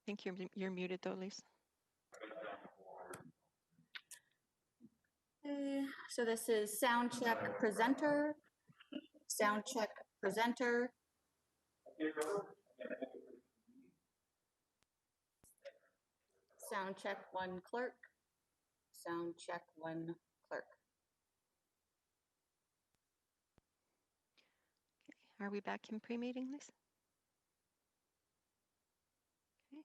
think you're muted though, Lisa. Okay, so this is sound check presenter. Sound check presenter. Sound check one clerk. Sound check one clerk. Are we back in pre-meeting, Lisa? Okay.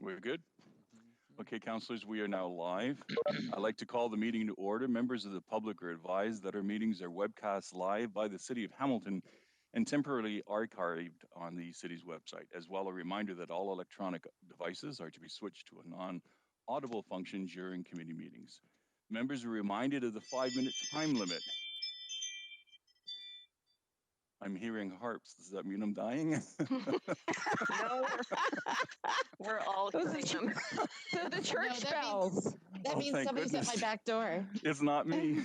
We're good? Okay, councillors, we are now live. I'd like to call the meeting to order. Members of the public are advised that our meetings are webcast live by the City of Hamilton and temporarily archived on the city's website. As well, a reminder that all electronic devices are to be switched to a non-audible function during committee meetings. Members are reminded of the 5-minute time limit. I'm hearing harps. Does that mean I'm dying? No, we're all Those are hearing them. They're the church that bells. That Oh, means thank somebody's at my goodness. back door. It's not me.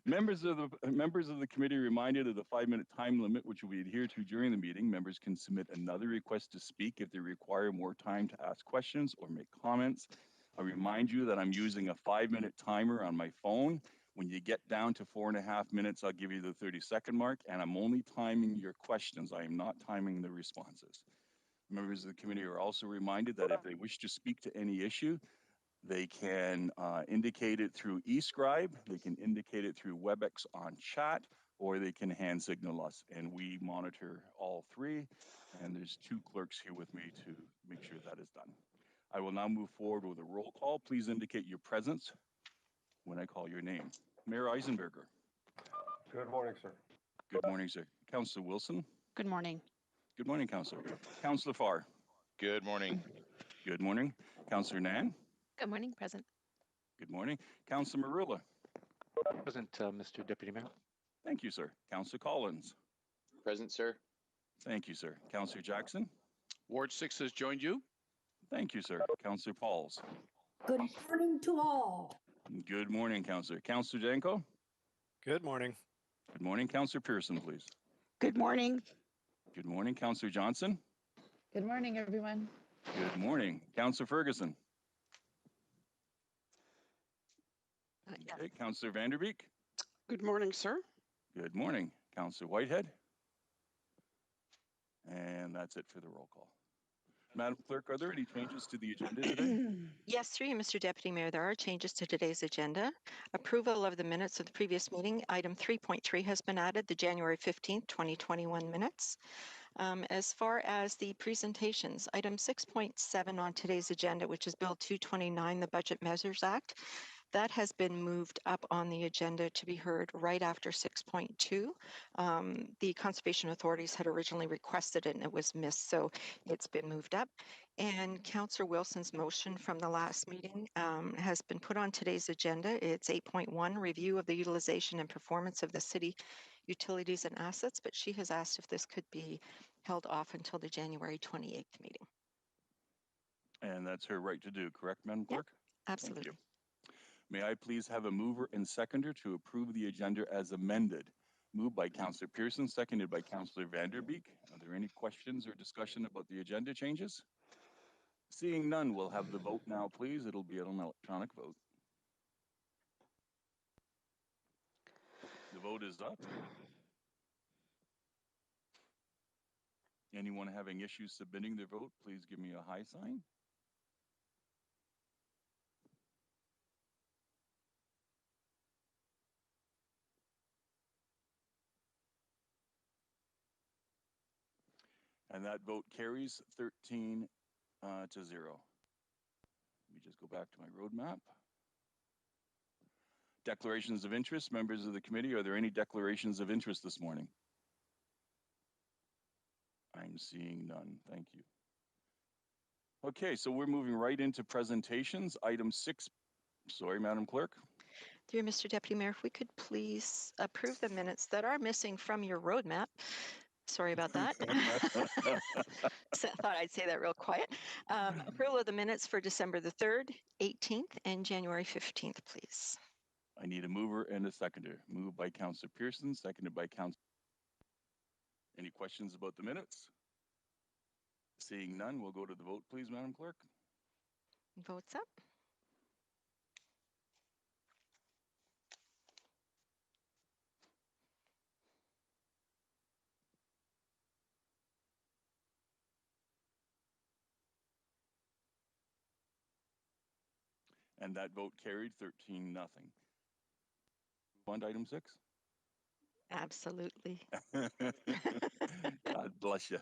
Members of the committee are reminded of the 5-minute time limit, which will be adhered to during the meeting. Members can submit another request to speak if they require more time to ask questions or make comments. I remind you that I'm using a 5-minute timer on my phone. When you get down to 4.5 minutes, I'll give you the 30-second mark, and I'm only timing your questions. I am not timing the responses. Members of the committee are also reminded that if they wish to speak to any issue, they can indicate it through eScribe, they can indicate it through WebEx on chat, or they can hand signal us, and we monitor all three. And there's 2 clerks here with me to make sure that is done. I will now move forward with a roll call. Please indicate your presence when I call your name. Mayor Eisenberger. Good morning, sir. Good morning, sir. Councillor Wilson. Good morning. Good morning, Councillor. Councillor Farr. Good morning. Good morning. Councillor Nan. Good morning, present. Good morning. Councillor Marilla. Present, Mr. Deputy Mayor. Thank you, sir. Councillor Collins. Present, sir. Thank you, sir. Councillor Jackson. Ward 6 has joined you. Thank you, sir. Councillor Pauls. Good morning to all. Good morning, Councillor. Councillor Janko. Good morning. Good morning. Councillor Pearson, please. Good morning. Good morning. Councillor Johnson. Good morning, everyone. Good morning. Councillor Ferguson. Okay. Councillor Vanderbeek. Good morning, sir. Good morning. Councillor Whitehead. And that's it for the roll call. Madam Clerk, are there any changes to the agenda today? Yes, through you, Mr. Deputy Mayor, there are changes to today's agenda. Approval of the minutes of the previous meeting. Item 3.3 has been added, the January 15th, 2021 minutes. As far as the presentations, item 6.7 on today's agenda, which is Bill 229, the Budget Measures Act, that has been moved up on the agenda to be heard right after 6.2. The conservation authorities had originally requested it and it was missed, so it's been moved up. And Councillor Wilson's motion from the last meeting has been put on today's agenda. It's 8.1, review of the utilization and performance of the city utilities and assets, but she has asked if this could be held off until the January 28th meeting. And that's her right to do, correct, Madam Yep, Clerk? absolutely. Thank you. May I please have a mover and seconder to approve the agenda as amended? Moved by Councillor Pearson, seconded by Councillor Vanderbeek. Are there any questions or discussion about the agenda changes? Seeing none, we'll have the vote now, please. It'll be an electronic vote. The vote is up. Anyone having issues submitting their vote, please give me a high sign. And that vote carries 13 to 0. Let me just go back to my roadmap. Declarations of interest, members of the committee, are there any declarations of interest this morning? I'm seeing none, thank you. Okay, so we're moving right into presentations. Item 6, sorry, Madam Clerk. Dear Mr. Deputy Mayor, if we could please approve the minutes that are missing from your roadmap. Sorry about that. So I thought I'd say that real quiet. Approval of the minutes for December the 3rd, 18th, and January 15th, please. I need a mover and a seconder. Moved by Councillor Pearson, seconded by Councillor. Any questions about the minutes? Seeing none, we'll go to the vote, please, Madam Clerk. Votes up. And that vote carried 13-0. Move on to item 6. Absolutely. God bless you.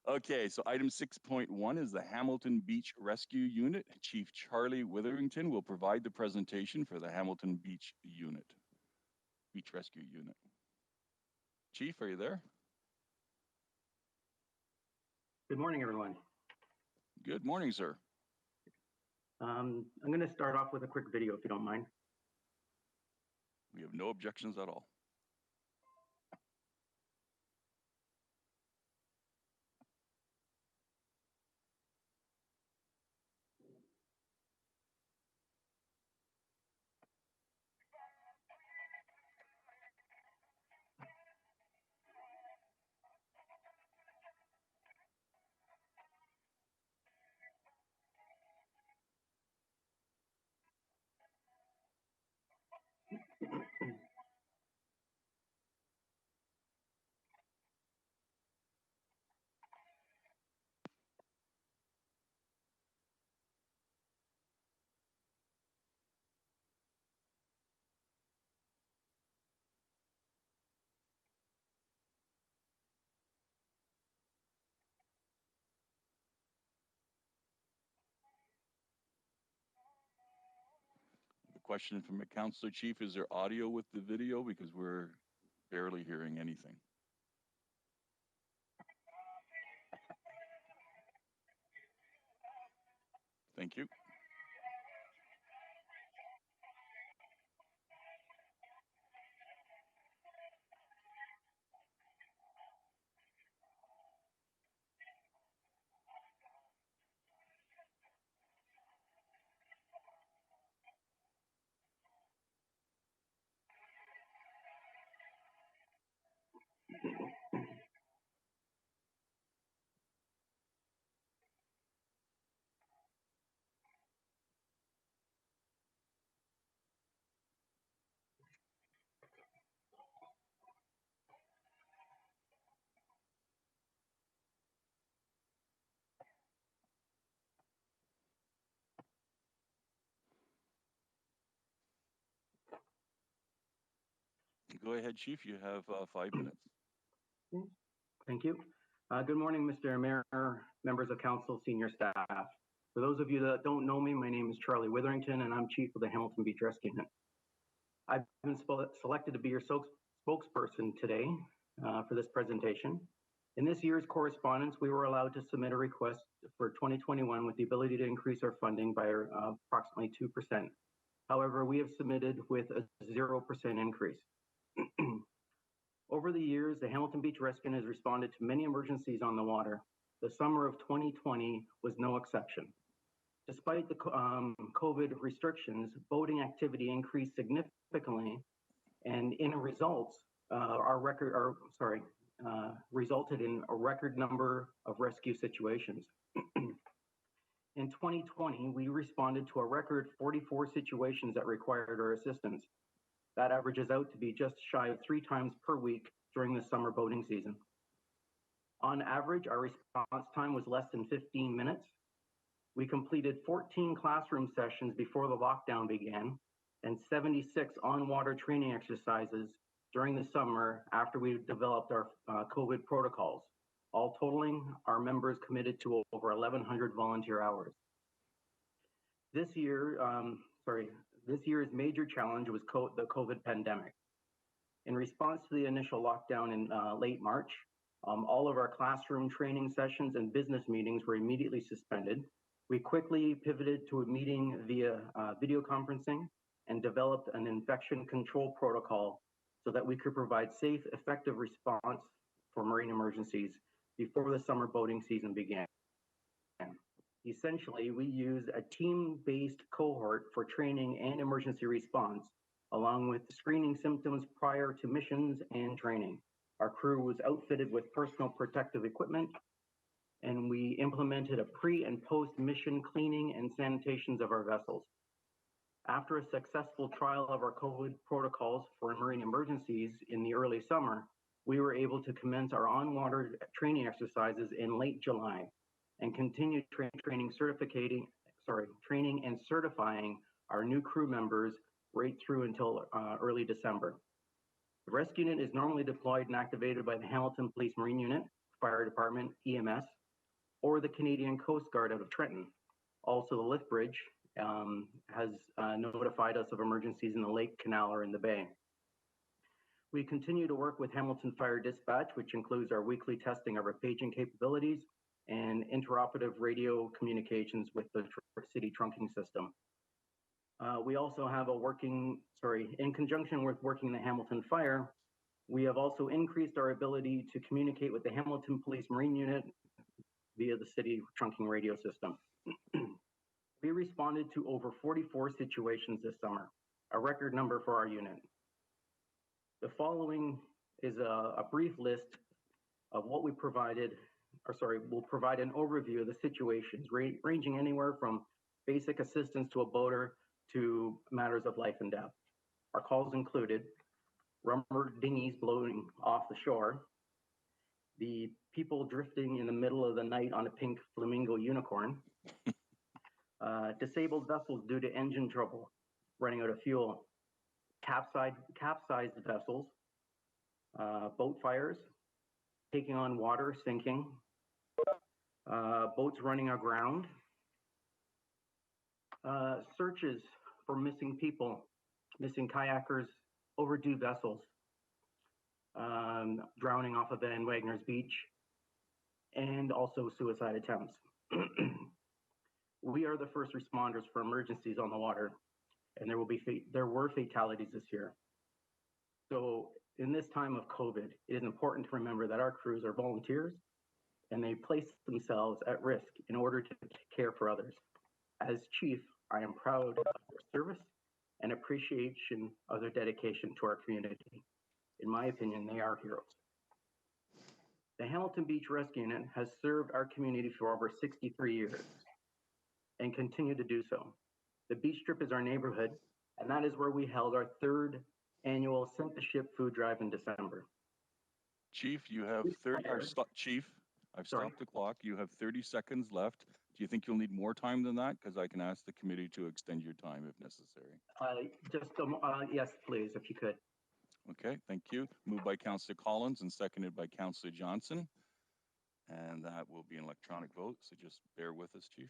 Okay, so item 6.1 is the Hamilton Beach Rescue Unit. Chief Charlie Witherington will provide the presentation for the Hamilton Beach Unit, Beach Rescue Unit. Chief, are you there? Good morning, everyone. Good morning, sir. I'm going to start off with a quick video, if you don't mind. We have no objections at all. The question from the councilor, Chief, is there audio with the video? Because we're barely hearing anything. Thank you. Go ahead, Chief. You have 5 minutes. Thank you. Good morning, Mr. Mayor, members of council, senior staff. For those of you that don't know me, my name is Charlie Witherington, and I'm chief of the Hamilton Beach Rescue Unit. I've been selected to be your spokesperson today for this presentation. In this year's correspondence, we were allowed to submit a request for 2021 with the ability to increase our funding by approximately 2%. However, we have submitted with a 0% increase. Over the years, the Hamilton Beach Rescue has responded to many emergencies on the water. The summer of 2020 was no exception. Despite the COVID restrictions, boating activity increased significantly, and resulted in a record number of rescue situations. In 2020, we responded to a record 44 situations that required our assistance. That averages out to be just shy of 3 times per week during the summer boating season. On average, our response time was less than 15 minutes. We completed 14 classroom sessions before the lockdown began and 76 on-water training exercises during the summer after we developed our COVID protocols. All totaling, our members committed to over 1,100 volunteer hours. This year's major challenge was the COVID pandemic. In response to the initial lockdown in late March, all of our classroom training sessions and business meetings were immediately suspended. We quickly pivoted to a meeting via video conferencing and developed an infection control protocol so that we could provide safe, effective response for marine emergencies before the summer boating season began. Essentially, we used a team-based cohort for training and emergency response, along with screening symptoms prior to missions and training. Our crew was outfitted with personal protective equipment, and we implemented a pre- and post-mission cleaning and sanitations of our vessels. After a successful trial of our COVID protocols for marine emergencies in the early summer, we were able to commence our on-water training exercises in late July and continue training and certifying our new crew members right through until early December. The rescue unit is normally deployed and activated by the Hamilton Police Marine Unit, Fire Department, EMS, or the Canadian Coast Guard out of Trenton. Also, the lift bridge has notified us of emergencies in the lake, canal, or in the bay. We continue to work with Hamilton Fire Dispatch, which includes our weekly testing of our paging capabilities and interoperative radio communications with the city trunking system. We also have in conjunction with working the Hamilton Fire, we have also increased our ability to communicate with the Hamilton Police Marine Unit via the city trunking radio system. We responded to over 44 situations this summer, a record number for our unit. The following is a brief list of what we provided, we'll provide an overview of the situations ranging anywhere from basic assistance to a boater to matters of life and death. Our calls included rubber dinghies blowing off the shore, the people drifting in the middle of the night on a pink flamingo unicorn, disabled vessels due to engine trouble, running out of fuel, capsized vessels, boat fires, taking on water, sinking, boats running aground, searches for missing people, missing kayakers, overdue vessels, drowning off of Van Wagner's Beach, and also suicide attempts. We are the first responders for emergencies on the water, and there were fatalities this year. So in this time of COVID, it is important to remember that our crews are volunteers and they place themselves at risk in order to care for others. As chief, I am proud of their service and appreciation of their dedication to our community. In my opinion, they are heroes. The Hamilton Beach Rescue Unit has served our community for over 63 years and continue to do so. The beach strip is our neighborhood, and that is where we held our 3rd annual Sink the Ship food drive in December. Chief, you have 30, Chief, I've stopped the clock. You have 30 seconds left. Do you think you'll need more time than that? Because I can ask the committee to extend your time if necessary. Yes, please, if you could. Okay, thank you. Moved by Councillor Collins and seconded by Councillor Johnson. And that will be an electronic vote, so just bear with us, Chief.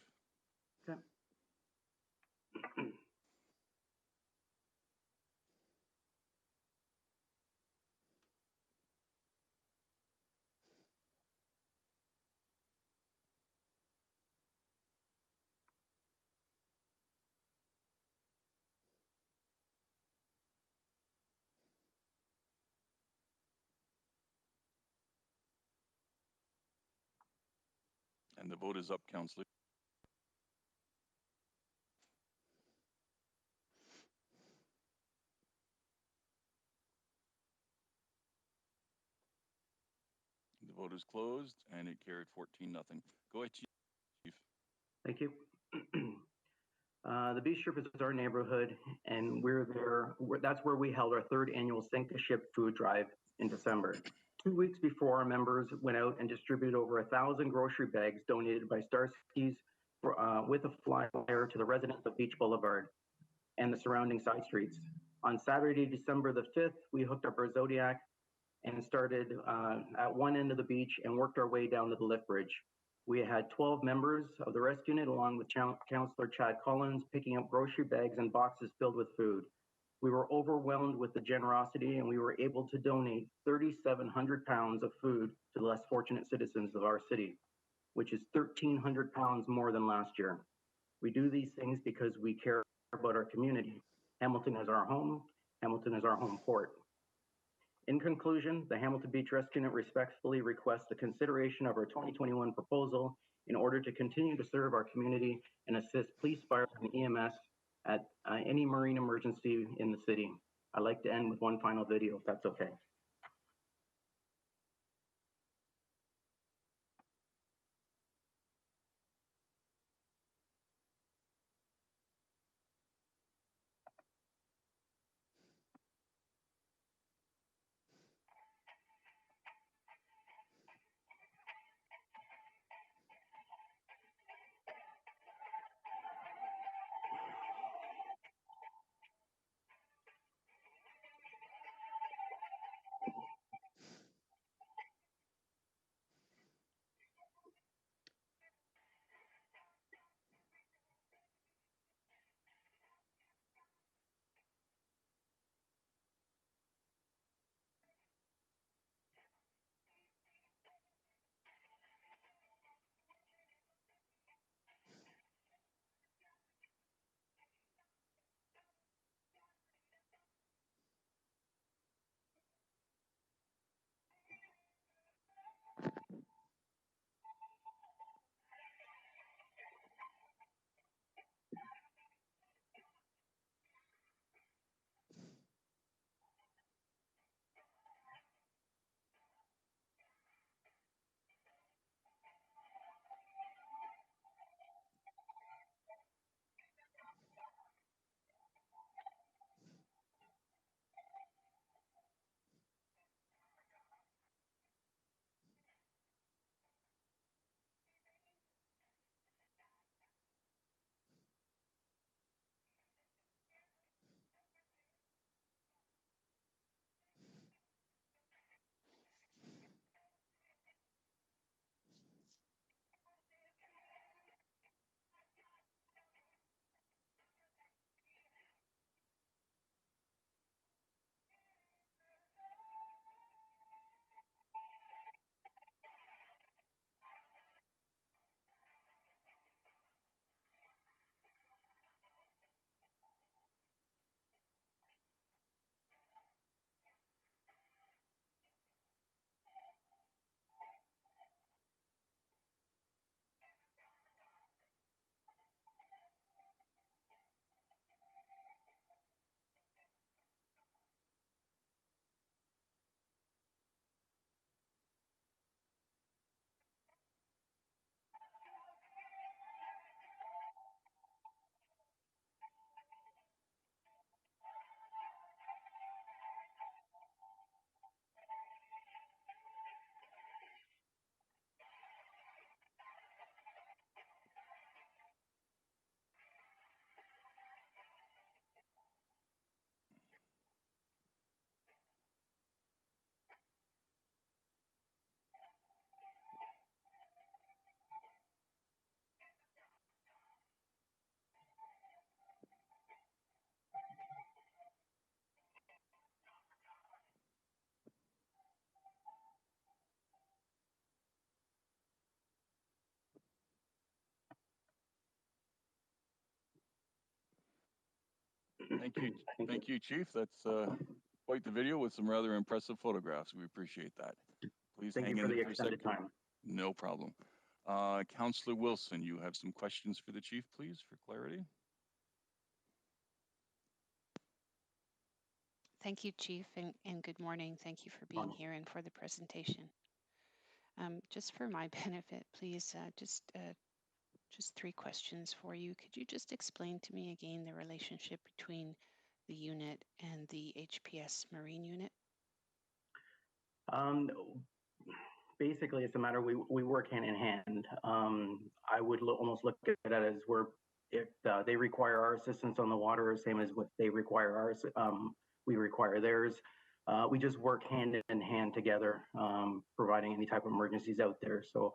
Okay. And the vote is up, Councillor. The vote is closed and it carried 14-0. Go ahead, Chief. Thank you. The beach strip is our neighborhood, and that's where we held our 3rd annual Sink the Ship food drive in December. 2 weeks before, our members went out and distributed over 1,000 grocery bags donated by Starskis with a flyer to the residents of Beach Boulevard and the surrounding side streets. On Saturday, December the 5th, we hooked up our Zodiac and started at one end of the beach and worked our way down to the lift bridge. We had 12 members of the rescue unit along with Councillor Chad Collins picking up grocery bags and boxes filled with food. We were overwhelmed with the generosity and we were able to donate 3,700 pounds of food to the less fortunate citizens of our city, which is 1,300 pounds more than last year. We do these things because we care about our community. Hamilton is our home. Hamilton is our home port. In conclusion, the Hamilton Beach Rescue Unit respectfully requests the consideration of our 2021 proposal in order to continue to serve our community and assist police, fire, and EMS at any marine emergency in the city. I'd like to end with one final video, if that's okay. Thank you. Thank Thank you, Chief. That's quite the video with some rather impressive photographs. We appreciate that. Please Thank hang you in for the there for a extended second. time. No problem. Councillor Wilson, you have some questions for the Chief, please, for clarity. Thank you, Chief, and good morning. Thank you for being here and for the presentation. Just for my benefit, please, just 3 questions for you. Could you just explain to me again the relationship between the unit and the HPS Marine unit? Basically, it's a matter we work hand in hand. I would almost look at it as if they require our assistance on the water, same as what they require ours, we require theirs. We just work hand in hand together, providing any type of emergencies out there. So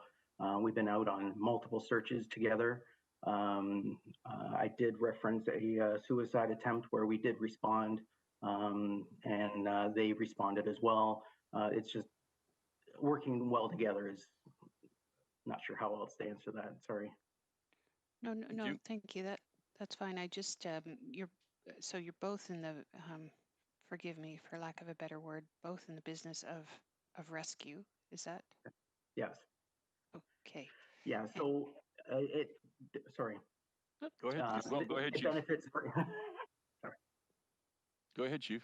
we've been out on multiple searches together. I did reference a suicide attempt where we did respond, and they responded as well. It's just working well together is not sure how else to answer that. Sorry. No, thank you. That's fine. I just you're both in the forgive me for lack of a better word, both in the business of rescue. Is that? Yes. Okay. Yeah. So sorry. Go ahead. Well, go ahead, Chief. Benefits. Sorry. Go ahead, Chief.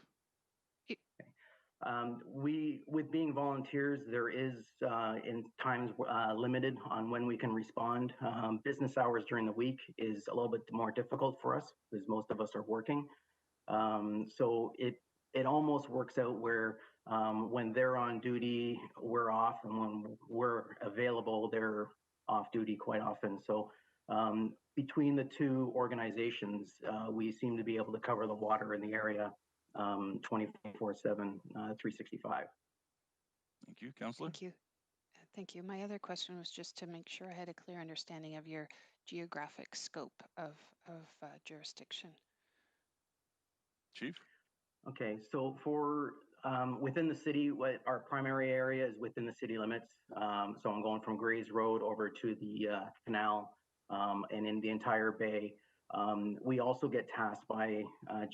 With being volunteers, there is in times limited on when we can respond. Business hours during the week is a little bit more difficult for us because most of us are working. So it almost works out where when they're on duty, we're off, and when we're available, they're off duty quite often. So between the 2 organizations, we seem to be able to cover the water in the area 24/7, 365. Thank you, Councillor. Thank you. Thank you. My other question was just to make sure I had a clear understanding of your geographic scope of jurisdiction. Chief? Okay, so for within the city, what our primary area is within the city limits. So I'm going from Grays Road over to the canal and in the entire bay. We also get tasked by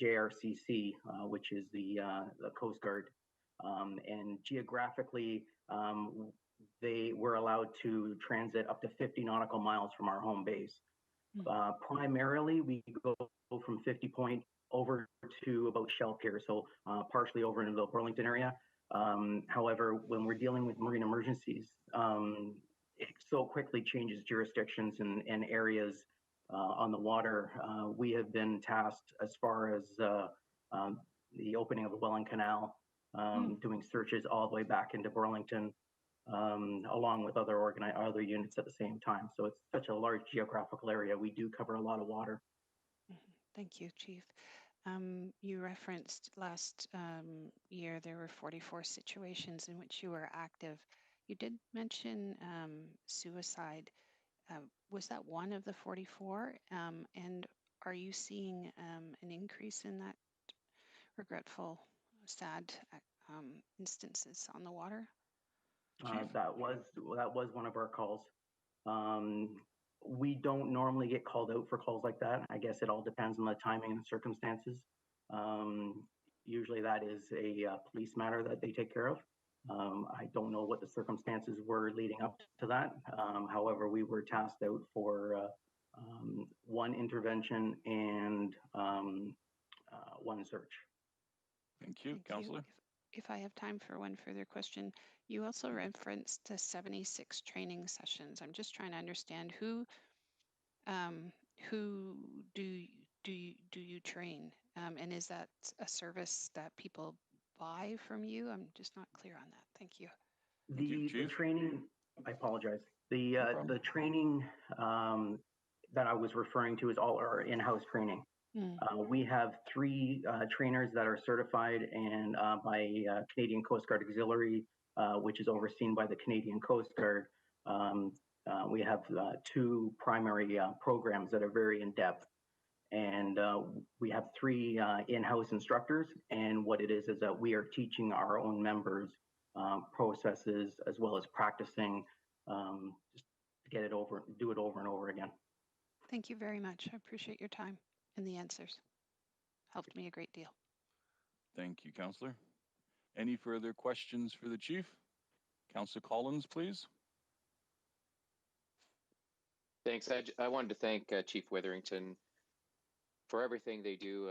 JRCC, which is the Coast Guard. And geographically, they were allowed to transit up to 50 nautical miles from our home base. Primarily, we go from 50 Point over to about Shell Pier, so partially over into the Burlington area. However, when we're dealing with marine emergencies, it so quickly changes jurisdictions and areas on the water. We have been tasked as far as the opening of the Welland Canal, doing searches all the way back into Burlington, along with other units at the same time. So it's such a large geographical area. We do cover a lot of water. Thank you, Chief. You referenced last year there were 44 situations in which you were active. You did mention suicide. Was that one of the 44? And are you seeing an increase in that regretful, sad instances on the water? That was one of our calls. We don't normally get called out for calls like that. I guess it all depends on the timing and circumstances. Usually that is a police matter that they take care of. I don't know what the circumstances were leading up to that. However, we were tasked out for 1 intervention and 1 search. Thank you, Councillor. If I have time for one further question, you also referenced the 76 training sessions. I'm just trying to understand who do you train, and is that a service that people buy from you? I'm just not clear on that. Thank you. The training, I apologize. The training that I was referring to is all our in-house training. We have 3 trainers that are certified and by Canadian Coast Guard Auxiliary, which is overseen by the Canadian Coast Guard. We have 2 primary programs that are very in-depth. And we have 3 in-house instructors. And what it is that we are teaching our own members processes as well as practicing just to get it over, do it over and over again. Thank you very much. I appreciate your time and the answers. helped me a great deal. Thank you, Councillor. Any further questions for the chief? Councillor Collins, please. Thanks. I wanted to thank Chief Witherington for everything they do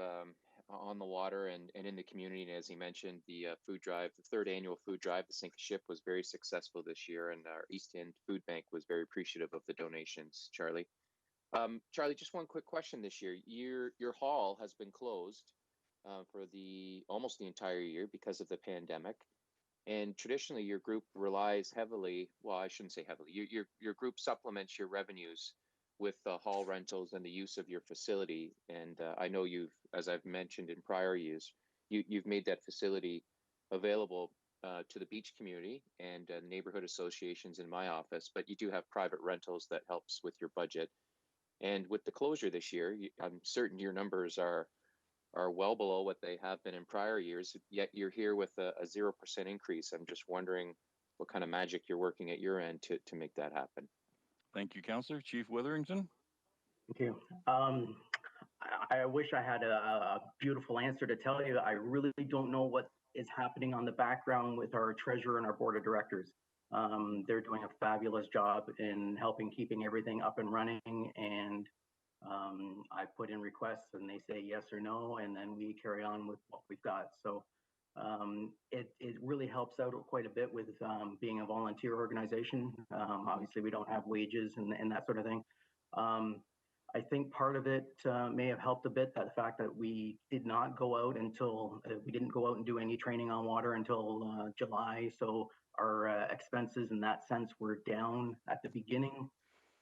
on the water and in the community. And as he mentioned, the food drive, the third annual food drive, the Sink a Ship, was very successful this year, and our East End Food Bank was very appreciative of the donations, Charlie. Charlie, just one quick question this year. Your hall has been closed for almost the entire year because of the pandemic. And traditionally, your group relies heavily, well, I shouldn't say heavily, your group supplements your revenues with hall rentals and the use of your facility. And I know you've, as I've mentioned in prior years, you've made that facility available to the beach community and neighborhood associations in my office, but you do have private rentals that helps with your budget. And with the closure this year, I'm certain your numbers are well below what they have been in prior years, yet you're here with a 0% increase. I'm just wondering what kind of magic you're working at your end to make that happen. Thank you, Councillor. Chief Witherington. Thank you. I wish I had a beautiful answer to tell you. I really don't know what is happening on the background with our treasurer and our board of directors. They're doing a fabulous job in helping keeping everything up and running, and I put in requests and they say yes or no, and then we carry on with what we've got. So it really helps out quite a bit with being a volunteer organization. Obviously, we don't have wages and that sort of thing. I think part of it may have helped a bit, that the fact that we did not go out until, we didn't go out and do any training on water until July. So our expenses in that sense were down at the beginning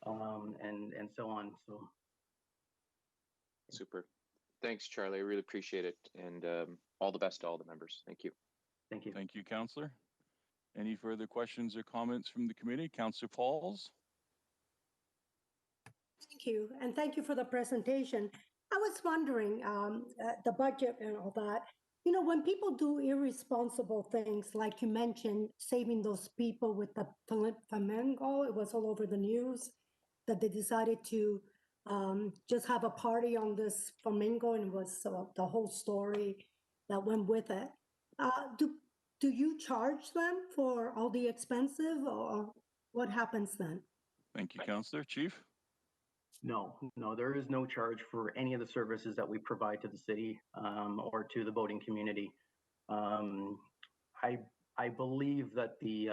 and so on. So. Super. Thanks, Charlie. I really appreciate it. And all the best to all the members. Thank you. Thank you. Thank you, Councillor. Any further questions or comments from the committee? Councillor Pauls. Thank you. And thank you for the presentation. I was wondering, the budget and all that, you know, when people do irresponsible things, like you mentioned, saving those people with the flamingo, it was all over the news that they decided to just have a party on this flamingo, and it was the whole story that went with it. Do you charge them for all the expensive, or what happens then? Thank you, Councillor. Chief? No, there is no charge for any of the services that we provide to the city or to the boating community. I believe that the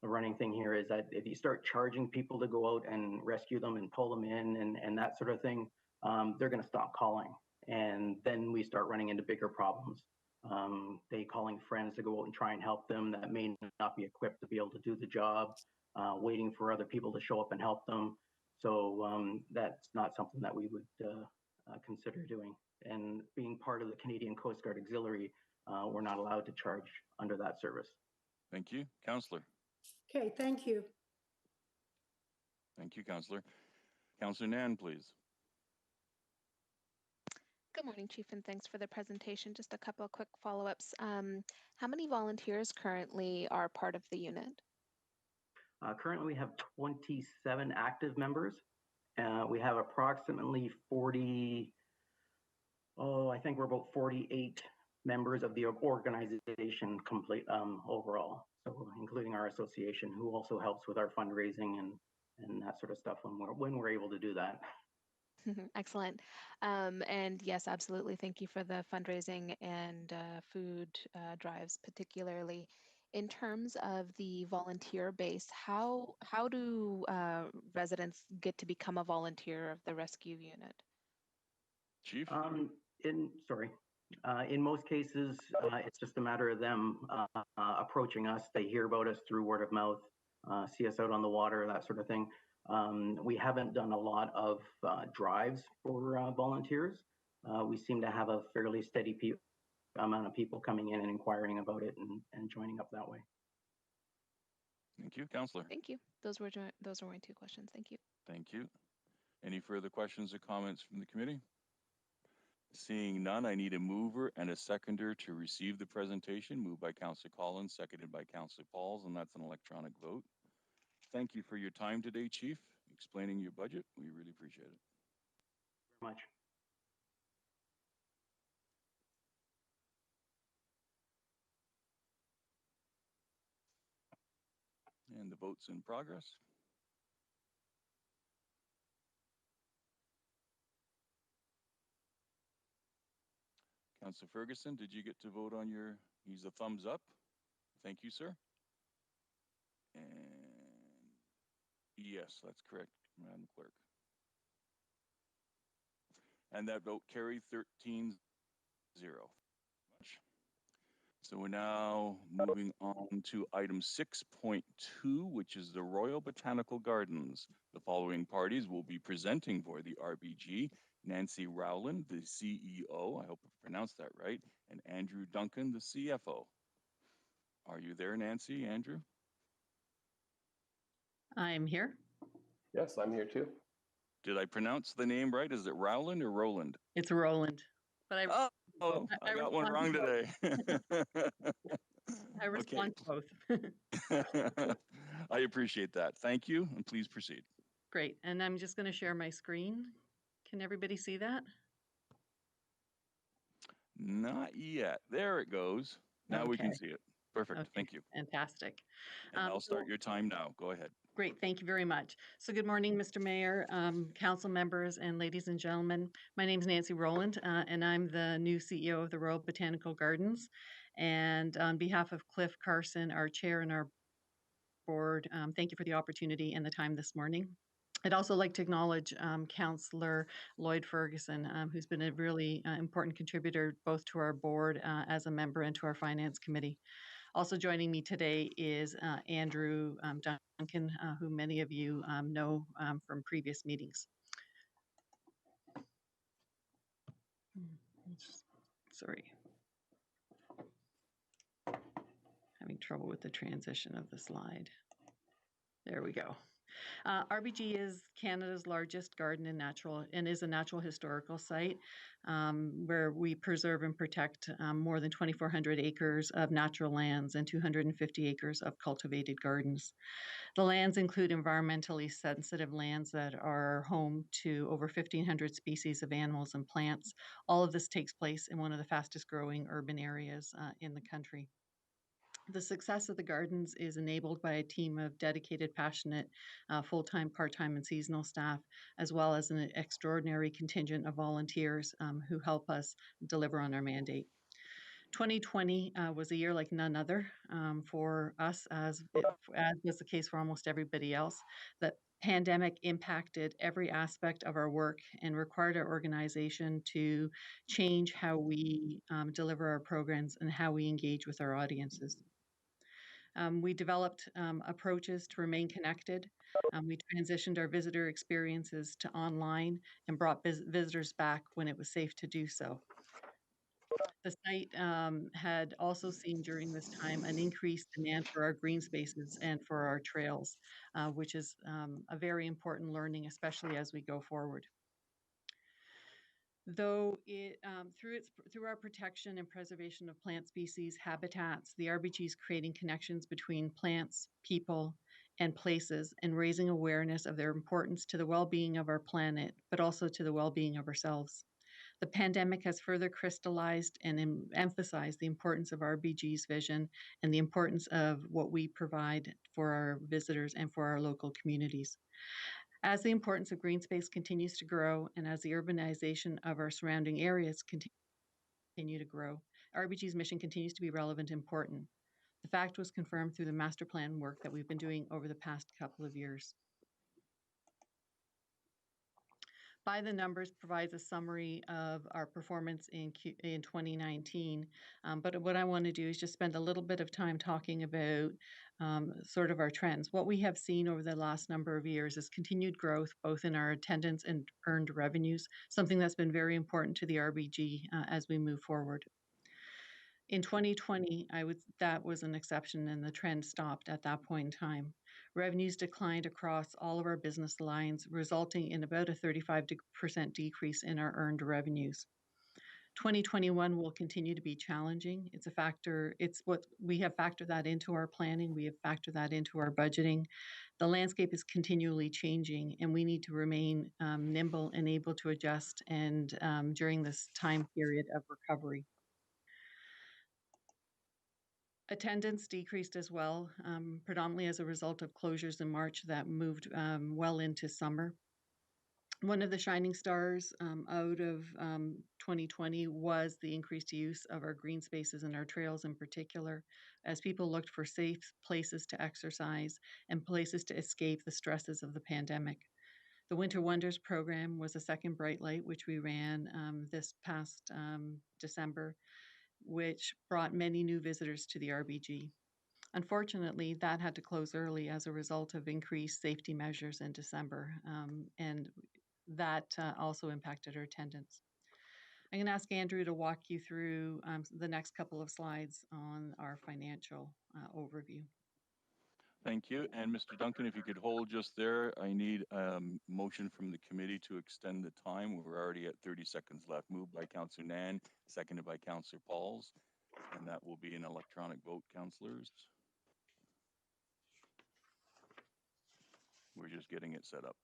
running thing here is that if you start charging people to go out and rescue them and pull them in and that sort of thing, they're going to stop calling. And then we start running into bigger problems. They calling friends to go out and try and help them that may not be equipped to be able to do the job, waiting for other people to show up and help them. So that's not something that we would consider doing. And being part of the Canadian Coast Guard Auxiliary, we're not allowed to charge under that service. Thank you. Councillor. Okay, thank you. Thank you, Councillor. Councillor Nan, please. Good morning, Chief, and thanks for the presentation. Just a couple of quick follow-ups. How many volunteers currently are part of the unit? Currently, we have 27 active members. We have approximately 40, I think we're about 48 members of the organization complete overall. So including our association, who also helps with our fundraising and that sort of stuff when we're able to do that. Excellent. And yes, absolutely. Thank you for the fundraising and food drives, particularly. In terms of the volunteer base, how do residents get to become a volunteer of the rescue unit? Chief? In most cases, it's just a matter of them approaching us. They hear about us through word of mouth, see us out on the water, that sort of thing. We haven't done a lot of drives for volunteers. We seem to have a fairly steady amount of people coming in and inquiring about it and joining up that way. Thank you. Councillor. Thank you. Those were my two questions. Thank you. Thank you. Any further questions or comments from the committee? Seeing none, I need a mover and a seconder to receive the presentation. Moved by Councillor Collins, seconded by Councillor Pauls, and that's an electronic vote. Thank you for your time today, Chief, explaining your budget. We really appreciate it. Very much. And the vote's in progress. Councillor Ferguson, did you get to vote on your, use a thumbs up? Thank you, sir. And yes, that's correct, Madam Clerk. And that vote carried 13-0. So we're now moving on to item 6.2, which is the Royal Botanical Gardens. The following parties will be presenting for the RBG: Nancy Rowland, the CEO, I hope I pronounced that right, and Andrew Duncan, the CFO. Are you there, Nancy, Andrew? I'm here. Yes, I'm here too. Did I pronounce the name right? Is it Rowland or Roland? It's Roland. But I got one wrong today. I respond to both. I appreciate that. Thank you, and please proceed. Great. And I'm just going to share my screen. Can everybody see that? Not yet. There it goes. Now we can see it. Perfect. Okay. Thank you. Fantastic. And I'll start your time now. Go ahead. Great. Thank you very much. So good morning, Mr. Mayor, council members, and ladies and gentlemen. My name is Nancy Rowland, and I'm the new CEO of the Royal Botanical Gardens. And on behalf of Cliff Carson, our chair and our board, thank you for the opportunity and the time this morning. I'd also like to acknowledge Councillor Lloyd Ferguson, who's been a really important contributor both to our board as a member and to our finance committee. Also joining me today is Andrew Duncan, who many of you know from previous meetings. Sorry. Having trouble with the transition of the slide. There we go. RBG is Canada's largest garden and is a natural historical site where we preserve and protect more than 2,400 acres of natural lands and 250 acres of cultivated gardens. The lands include environmentally sensitive lands that are home to over 1,500 species of animals and plants. All of this takes place in one of the fastest growing urban areas in the country. The success of the gardens is enabled by a team of dedicated, passionate, full-time, part-time, and seasonal staff, as well as an extraordinary contingent of volunteers who help us deliver on our mandate. 2020 was a year like none other for us, as was the case for almost everybody else. The pandemic impacted every aspect of our work and required our organization to change how we deliver our programs and how we engage with our audiences. We developed approaches to remain connected. We transitioned our visitor experiences to online and brought visitors back when it was safe to do so. The site had also seen during this time an increased demand for our green spaces and for our trails, which is a very important learning, especially as we go forward. Though through our protection and preservation of plant species habitats, the RBG is creating connections between plants, people, and places, and raising awareness of their importance to the well-being of our planet, but also to the well-being of ourselves. The pandemic has further crystallized and emphasized the importance of RBG's vision and the importance of what we provide for our visitors and for our local communities. As the importance of green space continues to grow and as the urbanization of our surrounding areas continue to grow, RBG's mission continues to be relevant and important. The fact was confirmed through the master plan work that we've been doing over the past couple of years. By the Numbers provides a summary of our performance in 2019. But what I want to do is just spend a little bit of time talking about sort of our trends. What we have seen over the last number of years is continued growth, both in our attendance and earned revenues, something that's been very important to the RBG as we move forward. In 2020, that was an exception and the trend stopped at that point in time. Revenues declined across all of our business lines, resulting in about a 35% decrease in our earned revenues. 2021 will continue to be challenging. It's a factor. It's what we have factored that into our planning. We have factored that into our budgeting. The landscape is continually changing, and we need to remain nimble and able to adjust and during this time period of recovery. Attendance decreased as well, predominantly as a result of closures in March that moved well into summer. One of the shining stars out of 2020 was the increased use of our green spaces and our trails in particular, as people looked for safe places to exercise and places to escape the stresses of the pandemic. The Winter Wonders program was a second bright light, which we ran this past December, which brought many new visitors to the RBG. Unfortunately, that had to close early as a result of increased safety measures in December, and that also impacted our attendance. I'm going to ask Andrew to walk you through the next couple of slides on our financial overview. Thank you. And Mr. Duncan, if you could hold just there, I need a motion from the committee to extend the time. We're already at 30 seconds left. Moved by Councillor Nan, seconded by Councillor Pauls, and that will be an electronic vote, councillors. We're just getting it set up.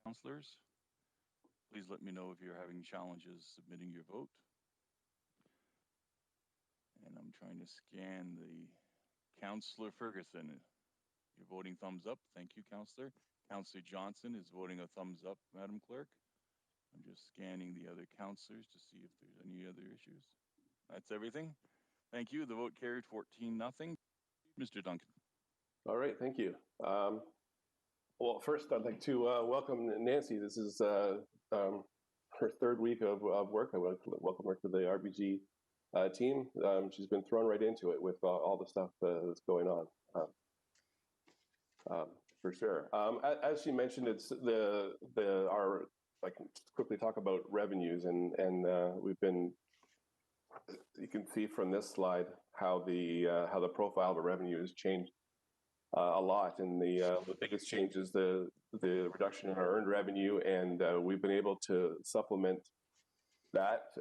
Councillors, please let me know if you're having challenges submitting your vote. And I'm trying to scan the Councillor Ferguson. You're voting thumbs up. Thank you, Councillor. Councillor Johnson is voting a thumbs up, Madam Clerk. I'm just scanning the other councillors to see if there's any other issues. That's everything. Thank you. The vote carried 14-0. Mr. Duncan. All right, thank you. Well, first I'd like to welcome Nancy. This is her third week of work. I want to welcome her to the RBG team. She's been thrown right into it with all the stuff that's going on. For sure. As she mentioned, it's I can quickly talk about revenues, and we've been. You can see from this slide how the profile of the revenue has changed a lot, and the biggest change is the reduction in our earned revenue, and we've been able to supplement that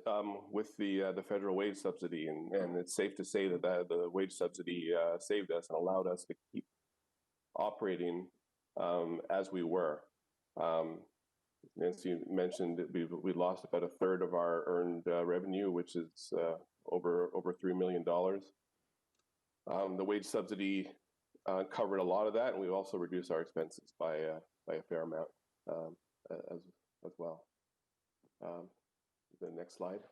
with the federal wage subsidy, and it's safe to say that the wage subsidy saved us and allowed us to keep operating as we were. Nancy mentioned that we lost about a third of our earned revenue, which is over $3 million. The wage subsidy covered a lot of that, and we also reduced our expenses by a fair amount as well. The next slide.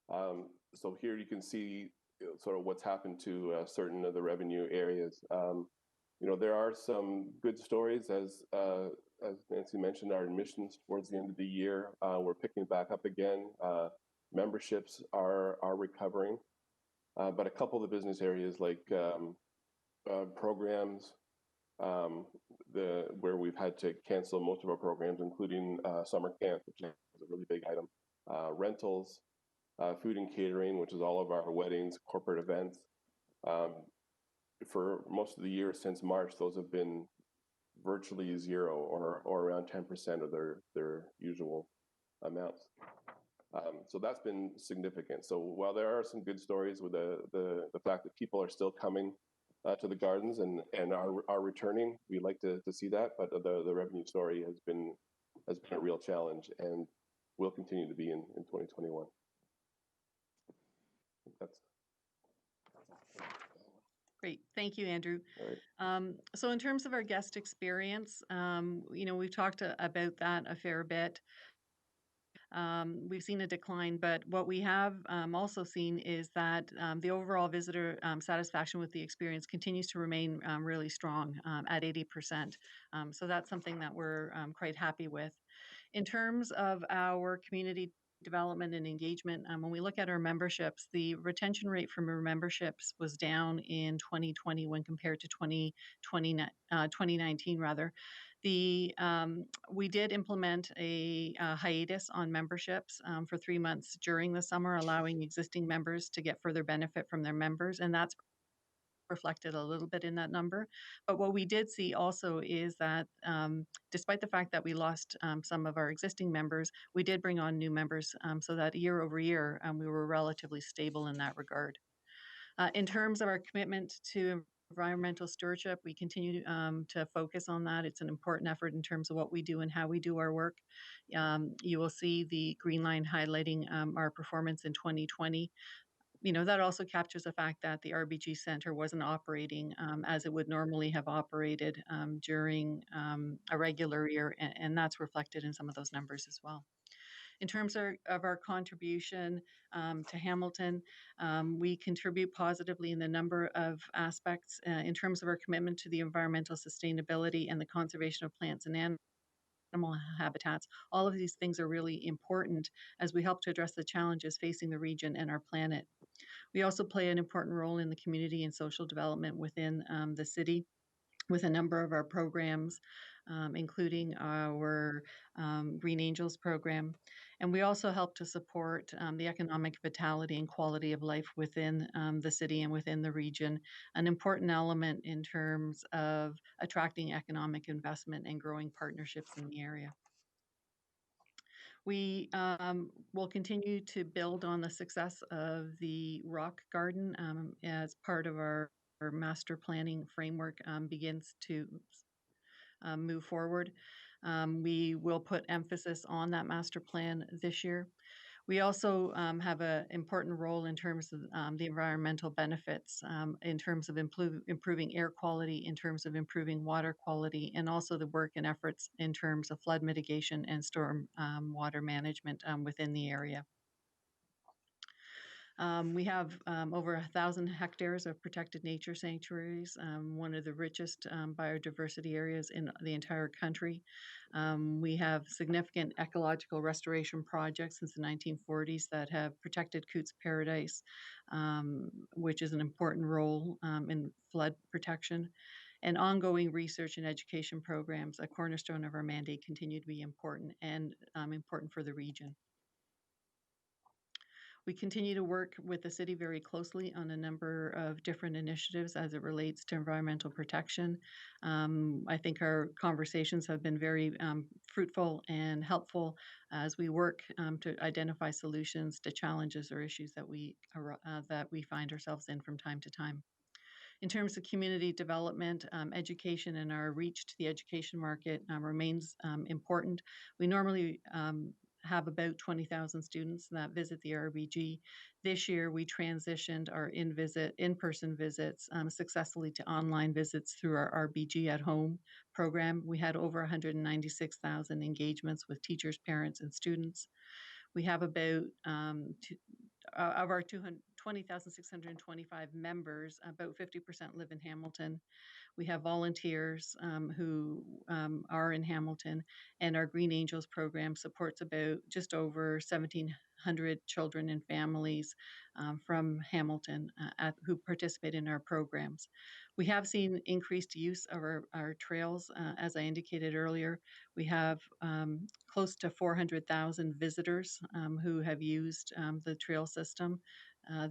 So here you can see sort of what's happened to certain of the revenue areas. There are some good stories, as Nancy mentioned. Our admissions towards the end of the year, we're picking back up again. Memberships are recovering, but a couple of the business areas like programs, where we've had to cancel most of our programs, including summer camp, which is a really big item, rentals, food and catering, which is all of our weddings, corporate events. For most of the year since March, those have been virtually zero or around 10% of their usual amounts. So that's been significant. So while there are some good stories with the fact that people are still coming to the gardens and are returning, we like to see that, but the revenue story has been a real challenge and will continue to be in 2021. That's Great. Thank you, Andrew. right. So in terms of our guest experience, we've talked about that a fair bit. We've seen a decline, but what we have also seen is that the overall visitor satisfaction with the experience continues to remain really strong at 80%. So that's something that we're quite happy with. In terms of our community development and engagement, when we look at our memberships, the retention rate from our memberships was down in 2020 when compared to 2019 rather. We did implement a hiatus on memberships for 3 months during the summer, allowing existing members to get further benefit from their members, and that's reflected a little bit in that number. But what we did see also is that despite the fact that we lost some of our existing members, we did bring on new members, so that year over year we were relatively stable in that regard. In terms of our commitment to environmental stewardship, we continue to focus on that. It's an important effort in terms of what we do and how we do our work. You will see the green line highlighting our performance in 2020. That also captures the fact that the RBG Center wasn't operating as it would normally have operated during a regular year, and that's reflected in some of those numbers as well. In terms of our contribution to Hamilton, we contribute positively in a number of aspects in terms of our commitment to the environmental sustainability and the conservation of plants and animal habitats. All of these things are really important as we help to address the challenges facing the region and our planet. We also play an important role in the community and social development within the city with a number of our programs, including our Green Angels program. And we also help to support the economic vitality and quality of life within the city and within the region, an important element in terms of attracting economic investment and growing partnerships in the area. We will continue to build on the success of the rock garden as part of our master planning framework begins to move forward. We will put emphasis on that master plan this year. We also have an important role in terms of the environmental benefits, in terms of improving air quality, in terms of improving water quality, and also the work and efforts in terms of flood mitigation and storm water management within the area. We have over 1,000 hectares of protected nature sanctuaries, one of the richest biodiversity areas in the entire country. We have significant ecological restoration projects since the 1940s that have protected Cootes Paradise, which is an important role in flood protection. And ongoing research and education programs, a cornerstone of our mandate, continue to be important and important for the region. We continue to work with the city very closely on a number of different initiatives as it relates to environmental protection. I think our conversations have been very fruitful and helpful as we work to identify solutions to challenges or issues that we find ourselves in from time to time. In terms of community development, education and our reach to the education market remains important. We normally have about 20,000 students that visit the RBG. This year, we transitioned our in-person visits successfully to online visits through our RBG at Home program. We had over 196,000 engagements with teachers, parents, and students. We have about, of our 20,625 members, about 50% live in Hamilton. We have volunteers who are in Hamilton, and our Green Angels program supports about just over 1,700 children and families from Hamilton who participate in our programs. We have seen increased use of our trails. As I indicated earlier, we have close to 400,000 visitors who have used the trail system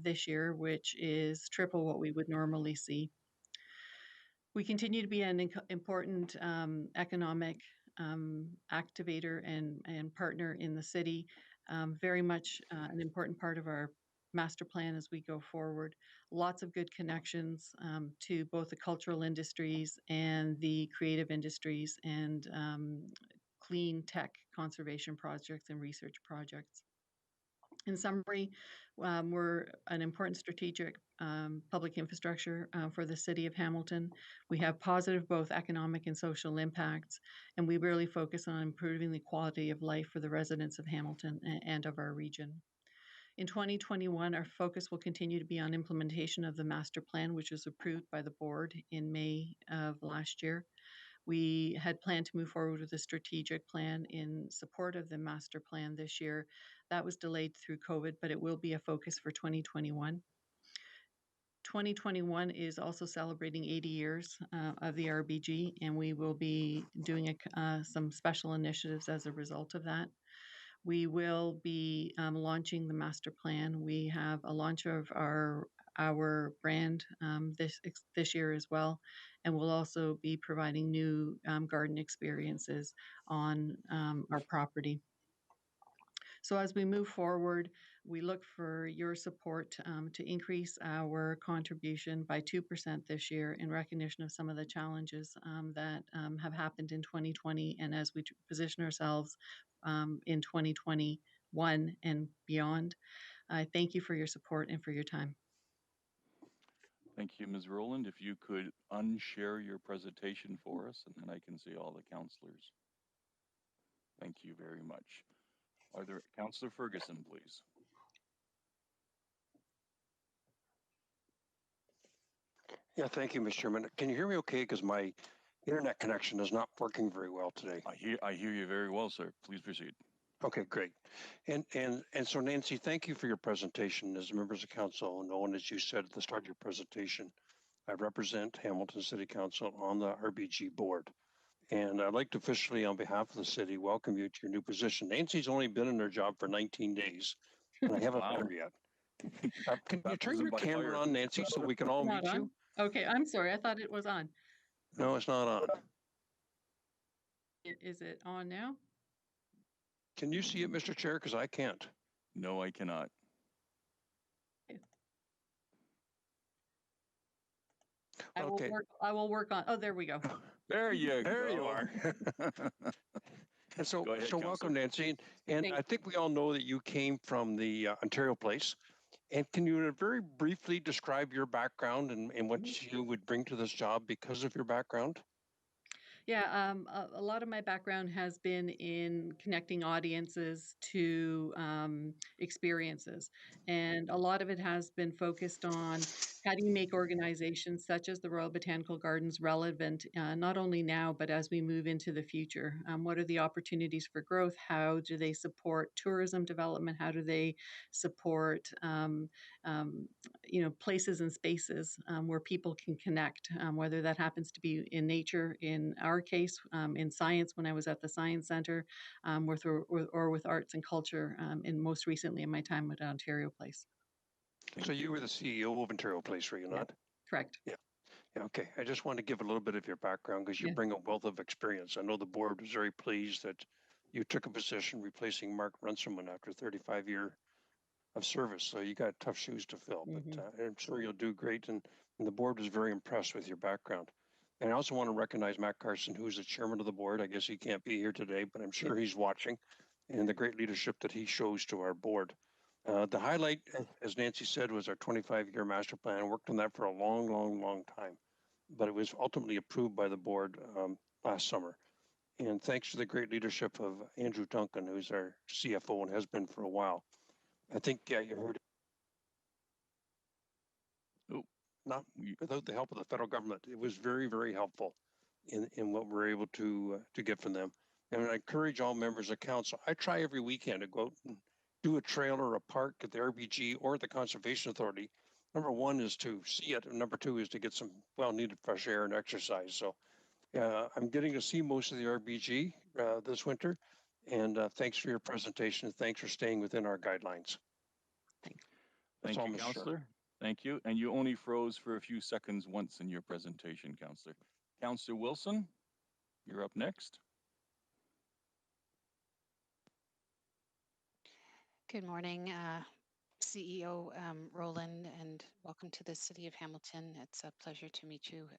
this year, which is triple what we would normally see. We continue to be an important economic activator and partner in the city, very much an important part of our master plan as we go forward. Lots of good connections to both the cultural industries and the creative industries and clean tech conservation projects and research projects. In summary, we're an important strategic public infrastructure for the city of Hamilton. We have positive both economic and social impacts, and we really focus on improving the quality of life for the residents of Hamilton and of our region. In 2021, our focus will continue to be on implementation of the master plan, which was approved by the board in May of last year. We had planned to move forward with a strategic plan in support of the master plan this year. That was delayed through COVID, but it will be a focus for 2021. 2021 is also celebrating 80 years of the RBG, and we will be doing some special initiatives as a result of that. We will be launching the master plan. We have a launch of our brand this year as well, and we'll also be providing new garden experiences on our property. So as we move forward, we look for your support to increase our contribution by 2% this year in recognition of some of the challenges that have happened in 2020 and as we position ourselves in 2021 and beyond. I thank you for your support and for your time. Thank you, Ms. Rowland. If you could unshare your presentation for us, and then I can see all the councillors. Thank you very much. Are there, Councillor Ferguson, please. Yeah, thank you, Mr. Chairman. Can you hear me okay? Because my internet connection is not working very well today. I hear you very well, sir. Please proceed. Okay, great. And so Nancy, thank you for your presentation. As members of council know, and as you said at the start of your presentation, I represent Hamilton City Council on the RBG board. And I'd like to officially, on behalf of the city, welcome you to your new position. Nancy's only been in her job for 19 days, and I haven't met her yet. Can you turn your camera on, Nancy, so we can all meet you? Okay, I'm sorry. I thought it was on. No, it's not on. Is it on now? Can you see it, Mr. Chair? Because I can't. No, I cannot. Okay. I will work on. Oh, there we go. There you There you are. And so, ahead, so welcome, Nancy. And I think we all know that you came from the Ontario Place. And can you very briefly describe your background and what you would bring to this job because of your background? Yeah, a lot of my background has been in connecting audiences to experiences. And a lot of it has been focused on how do you make organizations such as the Royal Botanical Gardens relevant, not only now, but as we move into the future? What are the opportunities for growth? How do they support tourism development? How do they support places and spaces where people can connect, whether that happens to be in nature, in our case, in science when I was at the Science Centre, or with arts and culture, and most recently in my time at Ontario Place. So you were the CEO of Ontario Place, were you not? Correct. Yeah. Yeah, okay. I just want to give a little bit of your background because you bring a wealth of experience. I know the board was very pleased that you took a position replacing Mark Runciman after 35 years of service. So you got tough shoes to fill, but I'm sure you'll do great. And the board was very impressed with your background. And I also want to recognize Matt Carson, who's the chairman of the board. I guess he can't be here today, but I'm sure he's watching, and the great leadership that he shows to our board. The highlight, as Nancy said, was our 25-year master plan. I worked on that for a long, long, long time, but it was ultimately approved by the board last summer. And thanks to the great leadership of Andrew Duncan, who's our CFO and has been for a while. I think you heard. Not without the help of the federal government, it was very, very helpful in what we're able to get from them. And I encourage all members of council. I try every weekend to go out and do a trail or a park at the RBG or the Conservation Authority. Number one is to see it, and number two is to get some well-needed fresh air and exercise. So I'm getting to see most of the RBG this winter, and thanks for your presentation. Thanks for staying within our guidelines. Thank you, Councillor. Thank you. And you only froze for a few seconds once in your presentation, Councillor. Councillor Wilson, you're up next. Good morning, CEO Rowland, and welcome to the City of Hamilton. It's a pleasure to meet you,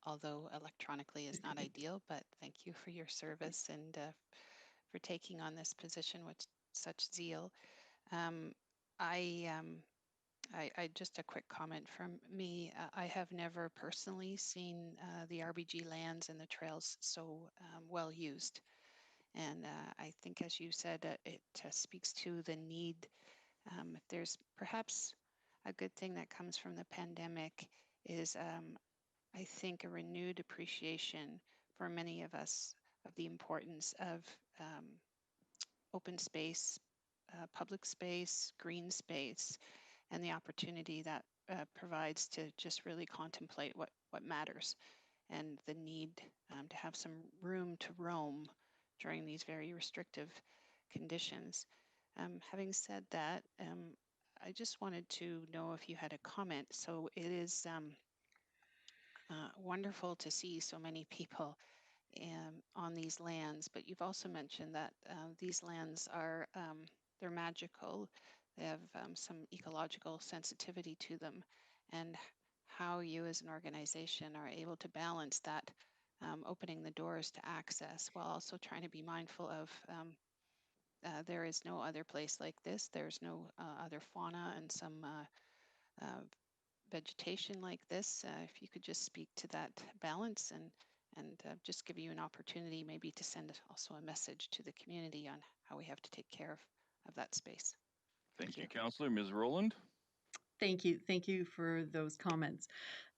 although electronically is not ideal, but thank you for your service and for taking on this position with such zeal. I just a quick comment from me. I have never personally seen the RBG lands and the trails so well used. And I think, as you said, it speaks to the need. If there's perhaps a good thing that comes from the pandemic is, I think, a renewed appreciation for many of us of the importance of open space, public space, green space, and the opportunity that provides to just really contemplate what matters and the need to have some room to roam during these very restrictive conditions. Having said that, I just wanted to know if you had a comment. So it is wonderful to see so many people on these lands, but you've also mentioned that these lands are they're magical. They have some ecological sensitivity to them, and how you as an organization are able to balance that, opening the doors to access while also trying to be mindful of there is no other place like this. There's no other fauna and some vegetation like this. If you could just speak to that balance and just give you an opportunity maybe to send also a message to the community on how we have to take care of that space. Thank you, Councillor. Ms. Rowland? Thank you. Thank you for those comments.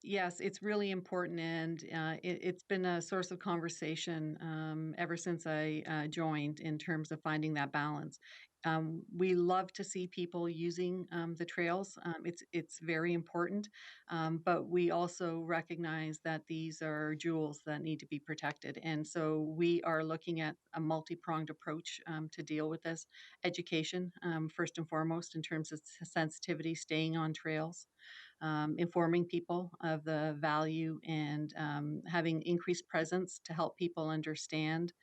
Yes, it's really important, and it's been a source of conversation ever since I joined in terms of finding that balance. We love to see people using the trails. It's very important, but we also recognize that these are jewels that need to be protected, and so we are looking at a multi-pronged approach to deal with this. Education, first and foremost, in terms of sensitivity, staying on trails. Informing people of the value and having increased presence to help people understand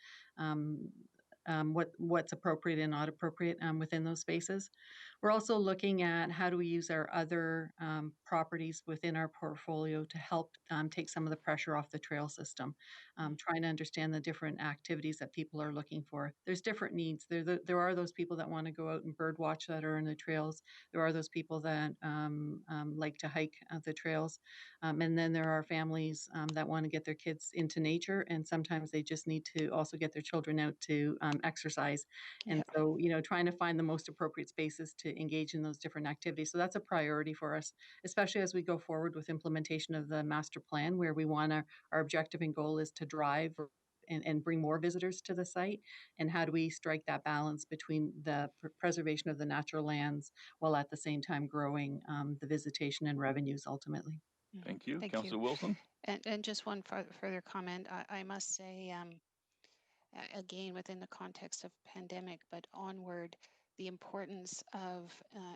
what's appropriate and not appropriate within those spaces. We're also looking at how do we use our other properties within our portfolio to help take some of the pressure off the trail system, trying to understand the different activities that people are looking for. There's different needs. There are those people that want to go out and bird watch that are in the trails. There are those people that like to hike the trails. And then there are families that want to get their kids into nature, and sometimes they just need to also get their children out to exercise. And so, trying to find the most appropriate spaces to engage in those different activities. So that's a priority for us, especially as we go forward with implementation of the master plan, where we want our objective and goal is to drive and bring more visitors to the site. And how do we strike that balance between the preservation of the natural lands while at the same time growing the visitation and revenues ultimately? Thank you. Thank Councillor you. Wilson? And just one further comment. I must say, again, within the context of pandemic, but onward, the importance of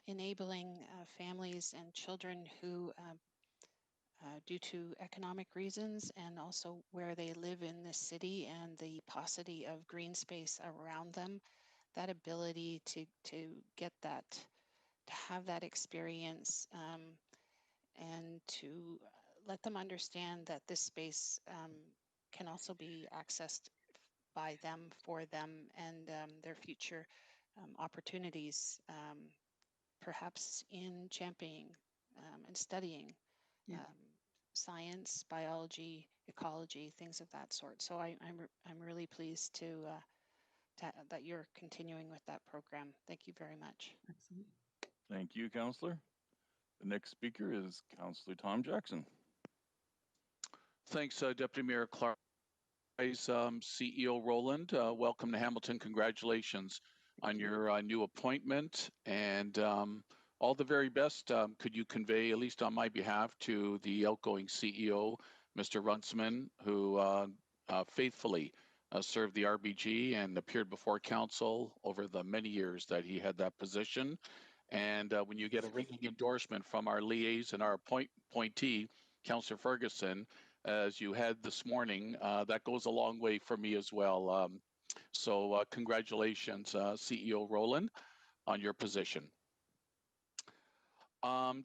enabling families and children who, due to economic reasons and also where they live in the city and the paucity of green space around them, that ability to get that, to have that experience, and to let them understand that this space can also be accessed by them, for them, and their future opportunities, perhaps in championing and studying science, biology, ecology, things of that sort. So I'm really pleased to that you're continuing with that program. Thank you very much. Absolutely. Thank you, Councillor. The next speaker is Councillor Tom Jackson. Thanks, Deputy Mayor Clark. CEO Roland, welcome to Hamilton. Congratulations on your new appointment, and all the very best. Could you convey, at least on my behalf, to the outgoing CEO, Mr. Runciman, who faithfully served the RBG and appeared before council over the many years that he had that position. And when you get a ringing endorsement from our liaison and our appointee, Councillor Ferguson, as you had this morning, that goes a long way for me as well. So congratulations, CEO Roland, on your position.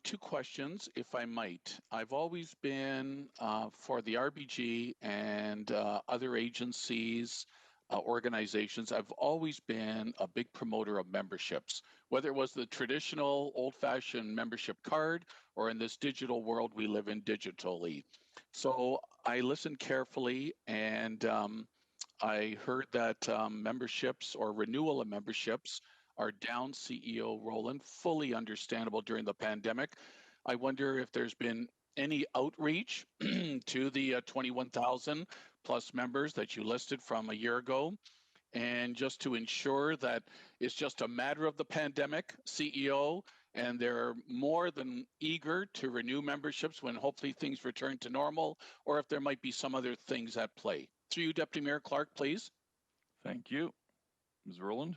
Two questions, if I might. I've always been, for the RBG and other agencies, organizations, I've always been a big promoter of memberships, whether it was the traditional old-fashioned membership card or in this digital world we live in digitally. So I listened carefully, and I heard that memberships or renewal of memberships are down, CEO Roland, fully understandable during the pandemic. I wonder if there's been any outreach to the 21,000 plus members that you listed from a year ago. And just to ensure that it's just a matter of the pandemic, CEO, and they're more than eager to renew memberships when hopefully things return to normal, or if there might be some other things at play. Through you, Deputy Mayor Clark, please. Thank you. Ms. Roland?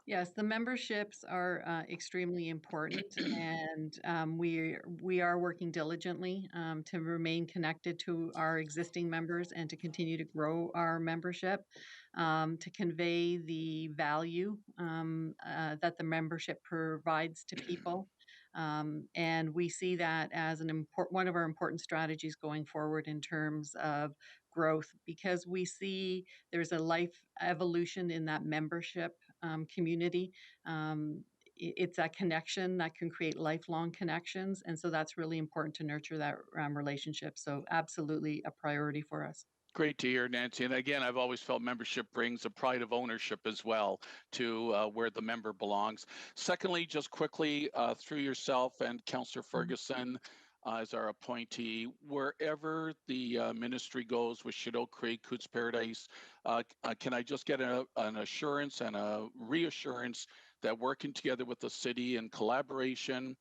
Yes, the memberships are extremely important, and we are working diligently to remain connected to our existing members and to continue to grow our membership, to convey the value that the membership provides to people. And we see that as one of our important strategies going forward in terms of growth, because we see there's a life evolution in that membership community. It's that connection that can create lifelong connections. And so that's really important to nurture that relationship. So absolutely a priority for us. Great to hear, Nancy. And again, I've always felt membership brings a pride of ownership as well to where the member belongs. Secondly, just quickly, through yourself and Councillor Ferguson as our appointee, wherever the ministry goes with Shadow Creek, Coots Paradise, can I just get an assurance and a reassurance that working together with the city in collaboration,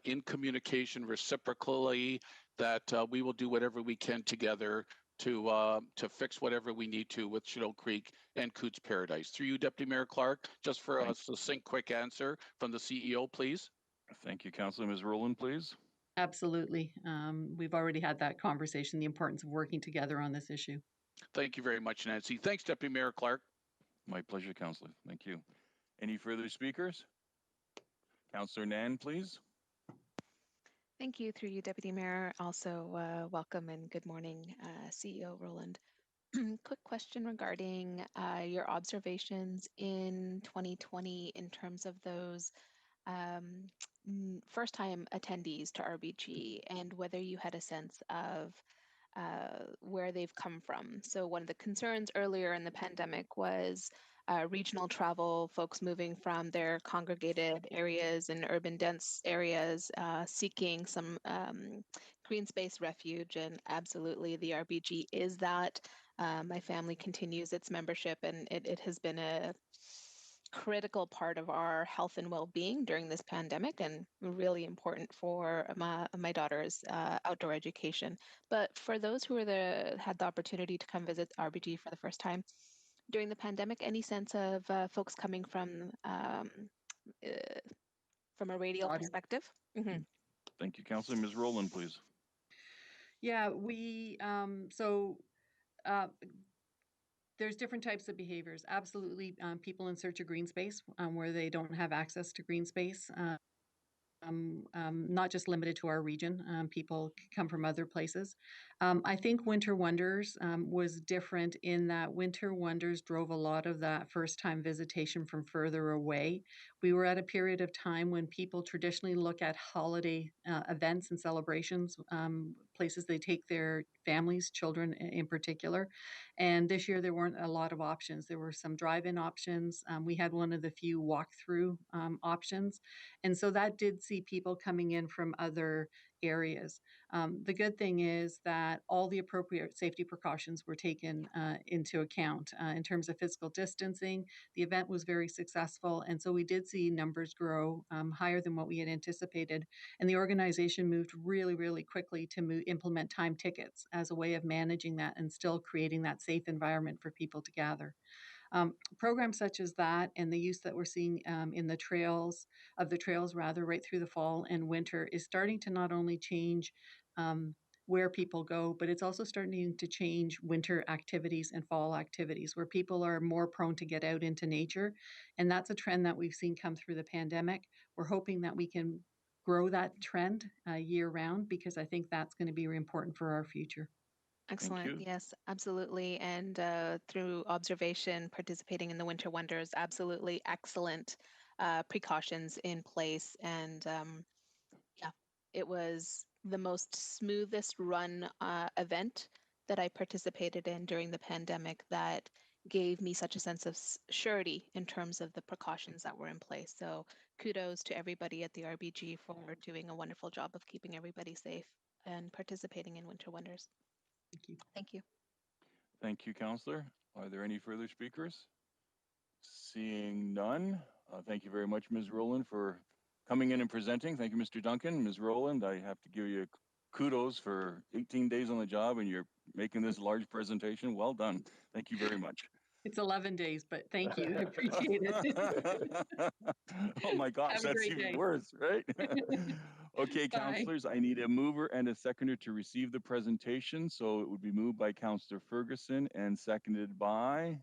in communication reciprocally, that we will do whatever we can together to fix whatever we need to with Shadow Creek and Coots Paradise. Through you, Deputy Mayor Clark, just for a succinct, quick answer from the CEO, please. Thank you, Councillor. Ms. Rowland, please. Absolutely. We've already had that conversation, the importance of working together on this issue. Thank you very much, Nancy. Thanks, Deputy Mayor Clark. My pleasure, Councillor. Thank you. Any further speakers? Councillor Nan, please. Thank you. Through you, Deputy Mayor. Also, welcome and good morning, CEO Roland. Quick question regarding your observations in 2020 in terms of those first-time attendees to RBG and whether you had a sense of where they've come from. So one of the concerns earlier in the pandemic was regional travel, folks moving from their congregated areas and urban dense areas, seeking some green space refuge, and absolutely the RBG is that. My family continues its membership, and it has been a critical part of our health and well-being during this pandemic, and really important for my daughter's outdoor education. But for those who had the opportunity to come visit RBG for the first time during the pandemic, any sense of folks coming from a radial perspective? Mm-hmm. Thank you, Councillor. Ms. Rowland, please. Yeah, there's different types of behaviors. Absolutely, people in search of green space where they don't have access to green space. Not just limited to our region. People come from other places. I think Winter Wonders was different in that Winter Wonders drove a lot of that first-time visitation from further away. We were at a period of time when people traditionally look at holiday events and celebrations, places they take their families, children in particular. And this year there weren't a lot of options. There were some drive-in options. We had one of the few walk-through options. And so that did see people coming in from other areas. The good thing is that all the appropriate safety precautions were taken into account in terms of physical distancing. The event was very successful, and so we did see numbers grow higher than what we had anticipated. And the organization moved really, really quickly to implement time tickets as a way of managing that and still creating that safe environment for people to gather. Programs such as that and the use that we're seeing in the trails right through the fall and winter is starting to not only change where people go, but it's also starting to change winter activities and fall activities where people are more prone to get out into nature. And that's a trend that we've seen come through the pandemic. We're hoping that we can grow that trend year round, because I think that's going to be important for our future. Excellent. Yes, absolutely. And through observation, participating in the Winter Wonders, absolutely excellent precautions in place. And yeah, it was the most smoothest run event that I participated in during the pandemic that gave me such a sense of surety in terms of the precautions that were in place. So kudos to everybody at the RBG for doing a wonderful job of keeping everybody safe and participating in Winter Wonders. Thank you. Thank you. Thank you, Councillor. Are there any further speakers? Seeing none, thank you very much, Ms. Rowland, for coming in and presenting. Thank you, Mr. Duncan. Ms. Rowland, I have to give you kudos for 18 days on the job, and you're making this large presentation. Well done. Thank you very much. It's 11 days, but thank you. I appreciate it. Oh my gosh, Have a that's great even day. worse, right? Okay, Bye. councillors, I need a mover and a seconder to receive the presentation. So it would be moved by Councillor Ferguson and seconded by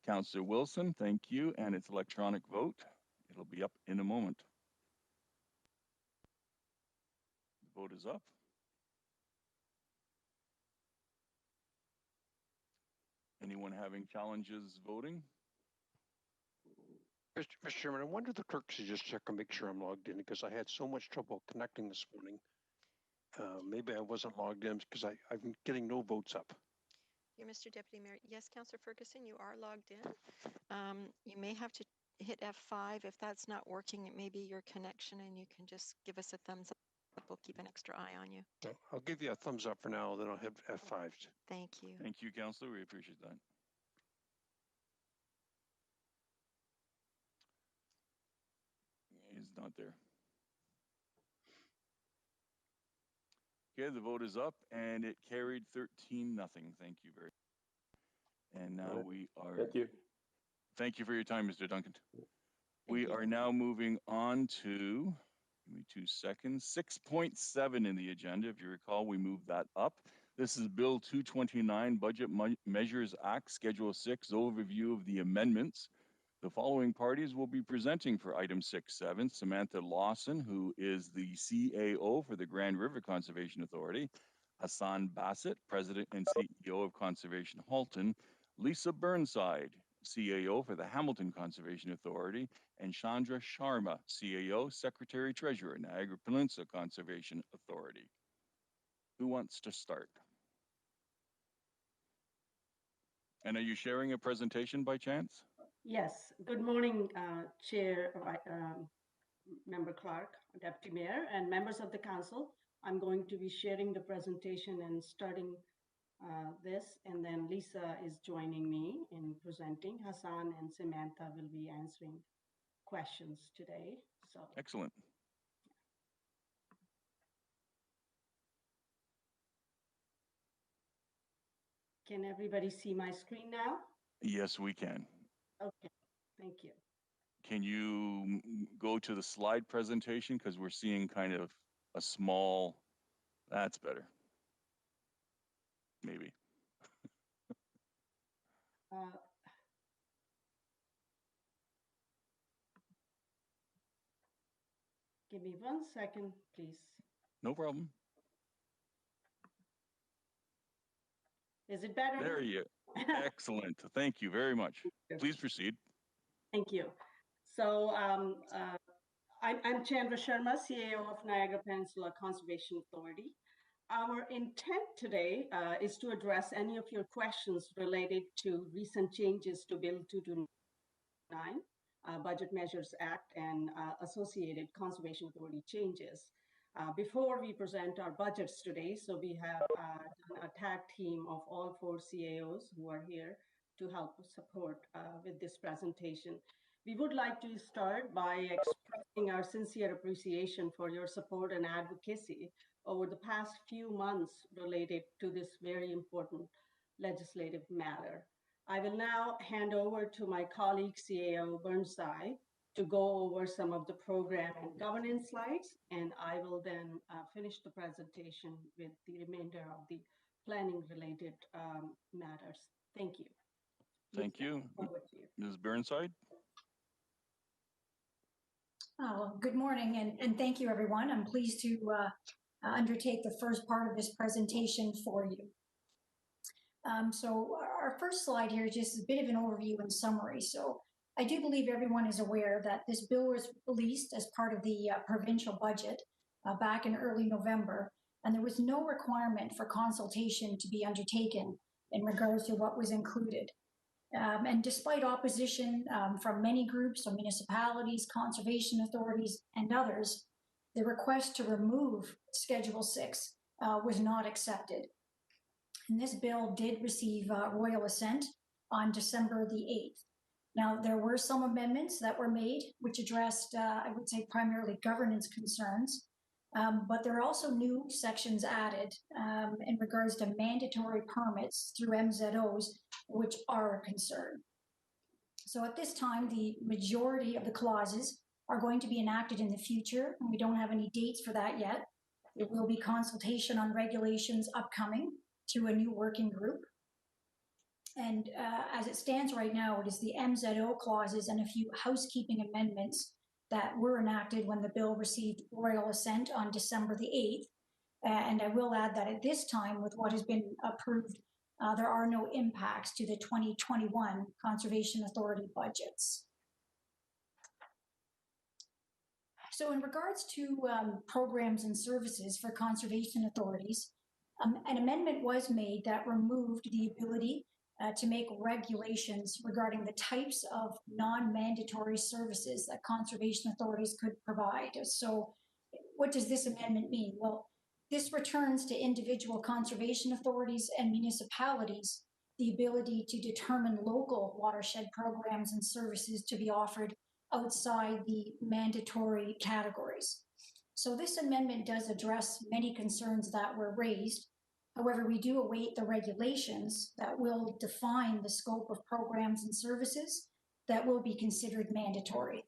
Councillor Wilson. Thank you. And it's electronic vote. It'll be up in a moment. The vote is up. Anyone having challenges voting? Mr. Chairman, I wonder if the clerk should just check and make sure I'm logged in because I had so much trouble connecting this morning. Maybe I wasn't logged in because I'm getting no votes up. Here, Mr. Deputy Mayor. Yes, Councillor Ferguson, you are logged in. You may have to hit F5. If that's not working, it may be your connection, and you can just give us a thumbs up. We'll keep an extra eye on you. So I'll give you a thumbs up for now, then I'll hit F5. Thank you. Thank you, Councillor. We appreciate that. He's not there. Okay, the vote is up and it carried 13-0. Thank you very much. And now we are. Thank you. Thank you for your time, Mr. Duncan. We you. are now moving on to, give me 2 seconds, 6.7 in the agenda. If you recall, we moved that up. This is Bill 229, Budget Measures Act, Schedule 6, overview of the amendments. The following parties will be presenting for item 6.7. Samantha Lawson, who is the CAO for the Grand River Conservation Authority. Hassan Bassett, President and CEO of Conservation Halton. Lisa Burnside, CAO for the Hamilton Conservation Authority. And Chandra Sharma, CAO, Secretary Treasurer, Niagara Peninsula Conservation Authority. Who wants to start? And are you sharing a presentation by chance? Yes. Good morning, Chair, Member Clark, Deputy Mayor, and members of the Council. I'm going to be sharing the presentation and starting this, and then Lisa is joining me in presenting. Hassan and Samantha will be answering questions today. So excellent. Can everybody see my screen now? Yes, we can. Okay, thank you. Can you go to the slide presentation? Because we're seeing kind of a small, that's better. Maybe. Give me 1 second, please. No problem. Is it better? There you excellent. Thank you very much. Please proceed. Thank you. So I'm Chandra Sharma, CAO of Niagara Peninsula Conservation Authority. Our intent today is to address any of your questions related to recent changes to Bill 229, Budget Measures Act, and associated Conservation Authority changes. Before we present our budgets today, so we have done a tag team of all 4 CAOs who are here to help support with this presentation. We would like to start by expressing our sincere appreciation for your support and advocacy over the past few months related to this very important legislative matter. I will now hand over to my colleague CAO Burnside to go over some of the program and governance slides, and I will then finish the presentation with the remainder of the planning related matters. Thank you. Thank you. Ms. Burnside. Good morning, and thank you, everyone. I'm pleased to undertake the first part of this presentation for you. So our first slide here is just a bit of an overview and summary. So I do believe everyone is aware that this bill was released as part of the provincial budget back in early November, and there was no requirement for consultation to be undertaken in regards to what was included. And despite opposition from many groups of municipalities, conservation authorities, and others, the request to remove Schedule 6 was not accepted. And this bill did receive royal assent on December the 8th. Now, there were some amendments that were made which addressed, I would say, primarily governance concerns. But there are also new sections added in regards to mandatory permits through MZOs, which are a concern. So at this time, the majority of the clauses are going to be enacted in the future, and we don't have any dates for that yet. There will be consultation on regulations upcoming through a new working group. And as it stands right now, it is the MZO clauses and a few housekeeping amendments that were enacted when the bill received royal assent on December the 8th. And I will add that at this time, with what has been approved, there are no impacts to the 2021 Conservation Authority budgets. So in regards to programs and services for conservation authorities, an amendment was made that removed the ability to make regulations regarding the types of non-mandatory services that conservation authorities could provide. So what does this amendment mean? Well, this returns to individual conservation authorities and municipalities the ability to determine local watershed programs and services to be offered outside the mandatory categories. So this amendment does address many concerns that were raised. However, we do await the regulations that will define the scope of programs and services that will be considered mandatory.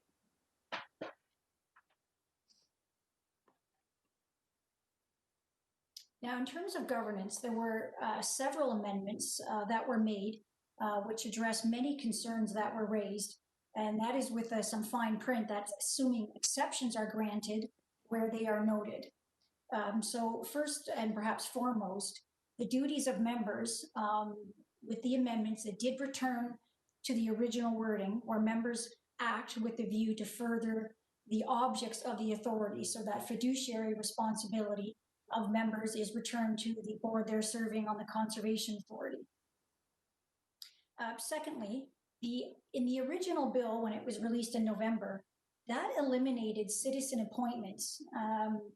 Now, in terms of governance, there were several amendments that were made which address many concerns that were raised, and that is with some fine print that's assuming exceptions are granted where they are noted. So first and perhaps foremost, the duties of members with the amendments that did return to the original wording where members act with the view to further the objects of the authority, so that fiduciary responsibility of members is returned to the board they're serving on the Conservation Authority. Secondly, in the original bill, when it was released in November, that eliminated citizen appointments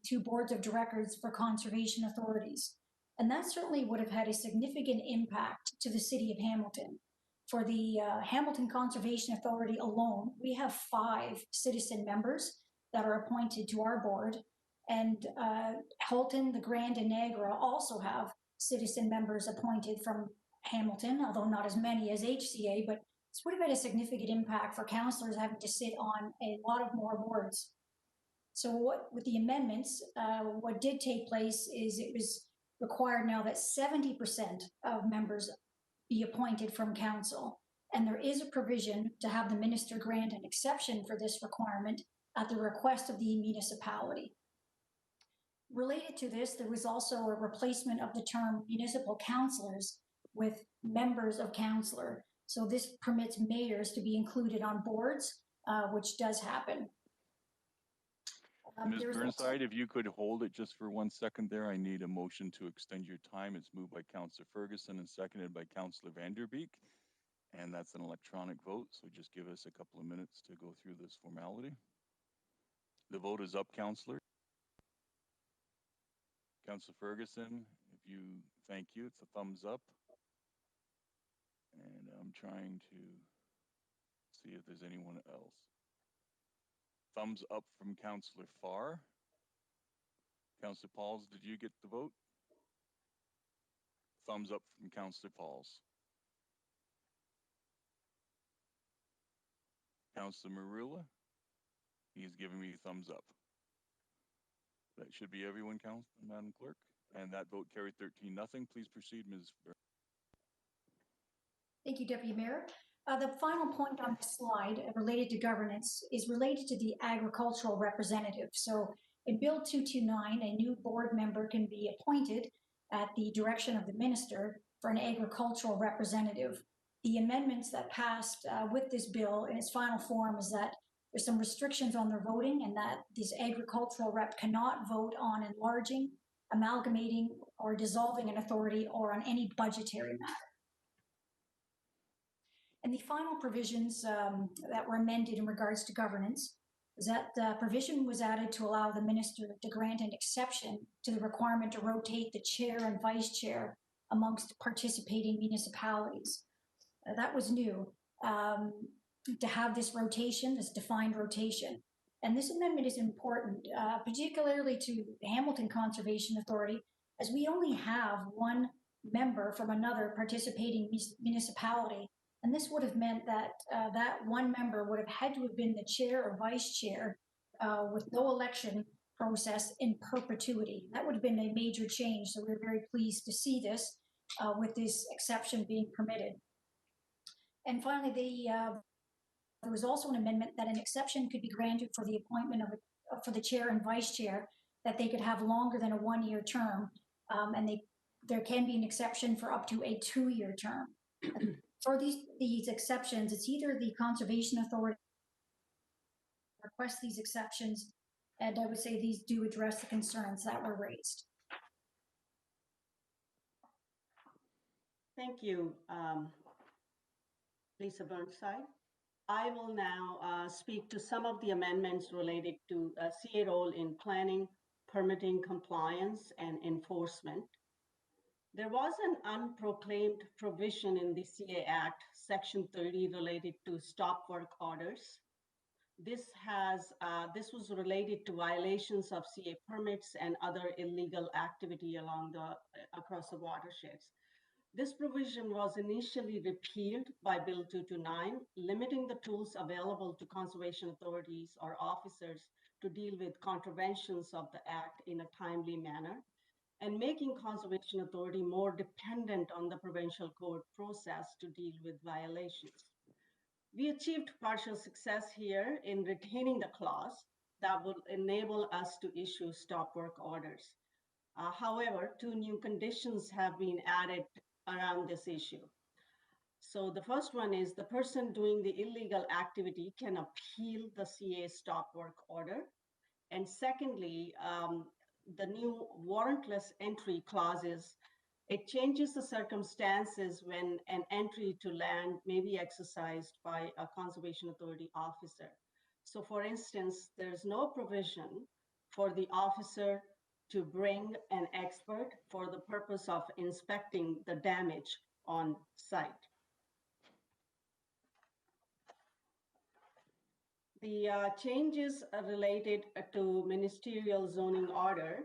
to boards of directors for conservation authorities. And that certainly would have had a significant impact to the city of Hamilton. For the Hamilton Conservation Authority alone, we have 5 citizen members that are appointed to our board. And Halton, the Grand, and Niagara also have citizen members appointed from Hamilton, although not as many as HCA, but this would have had a significant impact for councillors having to sit on a lot of more boards. So with the amendments, what did take place is it was required now that 70% of members be appointed from council. And there is a provision to have the minister grant an exception for this requirement at the request of the municipality. Related to this, there was also a replacement of the term municipal councillors with members of councillor. So this permits mayors to be included on boards, which does happen. Ms. Burnside, if you could hold it just for 1 second there, I need a motion to extend your time. It's moved by Councillor Ferguson and seconded by Councillor Vanderbeek. And that's an electronic vote, so just give us a couple of minutes to go through this formality. The vote is up, Councillor. Councillor Ferguson, thank you, it's a thumbs up. And I'm trying to see if there's anyone else. Thumbs up from Councillor Farr. Councillor Pauls, did you get the vote? Thumbs up from Councillor Pauls. Councillor Marula, he's giving me thumbs up. That should be everyone, Madam Clerk. And that vote carried 13-0. Please proceed, Ms. Thank you, Deputy Mayor. The final point on this slide related to governance is related to the agricultural representative. So in Bill 229, a new board member can be appointed at the direction of the minister for an agricultural representative. The amendments that passed with this bill in its final form is that there's some restrictions on their voting, and that this agricultural rep cannot vote on enlarging, amalgamating, or dissolving an authority or on any budgetary matter. And the final provisions that were amended in regards to governance is that the provision was added to allow the minister to grant an exception to the requirement to rotate the chair and vice chair amongst participating municipalities. That was new, to have this rotation, this defined rotation. And this amendment is important, particularly to Hamilton Conservation Authority, as we only have one member from another participating municipality. And this would have meant that that one member would have had to have been the chair or vice chair with no election process in perpetuity. That would have been a major change. So we're very pleased to see this with this exception being permitted. And finally, there was also an amendment that an exception could be granted for the appointment of for the chair and vice chair, that they could have longer than a one-year term, and there can be an exception for up to a two-year term. For these exceptions, it's either the Conservation Authority request these exceptions, and I would say these do address the concerns that were raised. Thank you, Lisa Burnside. I will now speak to some of the amendments related to CA role in planning, permitting, compliance, and enforcement. There was an unproclaimed provision in the CA Act, Section 30, related to stop work orders. This was related to violations of CA permits and other illegal activity across the watersheds. This provision was initially repealed by Bill 229, limiting the tools available to conservation authorities or officers to deal with contraventions of the Act in a timely manner, and making conservation authority more dependent on the provincial code process to deal with violations. We achieved partial success here in retaining the clause that will enable us to issue stop work orders. However, two new conditions have been added around this issue. So the first one is the person doing the illegal activity can appeal the CA stop work order. And secondly, the new warrantless entry clauses, it changes the circumstances when an entry to land may be exercised by a conservation authority officer. So for instance, there's no provision for the officer to bring an expert for the purpose of inspecting the damage on site. The changes related to ministerial zoning order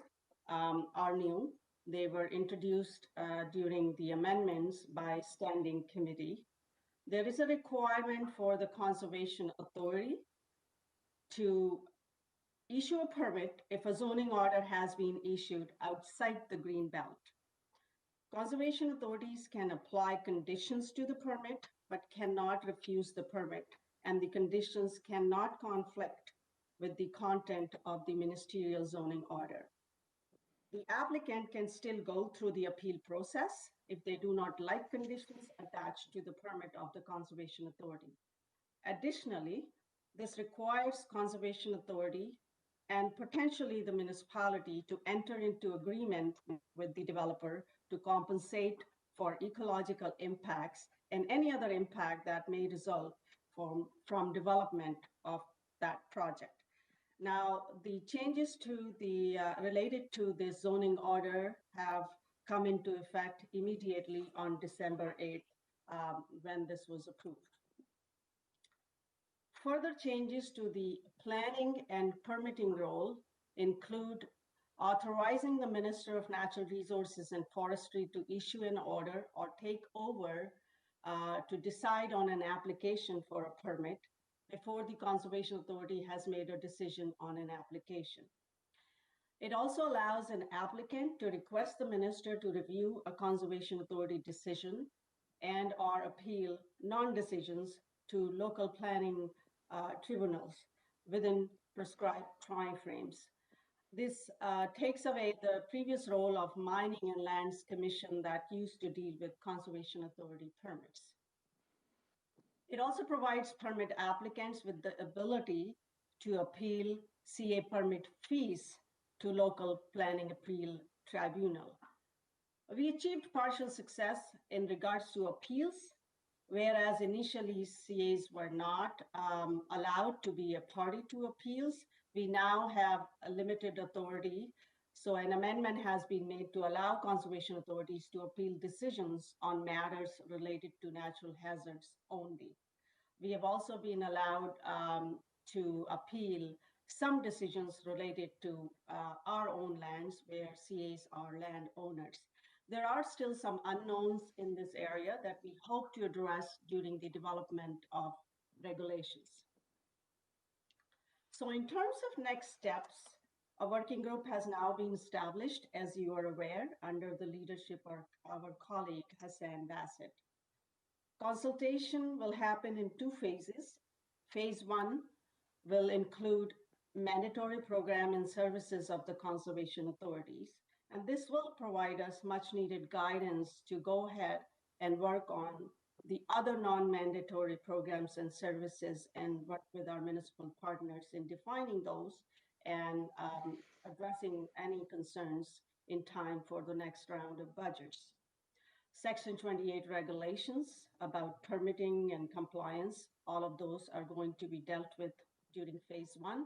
are new. They were introduced during the amendments by standing committee. There is a requirement for the conservation authority to issue a permit if a zoning order has been issued outside the green belt. Conservation authorities can apply conditions to the permit, but cannot refuse the permit, and the conditions cannot conflict with the content of the ministerial zoning order. The applicant can still go through the appeal process if they do not like conditions attached to the permit of the conservation authority. Additionally, this requires conservation authority and potentially the municipality to enter into agreement with the developer to compensate for ecological impacts and any other impact that may result from development of that project. Now, the changes to the related to the zoning order have come into effect immediately on December 8th when this was approved. Further changes to the planning and permitting role include authorizing the Minister of Natural Resources and Forestry to issue an order or take over to decide on an application for a permit before the Conservation Authority has made a decision on an application. It also allows an applicant to request the minister to review a Conservation Authority decision and or appeal non-decisions to local planning tribunals within prescribed timeframes. This takes away the previous role of Mining and Lands Commission that used to deal with Conservation Authority permits. It also provides permit applicants with the ability to appeal CA permit fees to local planning appeal tribunal. We achieved partial success in regards to appeals, whereas initially CAs were not allowed to be a party to appeals. We now have a limited authority. So an amendment has been made to allow conservation authorities to appeal decisions on matters related to natural hazards only. We have also been allowed to appeal some decisions related to our own lands where CAs are landowners. There are still some unknowns in this area that we hope to address during the development of regulations. So in terms of next steps, a working group has now been established, as you are aware, under the leadership of our colleague Hassan Bassett. Consultation will happen in two phases. Phase one will include mandatory program and services of the conservation authorities, and this will provide us much needed guidance to go ahead and work on the other non-mandatory programs and services and work with our municipal partners in defining those and addressing any concerns in time for the next round of budgets. Section 28 regulations about permitting and compliance, all of those are going to be dealt with during phase one.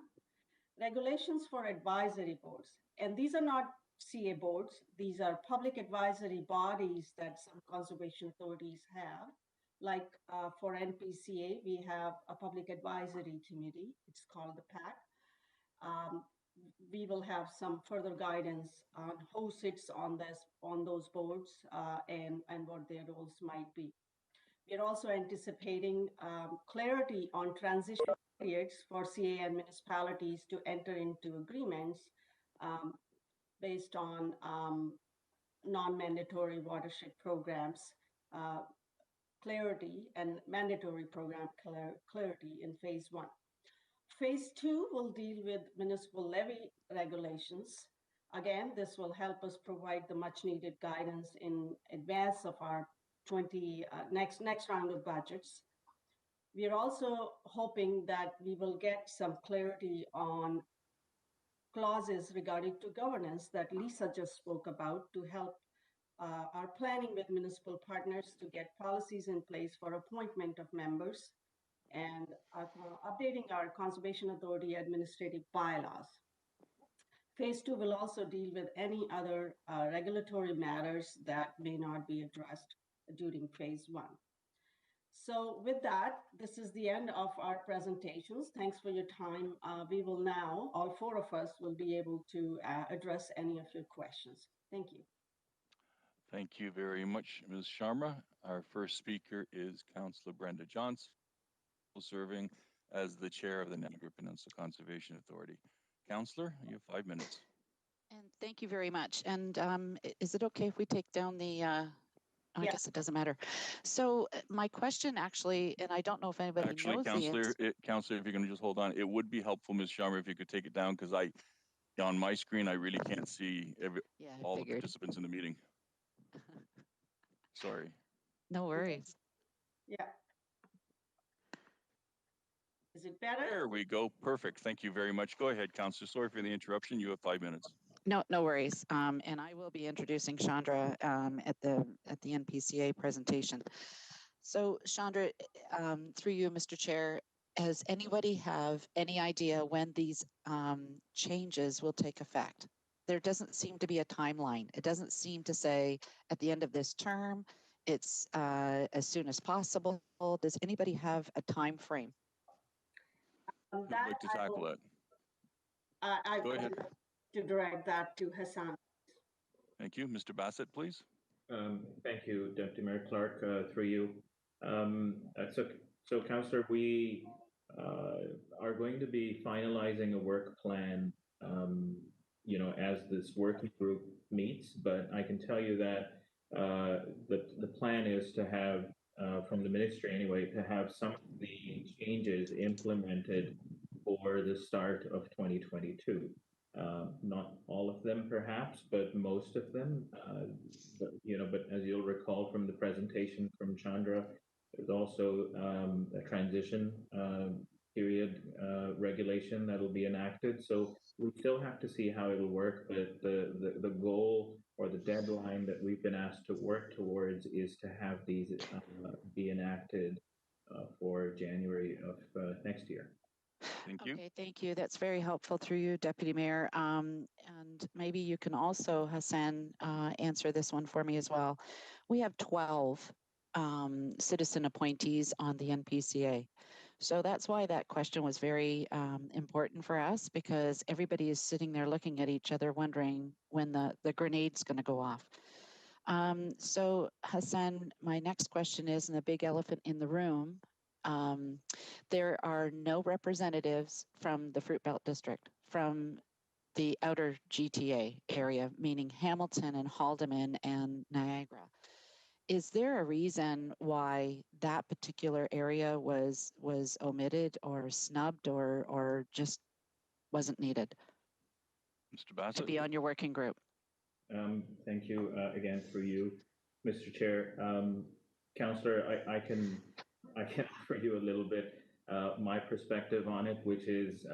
Regulations for advisory boards, and these are not CA boards, these are public advisory bodies that some conservation authorities have. Like for NPCA, we have a public advisory committee, it's called the PAC. We will have some further guidance on who sits on those boards and what their roles might be. We're also anticipating clarity on transition periods for CA and municipalities to enter into agreements based on non-mandatory watershed programs, clarity and mandatory program clarity in phase one. Phase two will deal with municipal levy regulations. Again, this will help us provide the much needed guidance in advance of our next round of budgets. We are also hoping that we will get some clarity on clauses regarding to governance that Lisa just spoke about to help our planning with municipal partners to get policies in place for appointment of members and updating our Conservation Authority administrative bylaws. Phase two will also deal with any other regulatory matters that may not be addressed during phase one. So with that, this is the end of our presentations. Thanks for your time. We will now, all four of us will be able to address any of your questions. Thank you. Thank you very much, Ms. Sharma. Our first speaker is Councillor Brenda Johnson, serving as the chair of the Niagara Peninsula Conservation Authority. Councillor, you have 5 minutes. And thank you very much. And is it okay if we take down the, I guess it doesn't matter. So my question actually, and I don't know if anybody knows Councillor, Councillor, if you're going to just hold on, it would be helpful, Ms. Sharma, if you could take it down, because on my screen, I really can't see all the participants in the meeting. Sorry. No worries. Yeah. Is it better? There we go. Perfect. Thank you very much. Go ahead, Councillor. Sorry for the interruption. You have 5 minutes. No worries. And I will be introducing Chandra at the NPCA presentation. So Chandra, through you, Mr. Chair, does anybody have any idea when these changes will take effect? There doesn't seem to be a timeline. It doesn't seem to say at the end of this term, it's as soon as possible. Does anybody have a time frame? Who'd like to tackle that? I Go ahead. To direct that to Hassan. Thank you. Mr. Bassett, please. Thank you, Deputy Mayor Clark, through you. So Councillor, we are going to be finalizing a work plan, as this working group meets, but I can tell you that the plan is to have, from the ministry anyway, to have some of the changes implemented for the start of 2022. Not all of them, perhaps, but most of them. But as you'll recall from the presentation from Chandra, there's also a transition period regulation that will be enacted. So we still have to see how it'll work, but the goal or the deadline that we've been asked to work towards is to have these be enacted for January of next year. Thank you. Okay, thank you. That's very helpful through you, Deputy Mayor. And maybe you can also, Hassan, answer this one for me as well. We have 12 citizen appointees on the NPCA. So that's why that question was very important for us, because everybody is sitting there looking at each other wondering when the grenade's going to go off. So Hassan, my next question is, and the big elephant in the room, there are no representatives from the Fruit Belt District, from the outer GTA area, meaning Hamilton and Haldeman and Niagara. Is there a reason why that particular area was omitted or snubbed or just wasn't needed Mr. Bassett? to be on your working group? Thank you again through you, Mr. Chair. Councillor, I can offer you a little bit my perspective on it, which is,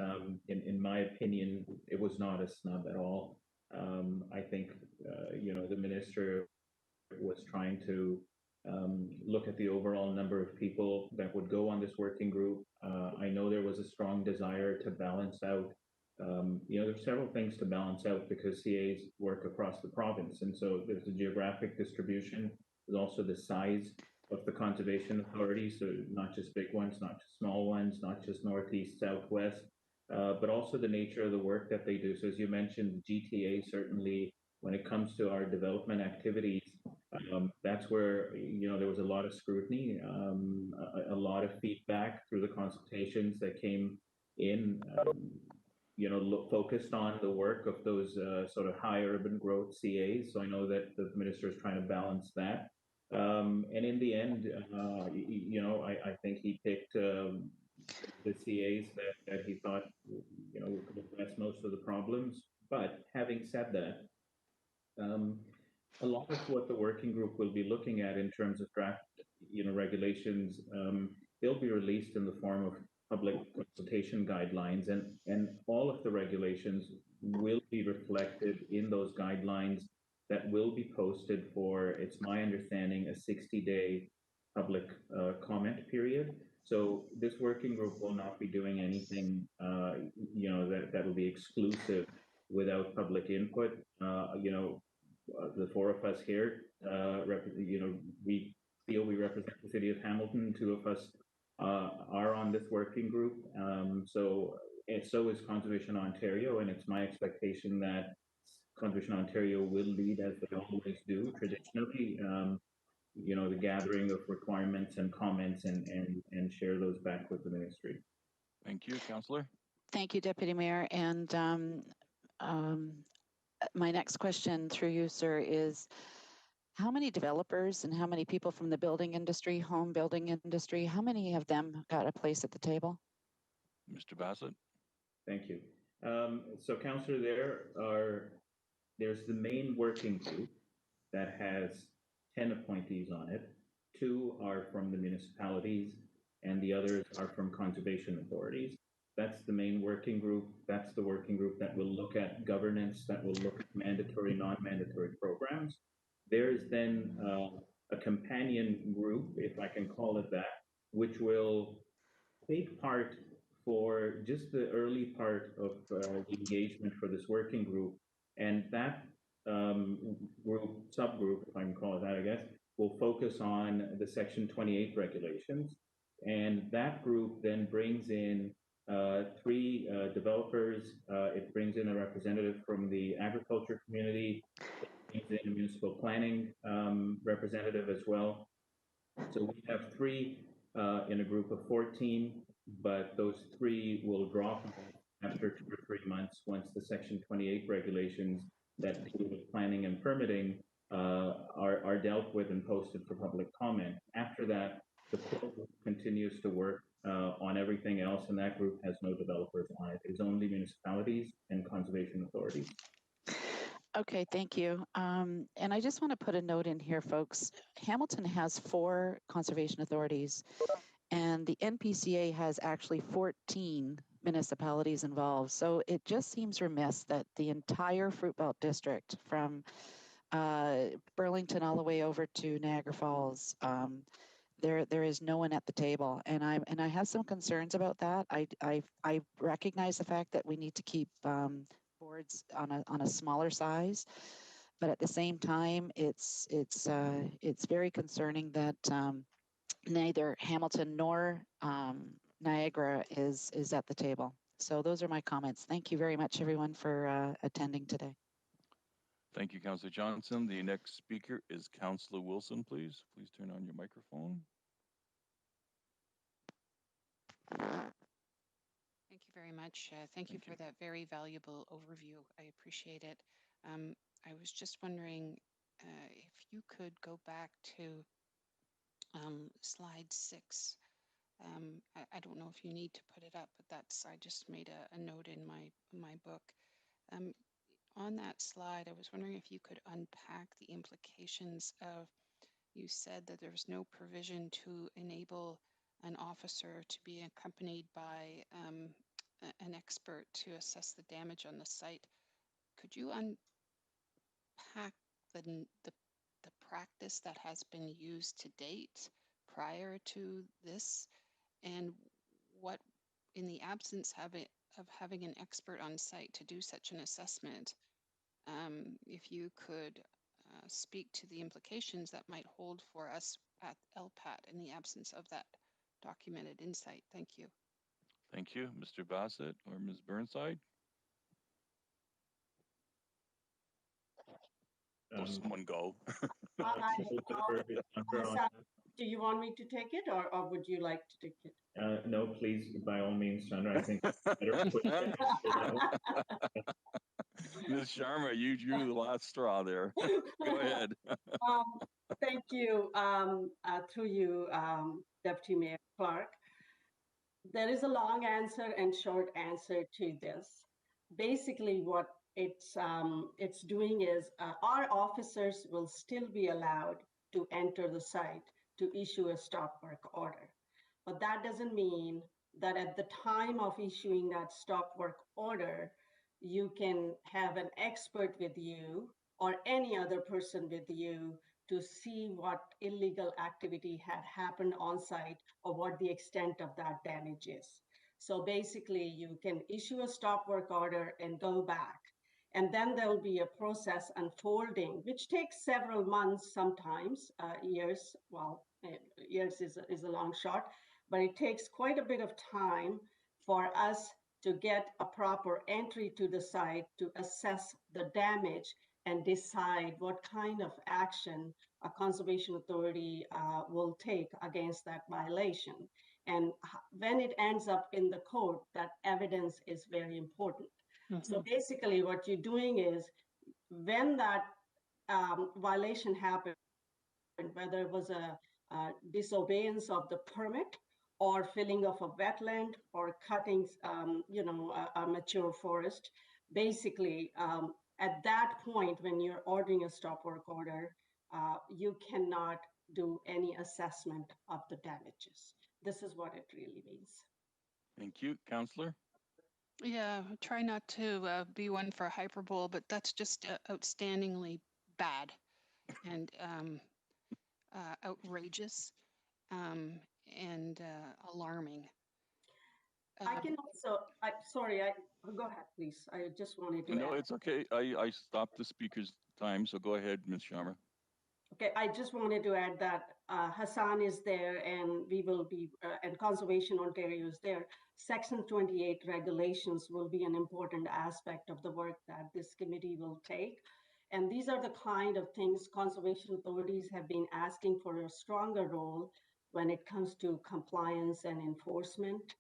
in my opinion, it was not a snub at all. I think, the minister was trying to look at the overall number of people that would go on this working group. I know there was a strong desire to balance out. There's several things to balance out because CAs work across the province. And so there's the geographic distribution. There's also the size of the conservation authority. So not just big ones, not just small ones, not just northeast, southwest, but also the nature of the work that they do. So as you mentioned, GTA certainly, when it comes to our development activities, that's where, there was a lot of scrutiny, a lot of feedback through the consultations that came in, focused on the work of those sort of high urban growth CAs. So I know that the minister is trying to balance that. And in the end, I think he picked the CAs that he thought, could address most of the problems. But having said that, a lot of what the working group will be looking at in terms of draft, regulations, they'll be released in the form of public consultation guidelines, and all of the regulations will be reflected in those guidelines that will be posted for, it's my understanding, a 60-day public comment period. So this working group will not be doing anything, that will be exclusive without public input. The four of us here, we feel we represent the city of Hamilton. Two of us are on this working group. So is Conservation Ontario, and it's my expectation that Conservation Ontario will lead, as they always do traditionally, the gathering of requirements and comments and share those back with the ministry. Thank you, Councillor. Thank you, Deputy Mayor. And my next question through you, sir, is how many developers and how many people from the building industry, home building industry, how many of them got a place at the table? Mr. Bassett. Thank you. So, Councillor, there's the main working group that has 10 appointees on it. 2 are from the municipalities, and the others are from conservation authorities. That's the main working group. That's the working group that will look at governance, that will look at mandatory, non-mandatory programs. There's then a companion group, if I can call it that, which will take part for just the early part of the engagement for this working group. And that subgroup, if I can call it that, I guess, will focus on the Section 28 regulations. And that group then brings in 3 developers. It brings in a representative from the agriculture community. It brings in a municipal planning representative as well. So we have 3 in a group of 14, but those 3 will drop after 2 or 3 months once the Section 28 regulations that deal with planning and permitting are dealt with and posted for public comment. After that, the core group continues to work on everything else, and that group has no developers on it. It's only municipalities and conservation authorities. Okay, thank you. And I just want to put a note in here, folks. Hamilton has 4 conservation authorities, and the NPCA has actually 14 municipalities involved. So it just seems remiss that the entire Fruit Belt District, from Burlington all the way over to Niagara Falls, there is no one at the table, and I have some concerns about that. I recognize the fact that we need to keep boards on a smaller size, but at the same time, it's very concerning that neither Hamilton nor Niagara is at the table. So those are my comments. Thank you very much, everyone, for attending today. Thank you, Councillor Johnson. The next speaker is Councillor Wilson, please. Please turn on your microphone. Thank you very much. Thank you for that very valuable overview. I appreciate it. I was just wondering if you could go back to slide 6. I don't know if you need to put it up, but I just made a note in my book. On that slide, I was wondering if you could unpack the implications of, you said that there was no provision to enable an officer to be accompanied by an expert to assess the damage on the site. Could you unpack the practice that has been used to date prior to this, and what, in the absence of having an expert on site to do such an assessment, if you could speak to the implications that might hold for us at LPAT in the absence of that documented insight. Thank you. Thank you. Mr. Bassett or Ms. Burnside? Someone go. Do you want me to take it, or would you like to take it? No, please, by all means, Chandra. I think better put that Ms. Sharma, you drew the last straw there. Go ahead. Thank you. Through you, Deputy Mayor Clark. There is a long answer and short answer to this. Basically, what it's doing is our officers will still be allowed to enter the site to issue a stop work order. But that doesn't mean that at the time of issuing that stop work order, you can have an expert with you or any other person with you to see what illegal activity had happened on site or what the extent of that damage is. So basically, you can issue a stop work order and go back. And then there'll be a process unfolding, which takes several months, sometimes years. Well, years is a long shot, but it takes quite a bit of time for us to get a proper entry to the site to assess the damage and decide what kind of action a conservation authority will take against that violation. And when it ends up in the court, that evidence is very important. So basically what you're doing is, when that violation happened, whether it was a disobeyance of the permit or filling of a wetland or cutting, a mature forest, basically at that point, when you're ordering a stop work order, you cannot do any assessment of the damages. This is what it really means. Thank you. Councillor? Yeah, try not to be one for hyperbole, but that's just outstandingly bad and outrageous and alarming. I can also, go ahead, please. I just wanted to No, add. it's okay. I stopped the speaker's time, so go ahead, Ms. Sharma. Okay, I just wanted to add that Hassan is there, and we will be, and Conservation Ontario is there. Section 28 regulations will be an important aspect of the work that this committee will take. And these are the kind of things conservation authorities have been asking for a stronger role when it comes to compliance and enforcement.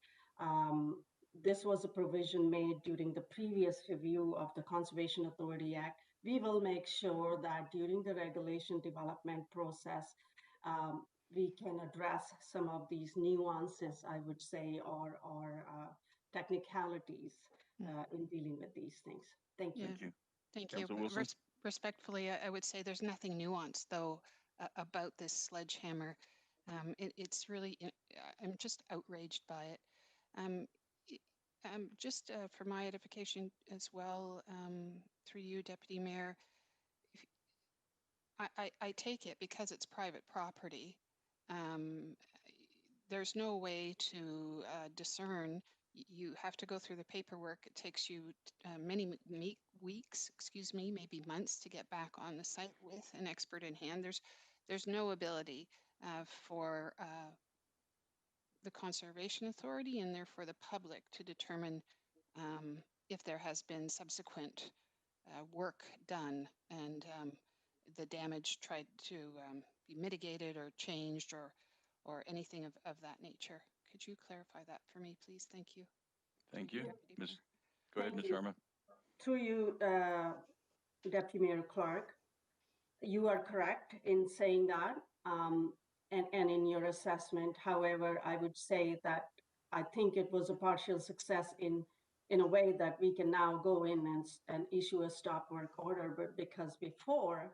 This was a provision made during the previous review of the Conservation Authority Act. We will make sure that during the regulation development process, we can address some of these nuances, I would say, or technicalities in dealing with these things. Thank you. Thank you. Respectfully, I would say there's nothing nuanced, though, about this sledgehammer. It's really, I'm just outraged by it. Just for my edification as well, through you, Deputy Mayor, I take it because it's private property. There's no way to discern. You have to go through the paperwork. It takes you many weeks, maybe months to get back on the site with an expert in hand. There's no ability for the Conservation Authority and therefore the public to determine if there has been subsequent work done and the damage tried to be mitigated or changed or anything of that nature. Could you clarify that for me, please? Thank you. Thank you. Deputy Ms. Go ahead, Ms. Thank you. Sharma. Through you, Deputy Mayor Clark, you are correct in saying that and in your assessment. However, I would say that I think it was a partial success in a way that we can now go in and issue a stop work order, but because before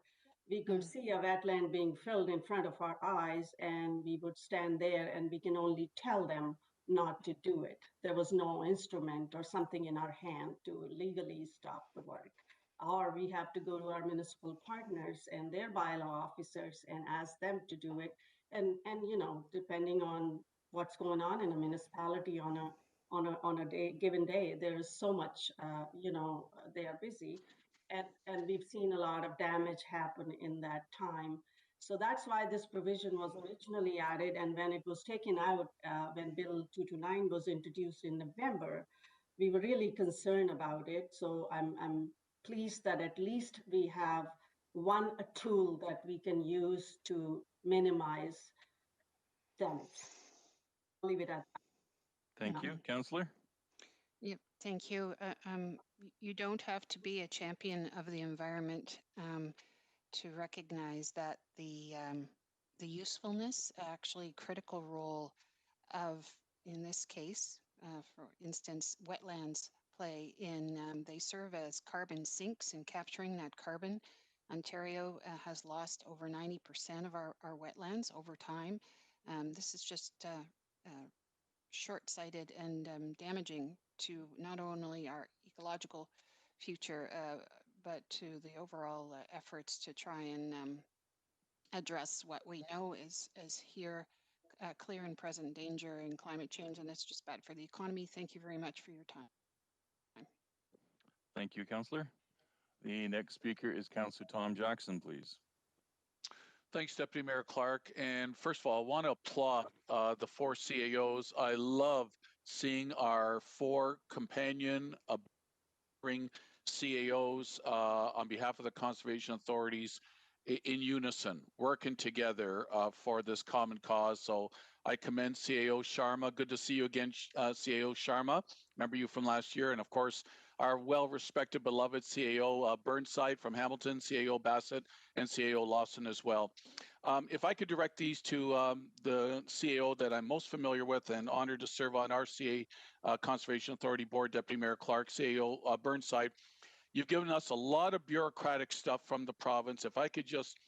we could see a wetland being filled in front of our eyes and we would stand there and we can only tell them not to do it. There was no instrument or something in our hand to legally stop the work. Or we have to go to our municipal partners and their bylaw officers and ask them to do it. And you know, depending on what's going on in a municipality on a given day, there is so much, you know, they are busy, and we've seen a lot of damage happen in that time. So that's why this provision was originally added, and when it was taken out, when Bill 229 was introduced in November, we were really concerned about it. So I'm pleased that at least we have one tool that we can use to minimize damage. I'll leave it at that. Thank you, Councillor. Yep, thank you. You don't have to be a champion of the environment to recognize that the usefulness, actually critical role of, in this case, for instance, wetlands play in, they serve as carbon sinks in capturing that carbon. Ontario has lost over 90% of our wetlands over time. This is just short-sighted and damaging to not only our ecological future, but to the overall efforts to try and address what we know is here clear and present danger in climate change, and it's just bad for the economy. Thank you very much for your time. Thank you, Councillor. The next speaker is Councillor Tom Jackson, please. Thanks, Deputy Mayor Clark. And first of all, I want to applaud the 4 CAOs. I love seeing our 4 companion bring CAOs on behalf of the conservation authorities in unison, working together for this common cause. So I commend CAO Sharma. Good to see you again, CAO Sharma. Remember you from last year. And of course, our well-respected, beloved CAO Burnside from Hamilton, CAO Bassett, and CAO Lawson as well. If I could direct these to the CAO that I'm most familiar with and honored to serve on our CA Conservation Authority Board, Deputy Mayor Clark, CAO Burnside. You've given us a lot of bureaucratic stuff from the province. If I could just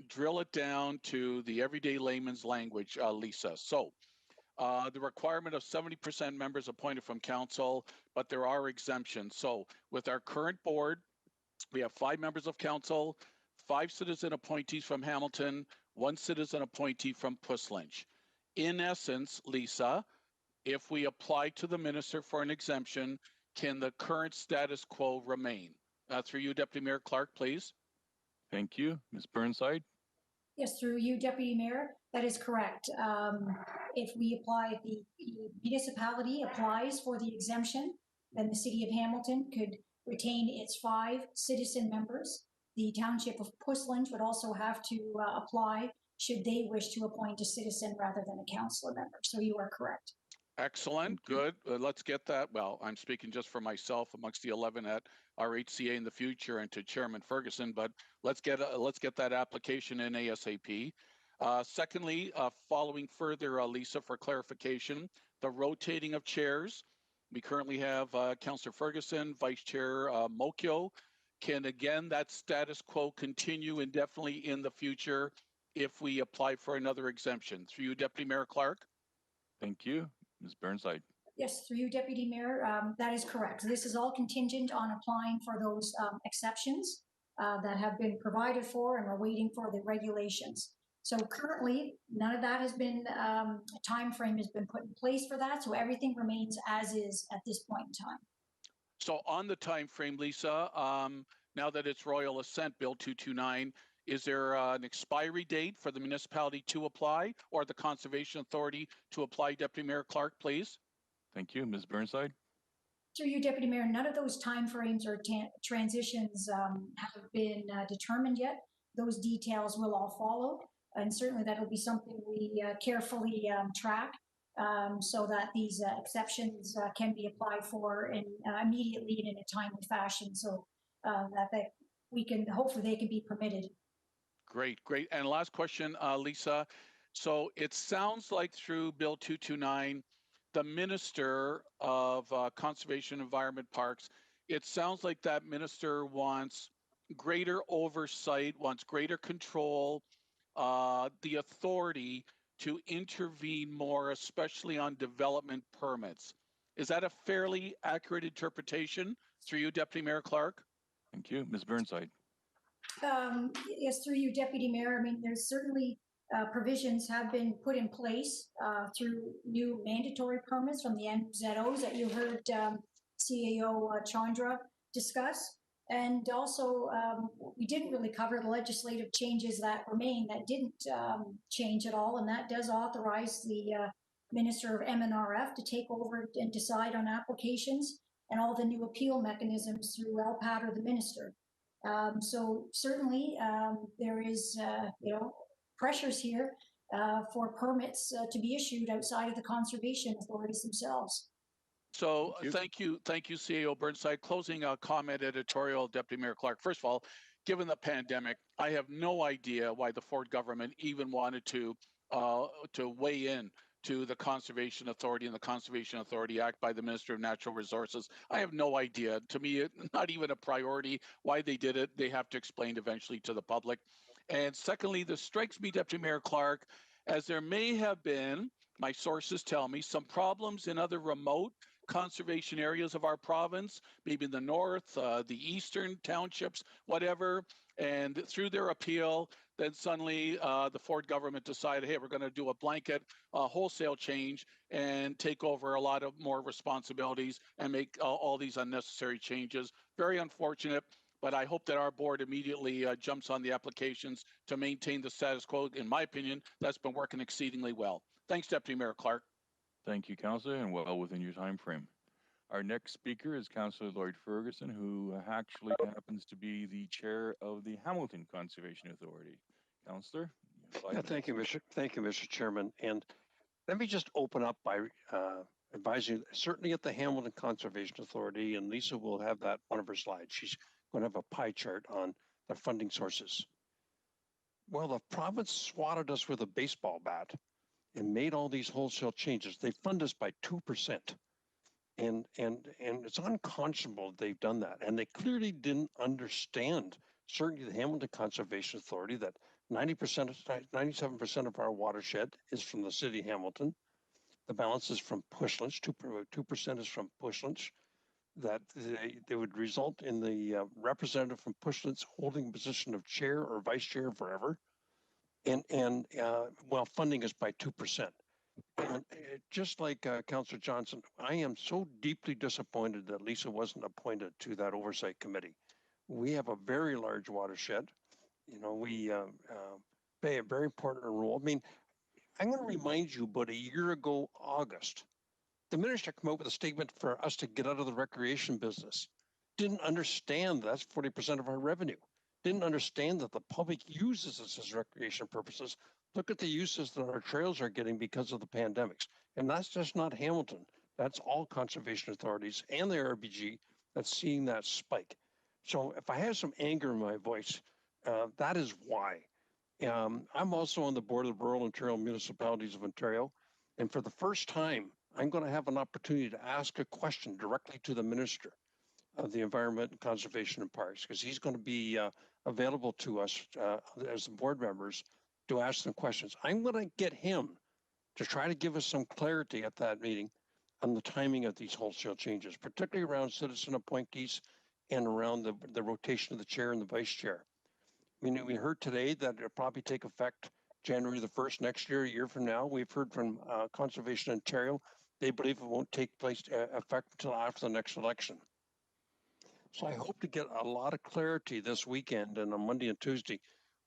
drill it down to the everyday layman's language, Lisa. So the requirement of 70% members appointed from council, but there are exemptions. So with our current board, we have 5 members of council, 5 citizen appointees from Hamilton, 1 citizen appointee from Puss Lynch. In essence, Lisa, if we apply to the minister for an exemption, can the current status quo remain? Through you, Deputy Mayor Clark, please. Thank you. Ms. Burnside? Yes, through you, Deputy Mayor, that is correct. If we apply, the municipality applies for the exemption, then the city of Hamilton could retain its 5 citizen members. The township of Puss Lynch would also have to apply should they wish to appoint a citizen rather than a councillor member. So you are correct. Excellent, good. Let's get that. Well, I'm speaking just for myself amongst the 11 at our HCA in the future and to Chairman Ferguson, but let's get that application in ASAP. Secondly, following further, Lisa, for clarification, the rotating of chairs. We currently have Councillor Ferguson, Vice Chair Mokyo. Can again that status quo continue indefinitely in the future if we apply for another exemption? Through you, Deputy Mayor Clark. Thank you. Ms. Burnside. Yes, through you, Deputy Mayor, that is correct. This is all contingent on applying for those exceptions that have been provided for and we're waiting for the regulations. So currently, none of that has been, a time frame has been put in place for that. So everything remains as is at this point in time. So on the time frame, Lisa, now that it's royal assent, Bill 229, Is there an expiry date for the municipality to apply or the Conservation Authority to apply, Deputy Mayor Clark, please? Thank you. Ms. Burnside? Through you, Deputy Mayor, none of those timeframes or transitions have been determined yet. Those details will all follow, and certainly that'll be something we carefully track so that these exceptions can be applied for immediately and in a timely fashion, so that we can, hopefully they can be permitted. Great, great. And last question, Lisa. So it sounds like through Bill 229, the Minister of Conservation Environment Parks, it sounds like that minister wants greater oversight, wants greater control, the authority to intervene more, especially on development permits. Is that a fairly accurate interpretation through you, Deputy Mayor Clark? Thank you. Ms. Burnside? Yes, through you, Deputy Mayor. I mean, there's certainly provisions have been put in place through new mandatory permits from the NZOs that you heard CAO Chandra discuss. And also, we didn't really cover the legislative changes that remain that didn't change at all. And that does authorize the Minister of MNRF to take over and decide on applications and all the new appeal mechanisms through LPAT or the Minister. So certainly there is, pressures here for permits to be issued outside of the conservation authorities themselves. So thank you, CAO Burnside. Closing comment editorial, Deputy Mayor Clark. First of all, given the pandemic, I have no idea why the Ford government even wanted to weigh in to the Conservation Authority and the Conservation Authority Act by the Minister of Natural Resources. I have no idea. To me, not even a priority. Why they did it, they have to explain eventually to the public. And secondly, this strikes me, Deputy Mayor Clark, as there may have been, my sources tell me, some problems in other remote conservation areas of our province, maybe in the north, the eastern townships, whatever. And through their appeal, then suddenly the Ford government decided, hey, we're going to do a blanket wholesale change and take over a lot of more responsibilities and make all these unnecessary changes. Very unfortunate, but I hope that our board immediately jumps on the applications to maintain the status quo. In my opinion, that's been working exceedingly well. Thanks, Deputy Mayor Clark. Thank you, Councillor, and well within your time frame. Our next speaker is Councillor Lloyd Ferguson, who actually happens to be the chair of the Hamilton Conservation Authority. Councillor? Yeah, thank you, Mr. Chairman. And let me just open up by advising, certainly at the Hamilton Conservation Authority, and Lisa will have that one of her slides. She's going to have a pie chart on the funding sources. Well, the province swatted us with a baseball bat and made all these wholesale changes. They fund us by 2%. And it's unconscionable they've done that. And they clearly didn't understand, certainly the Hamilton Conservation Authority, that 97% of our watershed is from the city of Hamilton. The balance is from pushlands, 2% is from pushlands. That they would result in the representative from pushlands holding the position of chair or vice chair forever. And well, funding is by 2%. And just like Councillor Johnson, I am so deeply disappointed that Lisa wasn't appointed to that oversight committee. We have a very large watershed. You know, we play a very important role. I mean, I'm going to remind you, about a year ago, August, the minister came out with a statement for us to get out of the recreation business. Didn't understand that's 40% of our revenue. Didn't understand that the public uses this as recreation purposes. Look at the uses that our trails are getting because of the pandemics. And that's just not Hamilton. That's all conservation authorities and the RBG that's seeing that spike. So if I have some anger in my voice, that is why. I'm also on the board of the Rural and Ontario Municipalities of Ontario. And for the first time, I'm going to have an opportunity to ask a question directly to the Minister of the Environment and Conservation and Parks, because he's going to be available to us as the board members to ask them questions. I'm going to get him to try to give us some clarity at that meeting on the timing of these wholesale changes, particularly around citizen appointees and around the rotation of the chair and the vice chair. I mean, we heard today that it'll probably take effect January the 1st next year, a year from now. We've heard from Conservation Ontario. They believe it won't take place effect until after the next election. So I hope to get a lot of clarity this weekend and on Monday and Tuesday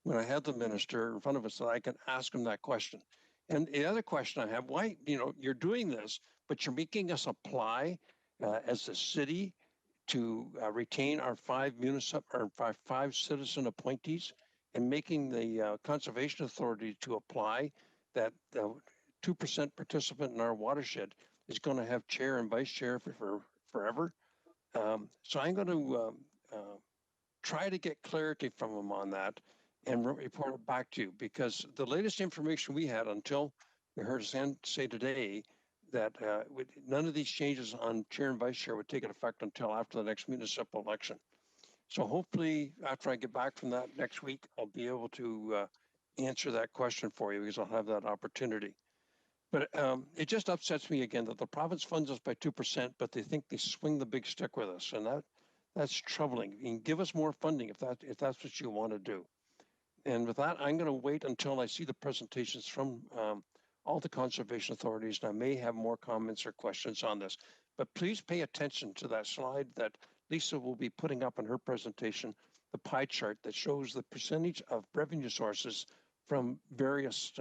when I have the minister in front of us so I can ask him that question. And the other question I have, why, you're doing this, but you're making us apply as a city to retain our five citizen appointees and making the Conservation Authority to apply that 2% participant in our watershed is going to have chair and vice chair for forever. So I'm going to try to get clarity from them on that and report it back to you, because the latest information we had until we heard Sam say today that none of these changes on chair and vice chair would take effect until after the next municipal election. So hopefully after I get back from that next week, I'll be able to answer that question for you, because I'll have that opportunity. But it just upsets me again that the province funds us by 2%, but they think they swing the big stick with us, and that's troubling. You can give us more funding if that's what you want to do. And with that, I'm going to wait until I see the presentations from all the conservation authorities, and I may have more comments or questions on this. But please pay attention to that slide that Lisa will be putting up in her presentation, the pie chart that shows the percentage of revenue sources from various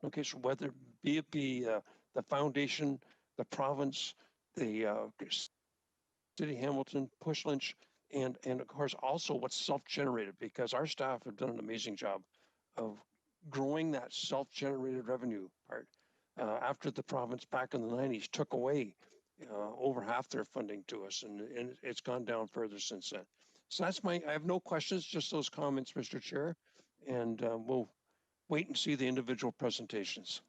locations, whether it be the foundation, the province, the City Hamilton, Push Lynch, and of course also what's self-generated, because our staff have done an amazing job of growing that self-generated revenue part after the province back in the 90s took away over half their funding to us, and it's gone down further since then. So I have no questions, just those comments, Mr. Chair, and we'll wait and see the individual presentations.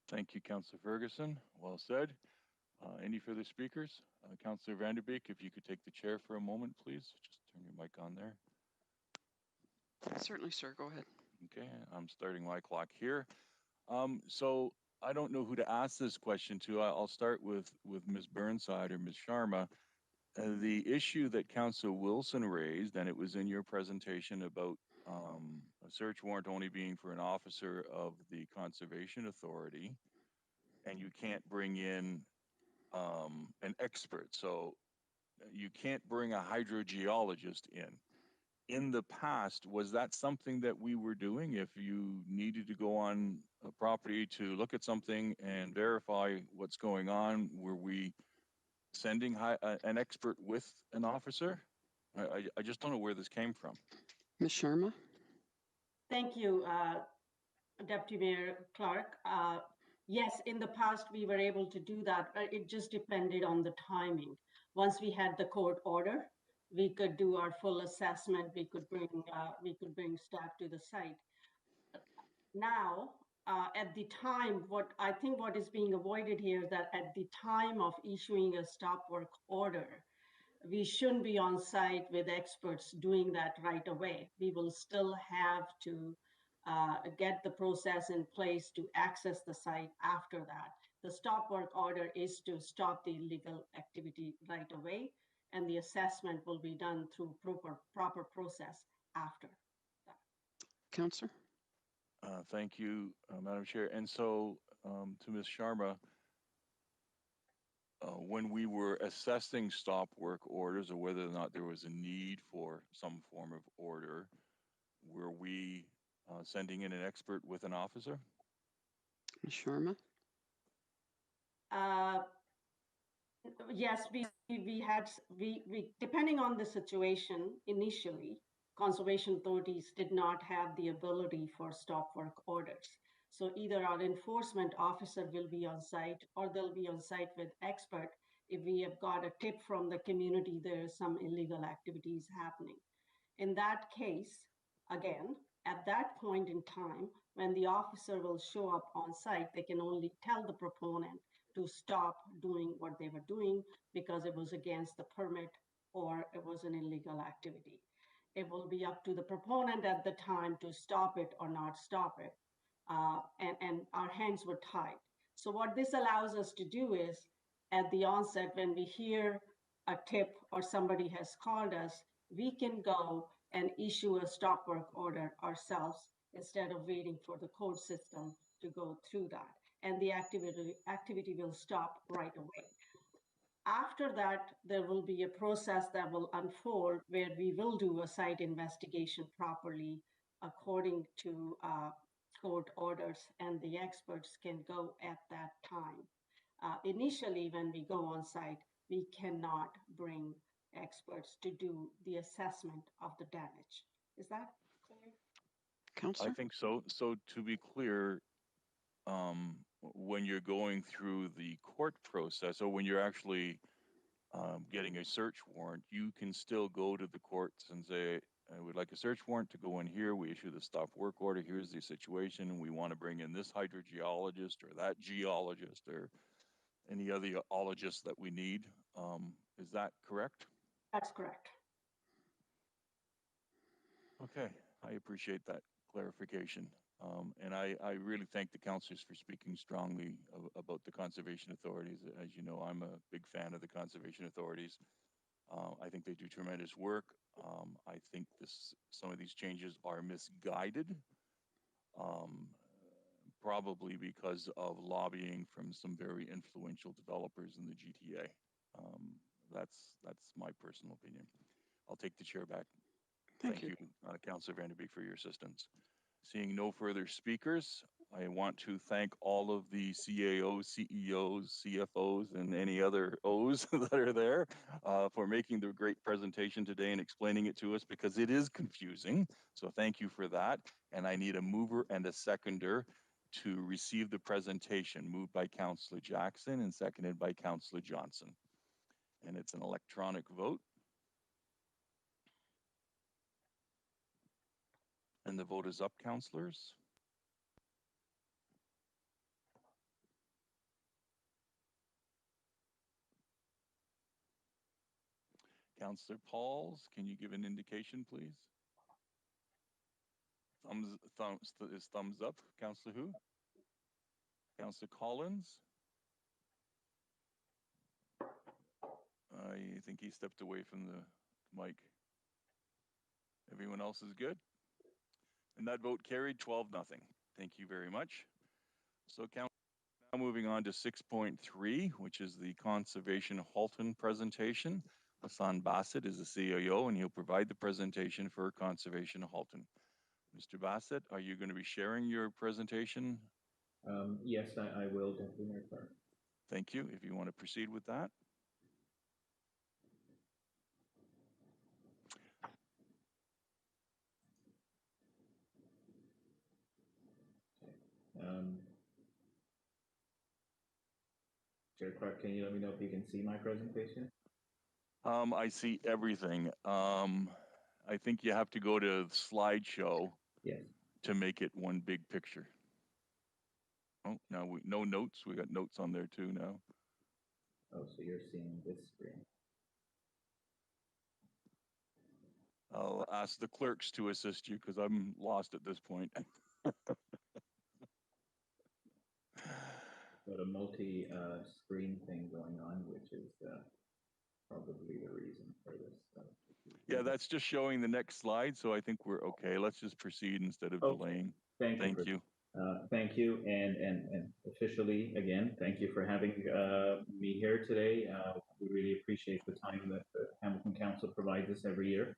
Thank you, Councillor Ferguson. Well said. Any further speakers? Councillor Vanderbeek, if you could take the chair for a moment, please. Just turn your mic on there. Certainly, sir. Go ahead. Okay, I'm starting my clock here. So I don't know who to ask this question to. I'll start with Ms. Burnside or Ms. Sharma. The issue that Councillor Wilson raised, and it was in your presentation about a search warrant only being for an officer of the Conservation Authority, and you can't bring in an expert. So you can't bring a hydrogeologist in. In the past, was that something that we were doing? If you needed to go on a property to look at something and verify what's going on, were we sending an expert with an officer? I just don't know where this came from. Ms. Sharma? Thank you, Deputy Mayor Clark. Yes, in the past we were able to do that. It just depended on the timing. Once we had the court order, we could do our full assessment. We could bring staff to the site. Now, at the time, what is being avoided here is that at the time of issuing a stop work order, we shouldn't be on site with experts doing that right away. We will still have to get the process in place to access the site after that. The stop work order is to stop the illegal activity right away, and the assessment will be done through proper process after that. Councillor? Thank you, Madam Chair. And so to Ms. Sharma, when we were assessing stop work orders, or whether or not there was a need for some form of order, were we sending in an expert with an officer? Ms. Sharma? Yes, we depending on the situation initially, conservation authorities did not have the ability for stop work orders. So either our enforcement officer will be on site, or they'll be on site with expert if we have got a tip from the community there is some illegal activities happening. In that case, again, at that point in time, when the officer will show up on site, they can only tell the proponent to stop doing what they were doing because it was against the permit or it was an illegal activity. It will be up to the proponent at the time to stop it or not stop it. And our hands were tied. So what this allows us to do is, at the onset, when we hear a tip or somebody has called us, we can go and issue a stop work order ourselves instead of waiting for the court system to go through that. And the activity will stop right away. After that, there will be a process that will unfold where we will do a site investigation properly, according to court orders, and the experts can go at that time. Initially, when we go on site, we cannot bring experts to do the assessment of the damage. Is that clear? Counselor? I think so. So to be clear, when you're going through the court process, or when you're actually getting a search warrant, you can still go to the courts and say, I would like a search warrant to go in here. We issue the stop work order. Here's the situation, and we want to bring in this hydrogeologist or that geologist or any other geologist that we need. Is that correct? That's correct. Okay, I appreciate that clarification. And I really thank the councillors for speaking strongly about the conservation authorities. As you know, I'm a big fan of the conservation authorities. I think they do tremendous work. I think some of these changes are misguided, probably because of lobbying from some very influential developers in the GTA. That's my personal opinion. I'll take the chair back. Thank you, Councillor Vanderbeek, for your assistance. Seeing no further speakers, I want to thank all of the CAOs, CEOs, CFOs, and any other O's that are there for making the great presentation today and explaining it to us, because it is confusing. So thank you for that. And I need a mover and a seconder to receive the presentation, moved by Councillor Jackson and seconded by Councillor Johnson. And it's an electronic vote. And the vote is up, councillors. Councillor Pauls, can you give an indication, please? Thumbs up. Councillor who? Councillor Collins? I think he stepped away from the mic. Everyone else is good? And that vote carried 12-0. Thank you very much. So council, now moving on to 6.3, which is the Conservation Halton presentation. Hassan Bassett is the CAO, and he'll provide the presentation for Conservation Halton. Mr. Bassett, are you going to be sharing your presentation? Yes, I will, Deputy Mayor Clark. Thank you. If you want to proceed with that. Chair Clark, can you let me know if you can see my presentation? I see everything. I think you have to go to slideshow to make it one big picture. Oh, now no notes. We got notes on there too now. Oh, so you're seeing this screen. I'll ask the clerks to assist you because I'm lost at this point. Got a multi-screen thing going on, which is probably the reason for this. Yeah, that's just showing the next slide, so I think we're okay. Let's just proceed instead of delaying. Thank you. Thank you, and officially, again, thank you for having me here today. We really appreciate the time that the Hamilton Council provides us every year.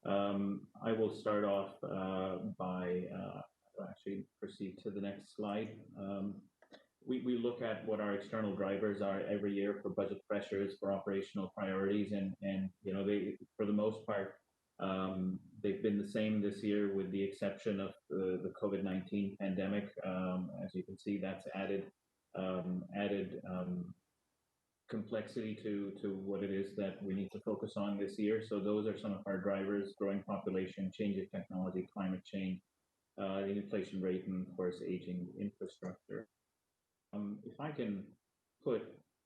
I will start off by actually proceed to the next slide. We look at what our external drivers are every year for budget pressures, for operational priorities, and you know, they, for the most part, they've been the same this year, with the exception of the COVID-19 pandemic. As you can see, that's added complexity to what it is that we need to focus on this year. So those are some of our drivers: growing population, changing technology, climate change, the inflation rate, and of course, aging infrastructure. If I can put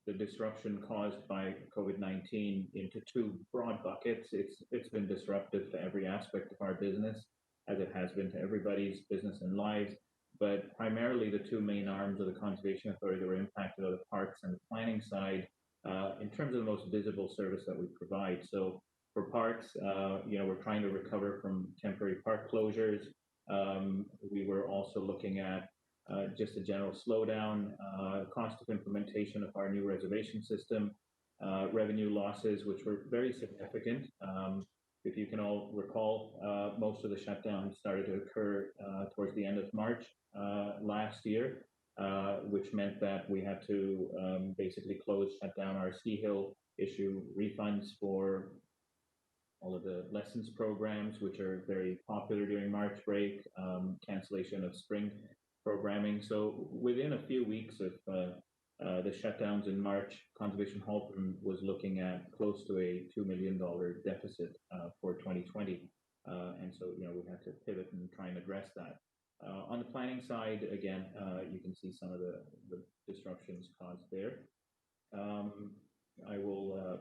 the disruption caused by COVID-19 into two broad buckets, it's been disruptive to every aspect of our business, as it has been to everybody's business and lives. But primarily, the two main arms of the Conservation Authority that were impacted are the parks and the planning side, in terms of the most visible service that we provide. So for parks, you know, we're trying to recover from temporary park closures. We were also looking at just a general slowdown, cost of implementation of our new reservation system, revenue losses, which were very significant. if you can all recall, most of the shutdowns started to occur towards the end of March last year, which meant that we had to basically shut down our ski hill, issue refunds for all of the lessons programs, which are very popular during March break, cancellation of spring programming. So within a few weeks of the shutdowns in March, Conservation Halton was looking at close to a $2 million deficit for 2020. And so, we had to pivot and try and address that. On the planning side, again, you can see some of the disruptions caused there. I will,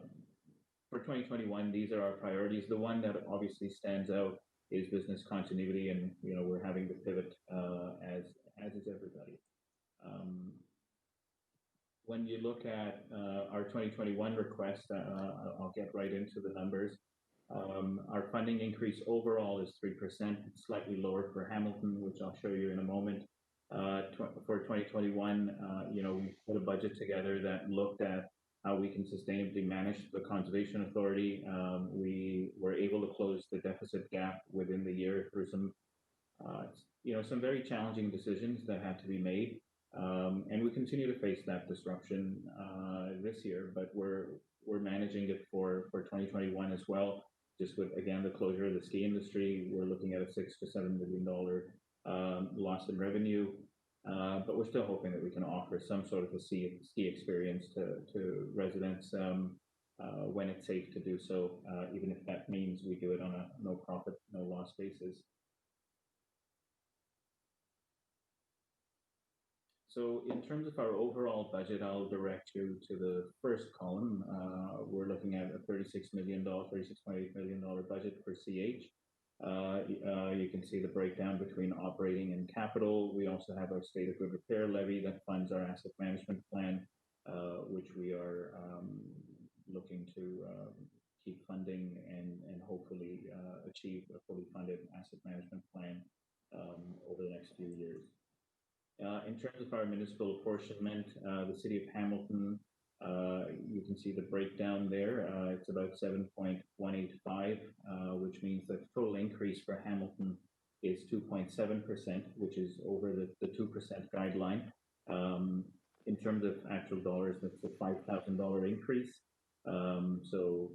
for 2021, these are our priorities. The one that obviously stands out is business continuity, and we're having to pivot as is everybody. When you look at our 2021 request, I'll get right into the numbers. Our funding increase overall is 3%, slightly lower for Hamilton, which I'll show you in a moment. For 2021, we put a budget together that looked at how we can sustainably manage the Conservation Authority. We were able to close the deficit gap within the year through some very challenging decisions that had to be made. And we continue to face that disruption this year, but we're managing it for 2021 as well. Just with, again, the closure of the ski industry, we're looking at a $6 to $7 million loss in revenue. But we're still hoping that we can offer some sort of a ski experience to residents when it's safe to do so, even if that means we do it on a no profit, no loss basis. So in terms of our overall budget, I'll direct you to the first column. We're looking at a $36.8 million budget for CH. You can see the breakdown between operating and capital. We also have our State of Good Repair levy that funds our asset management plan, which we are looking to keep funding and hopefully achieve a fully funded asset management plan over the next few years. In terms of our municipal apportionment, the City of Hamilton, you can see the breakdown there. It's about 7.185, which means that the total increase for Hamilton is 2.7%, which is over the 2% guideline. In terms of actual dollars, that's a $5,000 increase. So,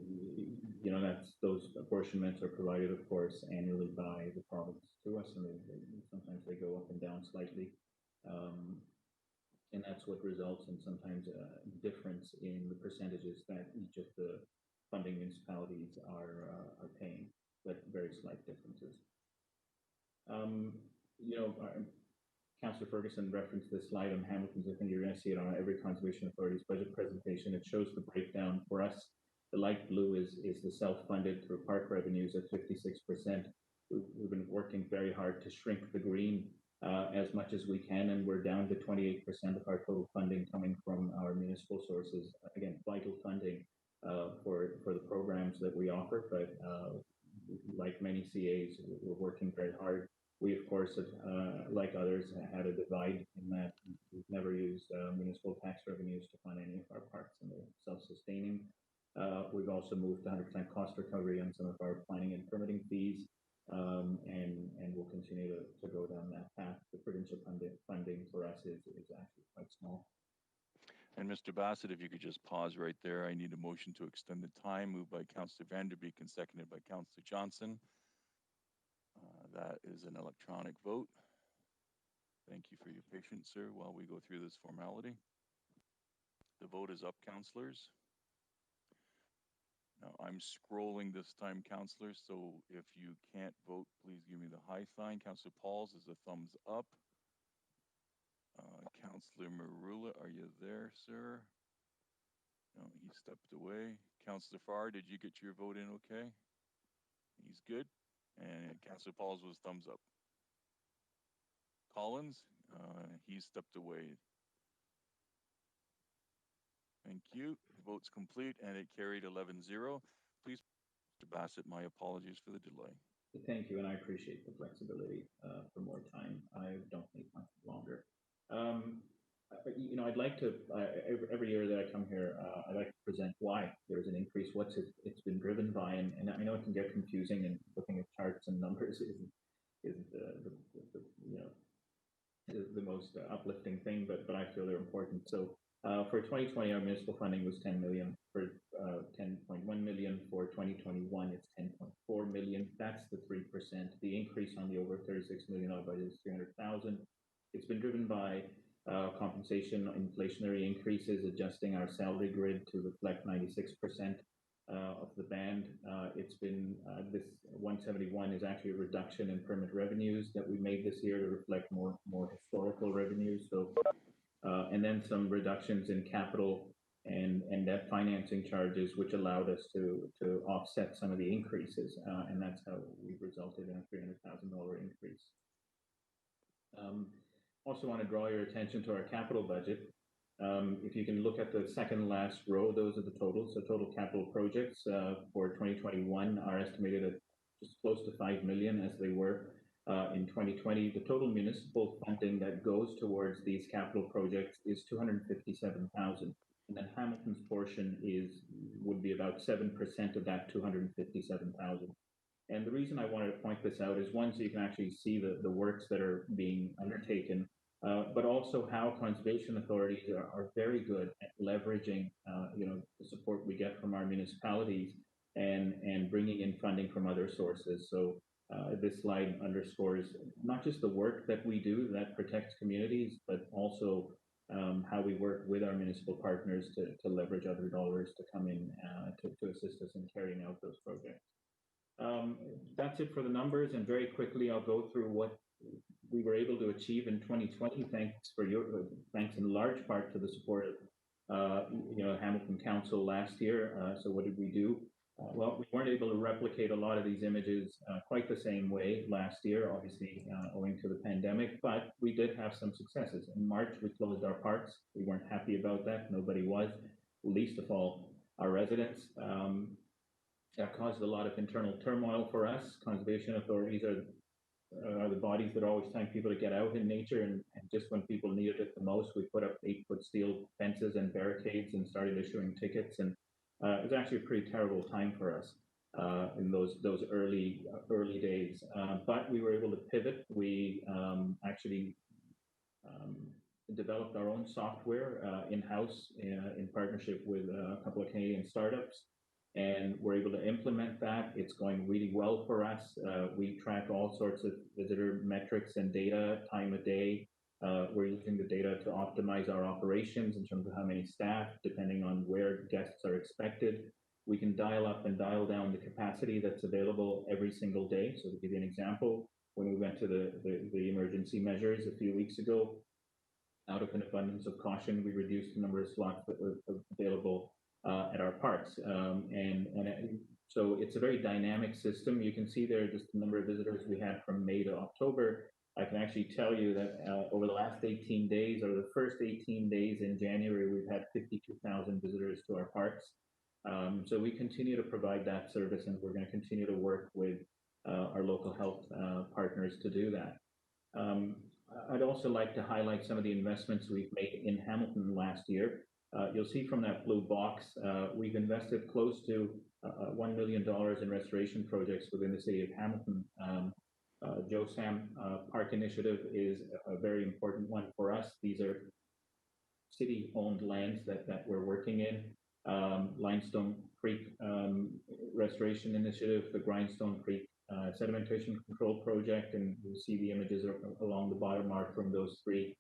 those apportionments are provided, of course, annually by the province to us, and sometimes they go up and down slightly. And that's what results in sometimes a difference in the percentages that each of the funding municipalities are paying, but very slight differences. Councillor Ferguson referenced this slide on Hamilton's. I think you're going to see it on every Conservation Authority's budget presentation. It shows the breakdown for us. The light blue is the self-funded through park revenues at 56%. We've been working very hard to shrink the green as much as we can, and we're down to 28% of our total funding coming from our municipal sources. Again, vital funding for the programs that we offer, but like many CAs, we're working very hard. We, of course, have, like others, had a divide in that we've never used municipal tax revenues to fund any of our parks, and they're self-sustaining. We've also moved to 100% cost recovery on some of our planning and permitting fees. And we'll continue to go down that path. The provincial funding for us is actually quite small. And Mr. Bassett, if you could just pause right there. I need a motion to extend the time, moved by Councillor Vanderbeek and seconded by Councillor Johnson. That is an electronic vote. Thank you for your patience, sir, while we go through this formality. The vote is up, councillors. Now, I'm scrolling this time, councillors, so if you can't vote, please give me the high sign. Councillor Pauls is a thumbs up. Councillor Marula, are you there, sir? No, he stepped away. Councillor Farr, did you get your vote in okay? He's good. And Councillor Pauls was thumbs up. Collins, he stepped away. Thank you. The vote's complete and it carried 11-0. Please, Mr. Bassett, my apologies for the delay. Thank you, and I appreciate the flexibility for more time. I don't need much longer. I'd like to, every year that I come here, I like to present why there's an increase, what's it's been driven by, and I know it can get confusing, and looking at charts and numbers isn't the most uplifting thing, but I feel they're important. So for 2020, our municipal funding was 10 million. For 10.1 million. For 2021, it's 10.4 million. That's the 3%. The increase on the over 36 million budget is 300,000. It's been driven by compensation, inflationary increases, adjusting our salary grid to reflect 96% of the band. It's been this 171 is actually a reduction in permit revenues that we made this year to reflect more historical revenues. So and then some reductions in capital and debt financing charges, which allowed us to offset some of the increases, and that's how we've resulted in a $300,000 increase. Also want to draw your attention to our capital budget. If you can look at the second last row, those are the totals. So total capital projects for 2021 are estimated at just close to 5 million, as they were in 2020. The total municipal funding that goes towards these capital projects is 257,000, and then Hamilton's portion would be about 7% of that 257,000. And the reason I wanted to point this out is, one, so you can actually see the works that are being undertaken, but also how conservation authorities are very good at leveraging, the support we get from our municipalities and bringing in funding from other sources. So this slide underscores not just the work that we do that protects communities, but also how we work with our municipal partners to leverage other dollars to come in to assist us in carrying out those projects. That's it for the numbers, and very quickly I'll go through what we were able to achieve in 2020. Thanks in large part to the support of Hamilton Council last year. So what did we do? Well, we weren't able to replicate a lot of these images quite the same way last year, obviously owing to the pandemic, but we did have some successes. In March, we closed our parks. We weren't happy about that. Nobody was, least of all our residents. That caused a lot of internal turmoil for us. Conservation authorities are the bodies that are always telling people to get out in nature, and just when people needed it the most, we put up 8-foot steel fences and barricades and started issuing tickets, and it was actually a pretty terrible time for us in those early days. But we were able to pivot. We actually developed our own software in-house in partnership with a couple of Canadian startups, and we're able to implement that. It's going really well for us. We track all sorts of visitor metrics and data, time of day. We're using the data to optimize our operations in terms of how many staff, depending on where guests are expected. We can dial up and dial down the capacity that's available every single day. So to give you an example, when we went to the emergency measures a few weeks ago, out of an abundance of caution, we reduced the number of slots that were available at our parks. So it's a very dynamic system. You can see there just the number of visitors we had from May to October. I can actually tell you that over the last 18 days, or the first 18 days in January, we've had 52,000 visitors to our parks. So we continue to provide that service, and we're going to continue to work with our local health partners to do that. I'd also like to highlight some of the investments we've made in Hamilton last year. You'll see from that blue box, we've invested close to $1 million in restoration projects within the city of Hamilton. Joe Sam Park Initiative is a very important one for us. These are city-owned lands that we're working in. Limestone Creek Restoration Initiative, the Grindstone Creek Sedimentation Control Project, and you'll see the images along the bottom are from those three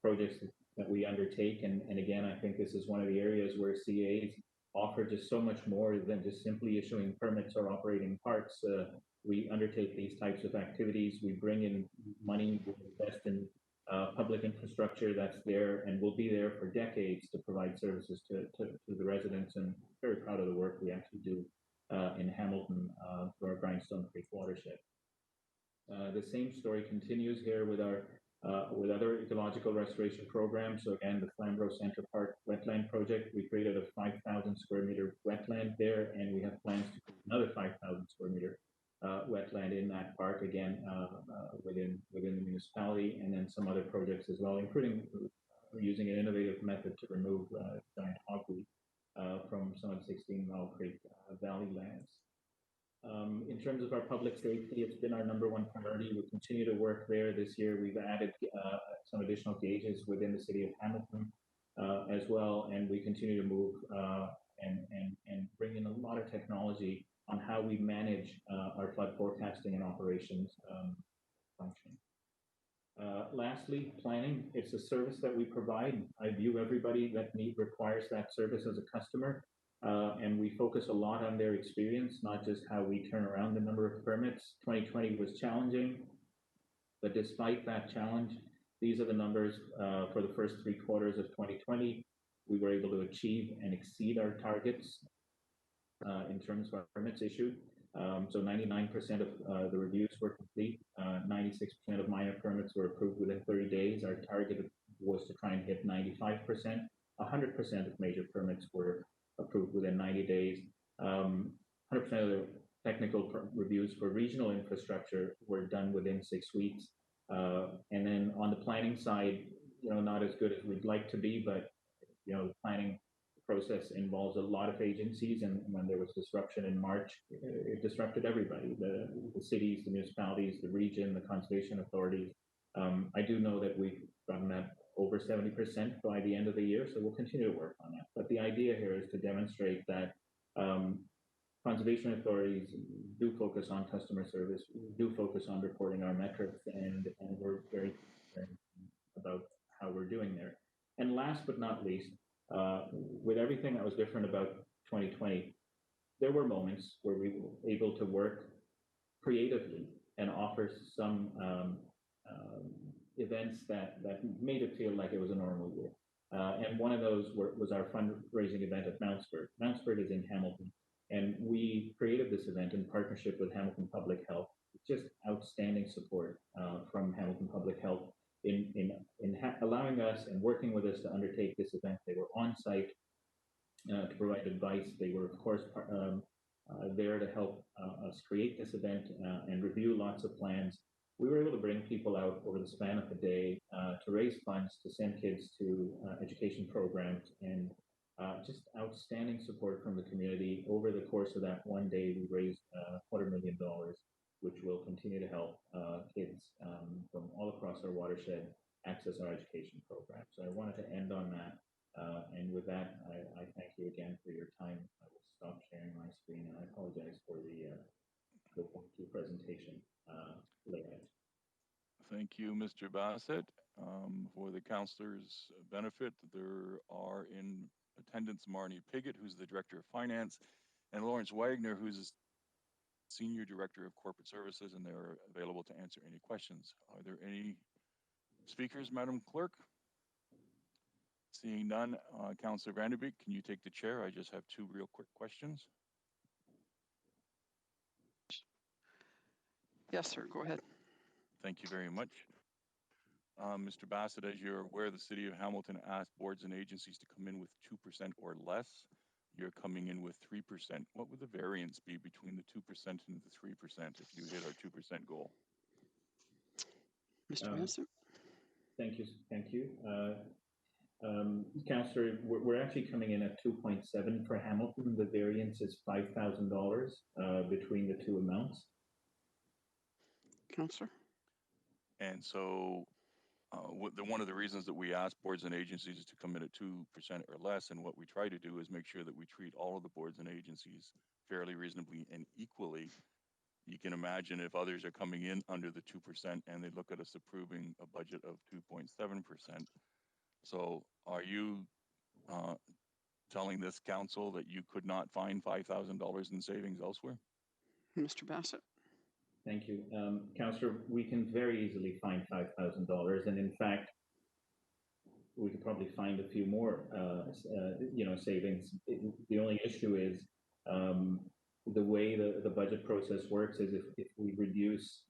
projects that we undertake. And again, I think this is one of the areas where CAs offer just so much more than just simply issuing permits or operating parks. We undertake these types of activities. We bring in money, we invest in public infrastructure that's there and will be there for decades to provide services to the residents. And very proud of the work we actually do in Hamilton for our Grindstone Creek watershed. The same story continues here with our with other ecological restoration programs. So again, the Flamborough Centre Park wetland project, we created a 5,000 square meter wetland there, and we have plans to create another 5,000 square meter wetland in that park, again, within the municipality, and then some other projects as well, including using an innovative method to remove giant hogweed from some of the 16 Mile Creek Valley lands. In terms of our public safety, it's been our #1 priority. We continue to work there. This year, we've added some additional gauges within the city of Hamilton as well, and we continue to move and bring in a lot of technology on how we manage our flood forecasting and operations function. Lastly, planning. It's a service that we provide. I view everybody that requires that service as a customer. And we focus a lot on their experience, not just how we turn around the number of permits. 2020 was challenging, but despite that challenge, these are the numbers for the first 3 quarters of 2020. We were able to achieve and exceed our targets in terms of our permits issued. So 99% of the reviews were complete. 96% of minor permits were approved within 30 days. Our target was to try and hit 95%. 100% of major permits were approved within 90 days. 100% of the technical reviews for regional infrastructure were done within 6 weeks. And then on the planning side, not as good as we'd like to be, but the planning process involves a lot of agencies, and when there was disruption in March, it disrupted everybody, the cities, the municipalities, the region, the conservation authorities. I do know that we've gotten that over 70% by the end of the year, so we'll continue to work on that. But the idea here is to demonstrate that conservation authorities do focus on customer service, do focus on reporting our metrics, and we're very concerned about how we're doing there. And last but not least, with everything that was different about 2020, there were moments where we were able to work creatively and offer some events that made it feel like it was a normal year. And one of those was our fundraising event at Mountford. Mountford is in Hamilton, and we created this event in partnership with Hamilton Public Health. Just outstanding support from Hamilton Public Health in allowing us and working with us to undertake this event. They were on site to provide advice. They were, of course, there to help us create this event and review lots of plans. We were able to bring people out over the span of the day to raise funds to send kids to education programs, and just outstanding support from the community. Over the course of that one day, we raised $250,000, which will continue to help kids from all across our watershed access our education program. So I wanted to end on that. And with that, I thank you again for your time. I will stop sharing my screen, and I apologize for the presentation layout. Thank you, Mr. Bassett. For the councillors' benefit, there are in attendance Marnie Piggott, who's the Director of Finance, and Lawrence Wagner, who's the Senior Director of Corporate Services, and they're available to answer any questions. Are there any speakers, Madam Clerk? Seeing none, Councillor Vanderbeek, can you take the chair? I just have 2 real quick questions. Yes, sir. Go ahead. Thank you very much. Mr. Bassett, as you're aware, the City of Hamilton asked boards and agencies to come in with 2% or less. You're coming in with 3%. What would the variance be between the 2% and the 3% if you hit our 2% goal? Mr. Bassett? Thank you. Councillor, we're actually coming in at 2.7 for Hamilton. The variance is $5,000 between the 2 amounts. Councillor? And so one of the reasons that we ask boards and agencies is to come in at 2% or less, and what we try to do is make sure that we treat all of the boards and agencies fairly, reasonably, and equally. You can imagine if others are coming in under the 2% and they look at us approving a budget of 2.7%. So are you telling this council that you could not find $5,000 in savings elsewhere? Mr. Bassett? Thank you. Councillor, we can very easily find $5,000, and in fact, we could probably find a few more, savings. The only issue is the way the budget process works is if we reduce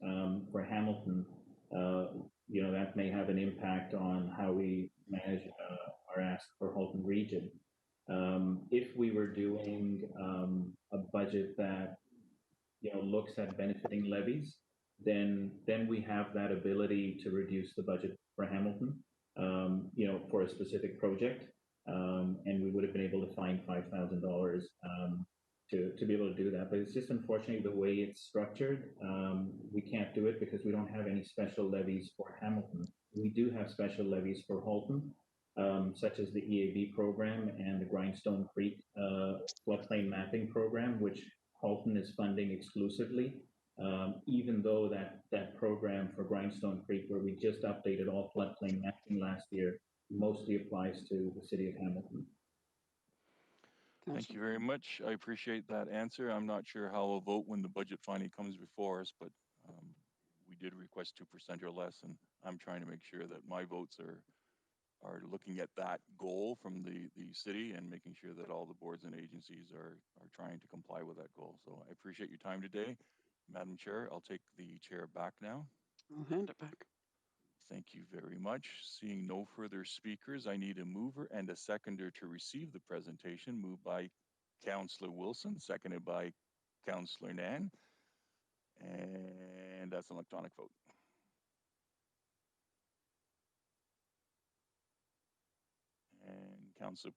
for Hamilton, that may have an impact on how we manage our ask for Halton region. If we were doing a budget that looks at benefiting levies, then we have that ability to reduce the budget for Hamilton, for a specific project, and we would have been able to find $5,000 to be able to do that. But it's just unfortunately the way it's structured. We can't do it because we don't have any special levies for Hamilton. We do have special levies for Halton, such as the EAB program and the Grindstone Creek floodplain mapping program, which Halton is funding exclusively. Even though that program for Grindstone Creek, where we just updated all floodplain mapping last year, mostly applies to the city of Hamilton. Thank you very much. I appreciate that answer. I'm not sure how I'll vote when the budget finally comes before us, but we did request 2% or less, and I'm trying to make sure that my votes are looking at that goal from the city and making sure that all the boards and agencies are trying to comply with that goal. So I appreciate your time today. Madam Chair, I'll take the chair back now. I'll hand it back. Thank you very much. Seeing no further speakers, I need a mover and a seconder to receive the presentation. Moved by Councillor Wilson, seconded by Councillor Nan. And that's an electronic vote. And Councillor,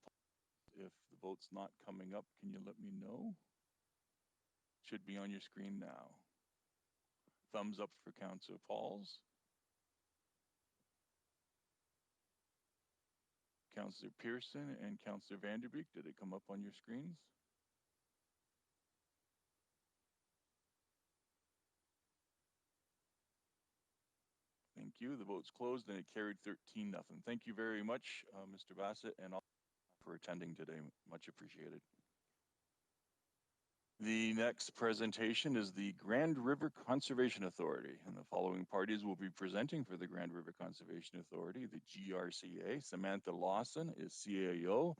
if the vote's not coming up, can you let me know? Should be on your screen now. Thumbs up for Councillor Pauls. Councillor Pearson and Councillor Vanderbeek, did it come up on your screens? Thank you. The vote's closed and it carried 13-0. Thank you very much, Mr. Bassett, and all for attending today. Much appreciated. The next presentation is the Grand River Conservation Authority, and the following parties will be presenting for the Grand River Conservation Authority, the GRCA. Samantha Lawson is CAO,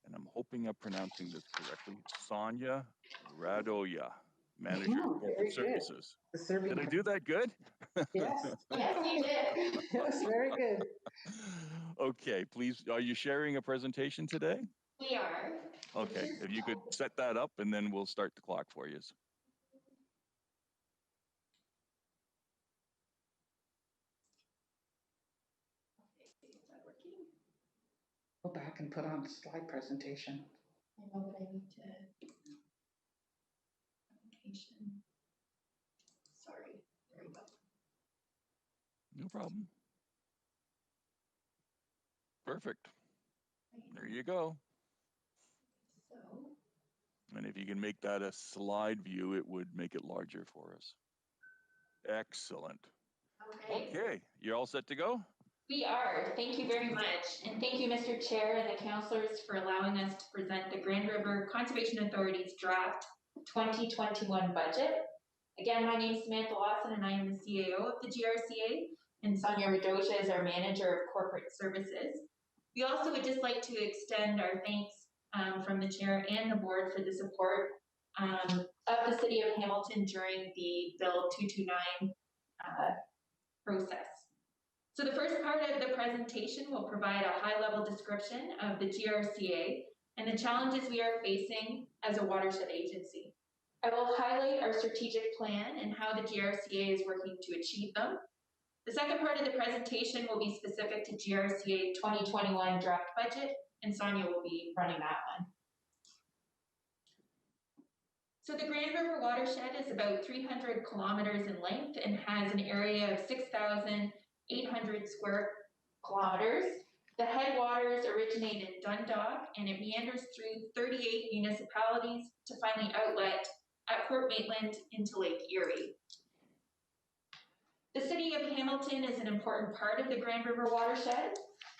and I'm hoping I'm pronouncing this correctly, Sonia Radoya, Manager of Corporate Services. Did I do that good? Yes, yes, you did. It was very good. Okay, please, are you sharing a presentation today? We are. Okay, if you could set that up and then we'll start the clock for you. Is that working? Go back and put on the slide presentation. I know, but I need to. Application. Sorry, there you go. No problem. Perfect. There you go. So. And if you can make that a slide view, it would make it larger for us. Excellent. Okay, you're all set to go? We are. Thank you very much. And thank you, Mr. Chair and the councillors, for allowing us to present the Grand River Conservation Authority's draft 2021 budget. Again, my name is Samantha Lawson and I am the CAO of the GRCA, and Sonia Radoja is our Manager of Corporate Services. We also would just like to extend our thanks from the Chair and the Board for the support of the City of Hamilton during the Bill 229 process. So the first part of the presentation will provide a high-level description of the GRCA and the challenges we are facing as a watershed agency. I will highlight our strategic plan and how the GRCA is working to achieve them. The second part of the presentation will be specific to GRCA 2021 draft budget, and Sonia will be running that one. So the Grand River watershed is about 300 kilometers in length and has an area of 6,800 square kilometers. The headwaters originate in Dundalk and it meanders through 38 municipalities to find the outlet at Port Maitland into Lake Erie. The City of Hamilton is an important part of the Grand River watershed.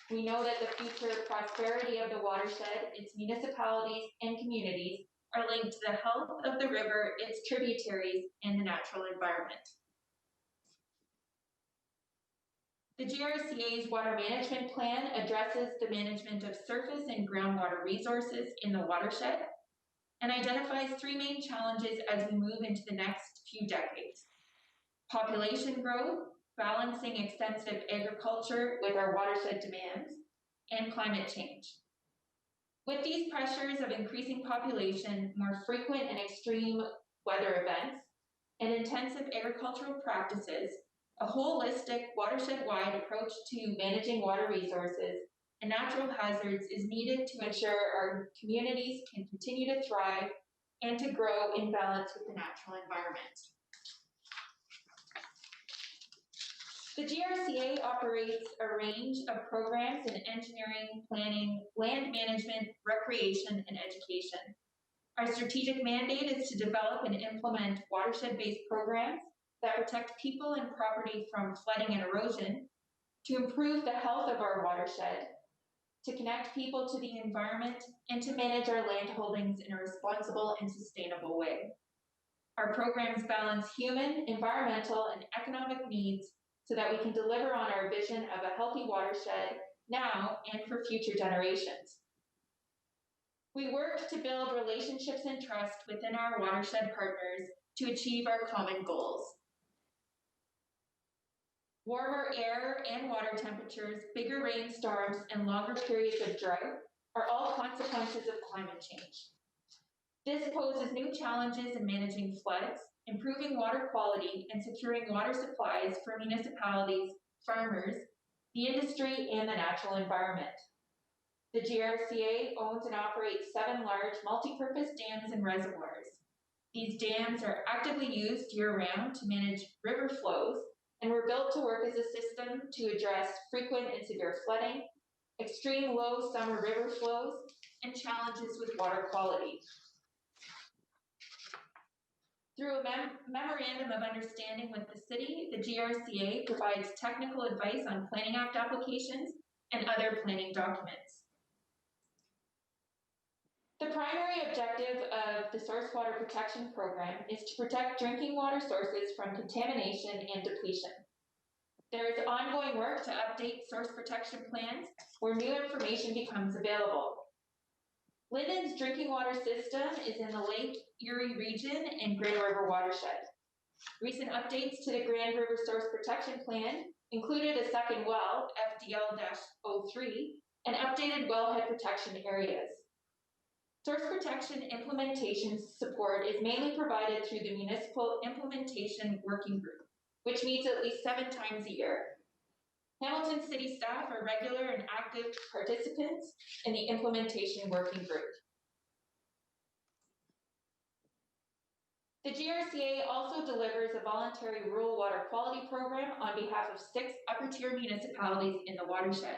We know that the future prosperity of the watershed, its municipalities and communities are linked to the health of the river, its tributaries, and the natural environment. The GRCA's water management plan addresses the management of surface and groundwater resources in the watershed and identifies three main challenges as we move into the next few decades: population growth, balancing extensive agriculture with our watershed demands, and climate change. With these pressures of increasing population, more frequent and extreme weather events, and intensive agricultural practices, a holistic watershed-wide approach to managing water resources and natural hazards is needed to ensure our communities can continue to thrive and to grow in balance with the natural environment. The GRCA operates a range of programs in engineering, planning, land management, recreation, and education. Our strategic mandate is to develop and implement watershed-based programs that protect people and property from flooding and erosion, to improve the health of our watershed, to connect people to the environment, and to manage our land holdings in a responsible and sustainable way. Our programs balance human, environmental, and economic needs so that we can deliver on our vision of a healthy watershed now and for future generations. We work to build relationships and trust within our watershed partners to achieve our common goals. Warmer air and water temperatures, bigger rainstorms, and longer periods of drought are all consequences of climate change. This poses new challenges in managing floods, improving water quality, and securing water supplies for municipalities, farmers, the industry, and the natural environment. The GRCA owns and operates 7 large multi-purpose dams and reservoirs. These dams are actively used year-round to manage river flows and were built to work as a system to address frequent and severe flooding, extreme low summer river flows, and challenges with water quality. Through a memorandum of understanding with the city, the GRCA provides technical advice on Planning Act applications and other planning documents. The primary objective of the Source Water Protection Program is to protect drinking water sources from contamination and depletion. There is ongoing work to update source protection plans where new information becomes available. Linden's drinking water system is in the Lake Erie region and Grand River watershed. Recent updates to the Grand River Source Protection Plan included a second well, FDL-03, and updated wellhead protection areas. Source protection implementation support is mainly provided through the Municipal Implementation Working Group, which meets at least 7 times a year. Hamilton City staff are regular and active participants in the Implementation Working Group. The GRCA also delivers a voluntary rural water quality program on behalf of 6 upper-tier municipalities in the watershed.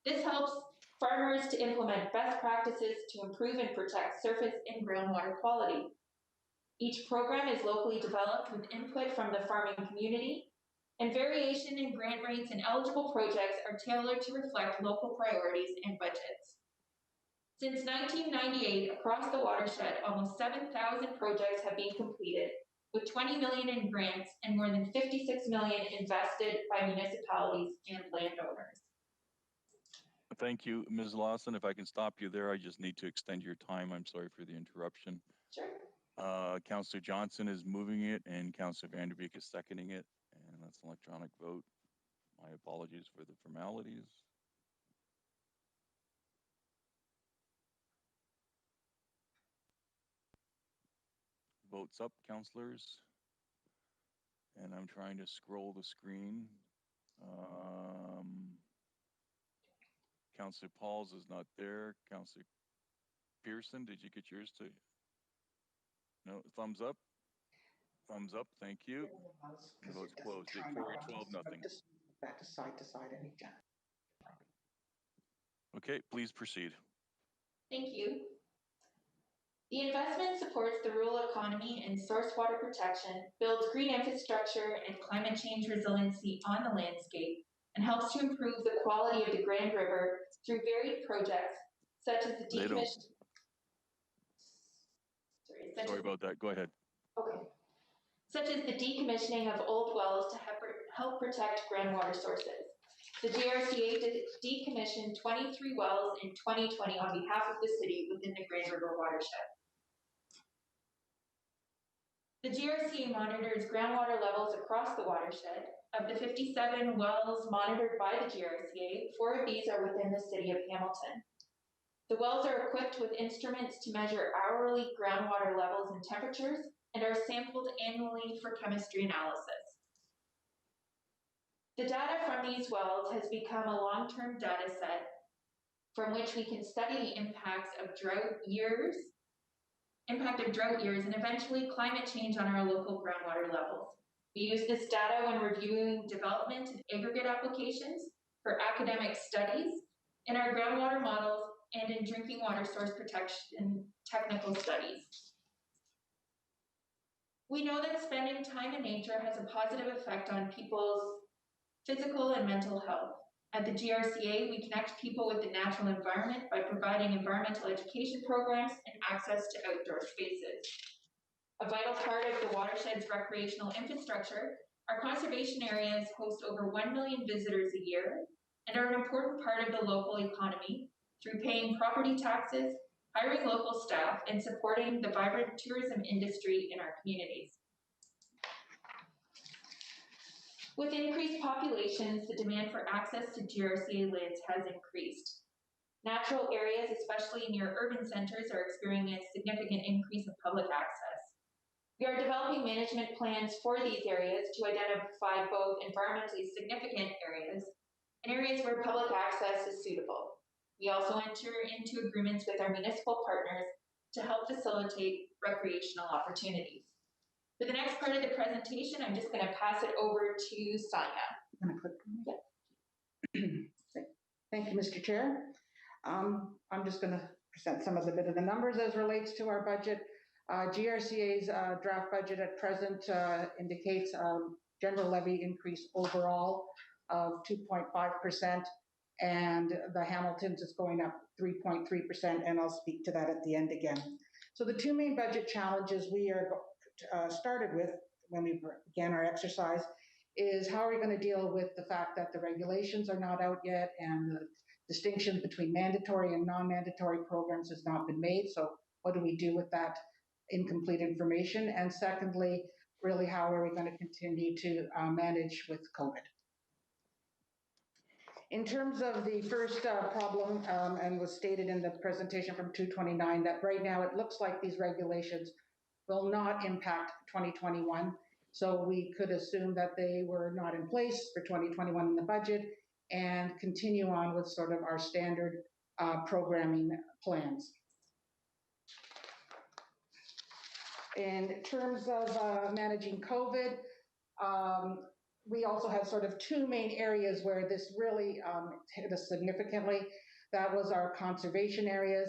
This helps farmers to implement best practices to improve and protect surface and groundwater quality. Each program is locally developed with input from the farming community, and variation in grant rates and eligible projects are tailored to reflect local priorities and budgets. Since 1998, across the watershed, almost 7,000 projects have been completed, with 20 million in grants and more than 56 million invested by municipalities and landowners. Thank you, Ms. Lawson. If I can stop you there, I just need to extend your time. I'm sorry for the interruption. Sure. Councillor Johnson is moving it and Councillor Vanderbeek is seconding it. And that's an electronic vote. My apologies for the formalities. Votes up, councillors. And I'm trying to scroll the screen. Councillor Pauls is not there. Councillor Pearson, did you get yours to? No, thumbs up? Thumbs up, thank you. The vote's closed. 4-12, nothing. Back to side anytime. Okay, please proceed. Thank you. The investment supports the rural economy and source water protection, builds green infrastructure and climate change resiliency on the landscape, and helps to improve the quality of the Grand River through varied projects such as the decommissioning. Sorry about that. Go ahead. Okay. Such as the decommissioning of old wells to help protect groundwater sources. The GRCA decommissioned 23 wells in 2020 on behalf of the city within the Grand River watershed. The GRCA monitors groundwater levels across the watershed. Of the 57 wells monitored by the GRCA, 4 of these are within the city of Hamilton. The wells are equipped with instruments to measure hourly groundwater levels and temperatures and are sampled annually for chemistry analysis. The data from these wells has become a long-term data set from which we can study the impacts of drought years, and eventually climate change on our local groundwater levels. We use this data when reviewing development and aggregate applications, for academic studies, in our groundwater models, and in drinking water source protection technical studies. We know that spending time in nature has a positive effect on people's physical and mental health. At the GRCA, we connect people with the natural environment by providing environmental education programs and access to outdoor spaces. A vital part of the watershed's recreational infrastructure, our conservation areas host over 1 million visitors a year and are an important part of the local economy through paying property taxes, hiring local staff, and supporting the vibrant tourism industry in our communities. With increased populations, the demand for access to GRCA lands has increased. Natural areas, especially near urban centers, are experiencing a significant increase in public access. We are developing management plans for these areas to identify both environmentally significant areas and areas where public access is suitable. We also enter into agreements with our municipal partners to help facilitate recreational opportunities. For the next part of the presentation, I'm just going to pass it over to Sonia. Thank you, Mr. Chair. I'm just going to present some of the numbers as relates to our budget. GRCA's draft budget at present indicates general levy increase overall of 2.5%, and the Hamilton's is going up 3.3%, and I'll speak to that at the end again. So the two main budget challenges we are started with when we began our exercise is how are we going to deal with the fact that the regulations are not out yet and the distinction between mandatory and non-mandatory programs has not been made. So what do we do with that incomplete information? And secondly, really, how are we going to continue to manage with COVID? In terms of the first problem, and was stated in the presentation from 229, that right now it looks like these regulations will not impact 2021. So we could assume that they were not in place for 2021 in the budget and continue on with sort of our standard programming plans. In terms of managing COVID, we also had sort of two main areas where this really hit us significantly. That was our conservation areas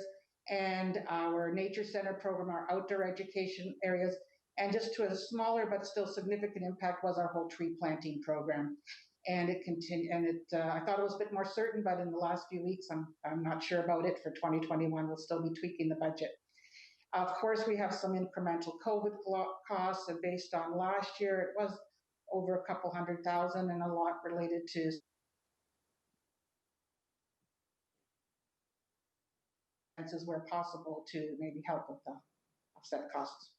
and our nature center program, our outdoor education areas, and just to a smaller but still significant impact was our whole tree planting program. And it continued, and I thought it was a bit more certain, but in the last few weeks, I'm not sure about it for 2021. We'll still be tweaking the budget. Of course, we have some incremental COVID costs, and based on last year, it was over a couple $100,000 and a lot related to where possible to maybe help with the offset costs.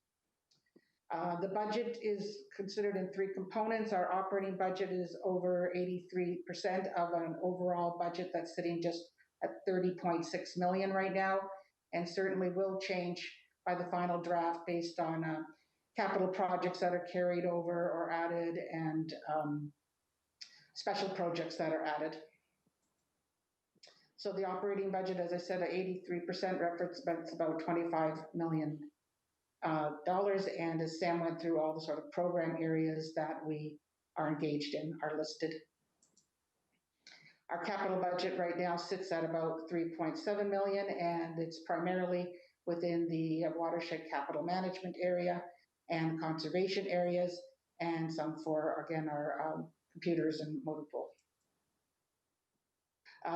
The budget is considered in three components. Our operating budget is over 83% of an overall budget that's sitting just at 30.6 million right now, and certainly will change by the final draft based on capital projects that are carried over or added and special projects that are added. So the operating budget, as I said, at 83% represents about $25 million. And as Sam went through, all the sort of program areas that we are engaged in are listed. Our capital budget right now sits at about 3.7 million, and it's primarily within the watershed capital management area and conservation areas, and some for, again, our computers and motor pool.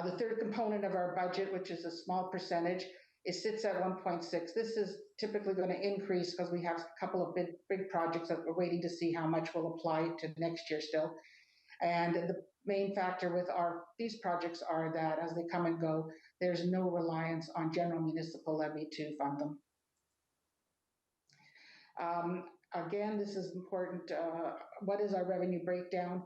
The third component of our budget, which is a small percentage, it sits at 1.6. This is typically going to increase because we have a couple of big projects that we're waiting to see how much will apply to next year still. And the main factor with these projects are that as they come and go, there's no reliance on general municipal levy to fund them. Again, this is important. What is our revenue breakdown?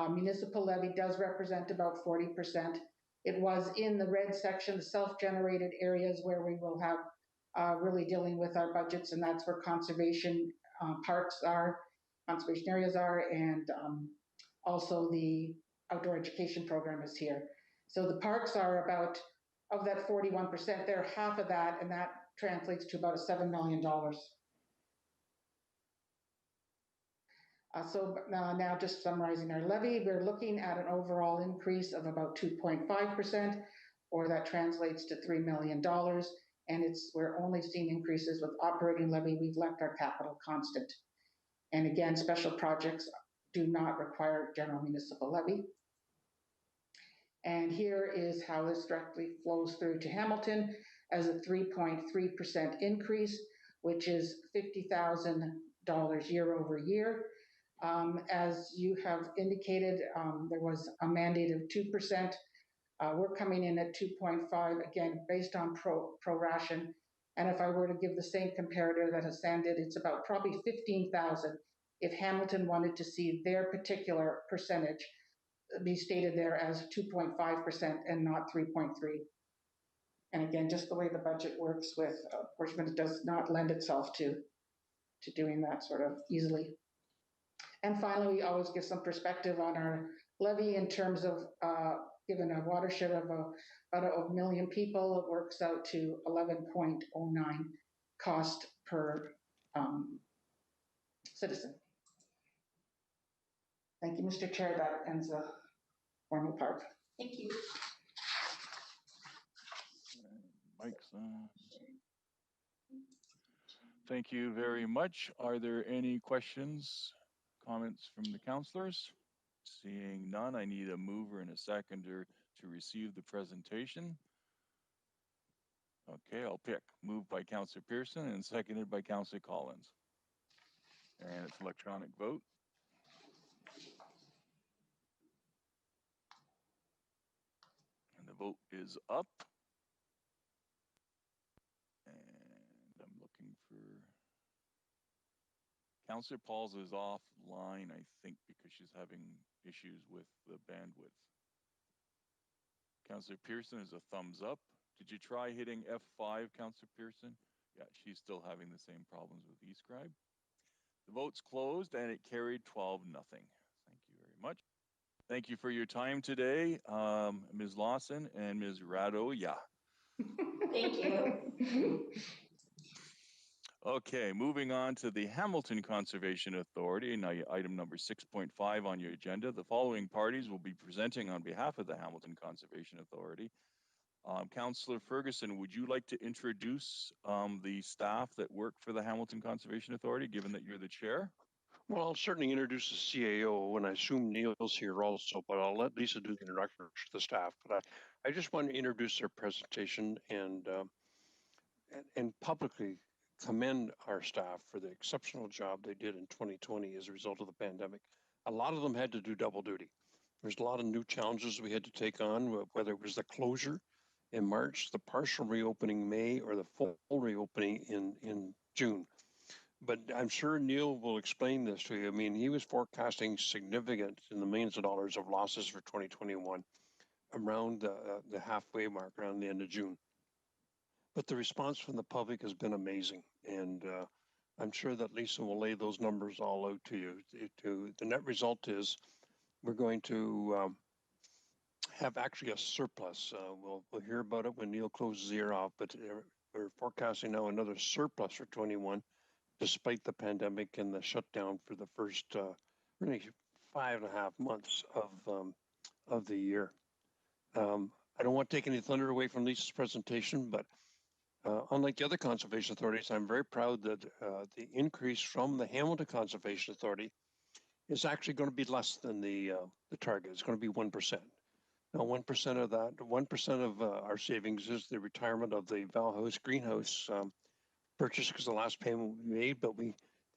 Municipal levy does represent about 40%. It was in the red section, the self-generated areas where we will have really dealing with our budgets, and that's where conservation parks are, conservation areas are, and also the outdoor education program is here. So the parks are about of that 41%, they're half of that, and that translates to about $7 million. So now just summarizing our levy, we're looking at an overall increase of about 2.5%, or that translates to $3 million. And we're only seeing increases with operating levy. We've left our capital constant. And again, special projects do not require general municipal levy. And here is how this directly flows through to Hamilton as a 3.3% increase, which is $50,000 year over year. As you have indicated, there was a mandate of 2%. We're coming in at 2.5, again, based on pro-ration. And if I were to give the same comparator that Hassan did, it's about probably 15,000 if Hamilton wanted to see their particular percentage be stated there as 2.5% and not 3.3. And again, just the way the budget works with apportionment, it does not lend itself to doing that sort of easily. And finally, we always give some perspective on our levy in terms of given a watershed of about 1 million people, it works out to 11.09 cost per citizen. Thank you, Mr. Chair. That ends the formal part. Thank you. Mike's on. Thank you very much. Are there any questions, comments from the councillors? Seeing none, I need a mover and a seconder to receive the presentation. Okay, I'll pick. Moved by Councillor Pearson and seconded by Councillor Collins. And it's electronic vote. And the vote is up. And I'm looking for Councillor Pauls is offline, I think, because she's having issues with the bandwidth. Councillor Pearson is a thumbs up. Did you try hitting F5, Councillor Pearson? Yeah, she's still having the same problems with eScribe. The vote's closed and it carried 12-0. Thank you very much. Thank you for your time today, Ms. Lawson and Ms. Radoja. Thank you. Okay, moving on to the Hamilton Conservation Authority. Now, item number 6.5 on your agenda. The following parties will be presenting on behalf of the Hamilton Conservation Authority. Councillor Ferguson, would you like to introduce the staff that work for the Hamilton Conservation Authority, given that you're the chair? Well, I'll certainly introduce the CAO, and I assume Neil's here also, but I'll let Lisa do the introduction to the staff. But I just want to introduce their presentation and publicly commend our staff for the exceptional job they did in 2020 as a result of the pandemic. A lot of them had to do double duty. There's a lot of new challenges we had to take on, whether it was the closure in March, the partial reopening May, or the full reopening in June. But I'm sure Neil will explain this to you. I mean, he was forecasting significant in the millions of dollars of losses for 2021 around the halfway mark, around the end of June. But the response from the public has been amazing. And I'm sure that Lisa will lay those numbers all out to you. The net result is we're going to have actually a surplus. We'll hear about it when Neil closes the year off, but we're forecasting now another surplus for 21, despite the pandemic and the shutdown for the first really 5.5 months of the year. I don't want to take any thunder away from Lisa's presentation, but unlike the other conservation authorities, I'm very proud that the increase from the Hamilton Conservation Authority is actually going to be less than the target. It's going to be 1%. Now, 1% of that, 1% of our savings is the retirement of the Valhouse greenhouse purchase, because the last payment we made, but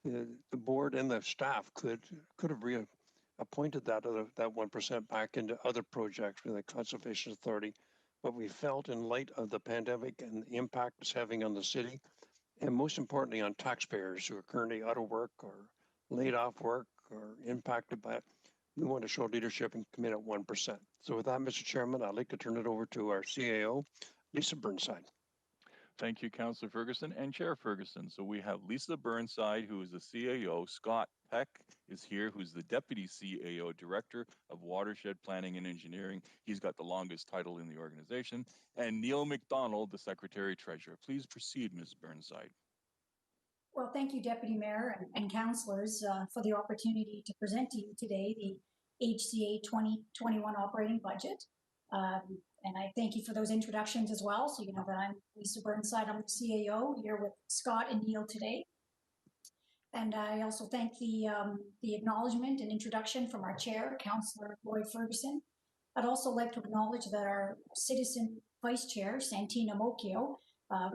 the board and the staff could have reappointed that 1% back into other projects with the Conservation Authority. But we felt, in light of the pandemic and the impact it's having on the city, and most importantly on taxpayers who are currently out of work or laid off work or impacted by it, we want to show leadership and commit at 1%. So with that, Mr. Chairman, I'd like to turn it over to our CAO, Lisa Burnside. Thank you, Councillor Ferguson and Chair Ferguson. So we have Lisa Burnside, who is the CAO. Scott Peck is here, who's the Deputy CAO, Director of Watershed Planning and Engineering. He's got the longest title in the organization. And Neil McDonald, the Secretary Treasurer. Please proceed, Ms. Burnside. Well, thank you, Deputy Mayor and councillors, for the opportunity to present to you today the HCA 2021 operating budget. And I thank you for those introductions as well. So you know that I'm Lisa Burnside, I'm the CAO here with Scott and Neil today. And I also thank the acknowledgement and introduction from our chair, Councillor Lloyd Ferguson. I'd also like to acknowledge that our citizen vice chair, Santina Mocchio,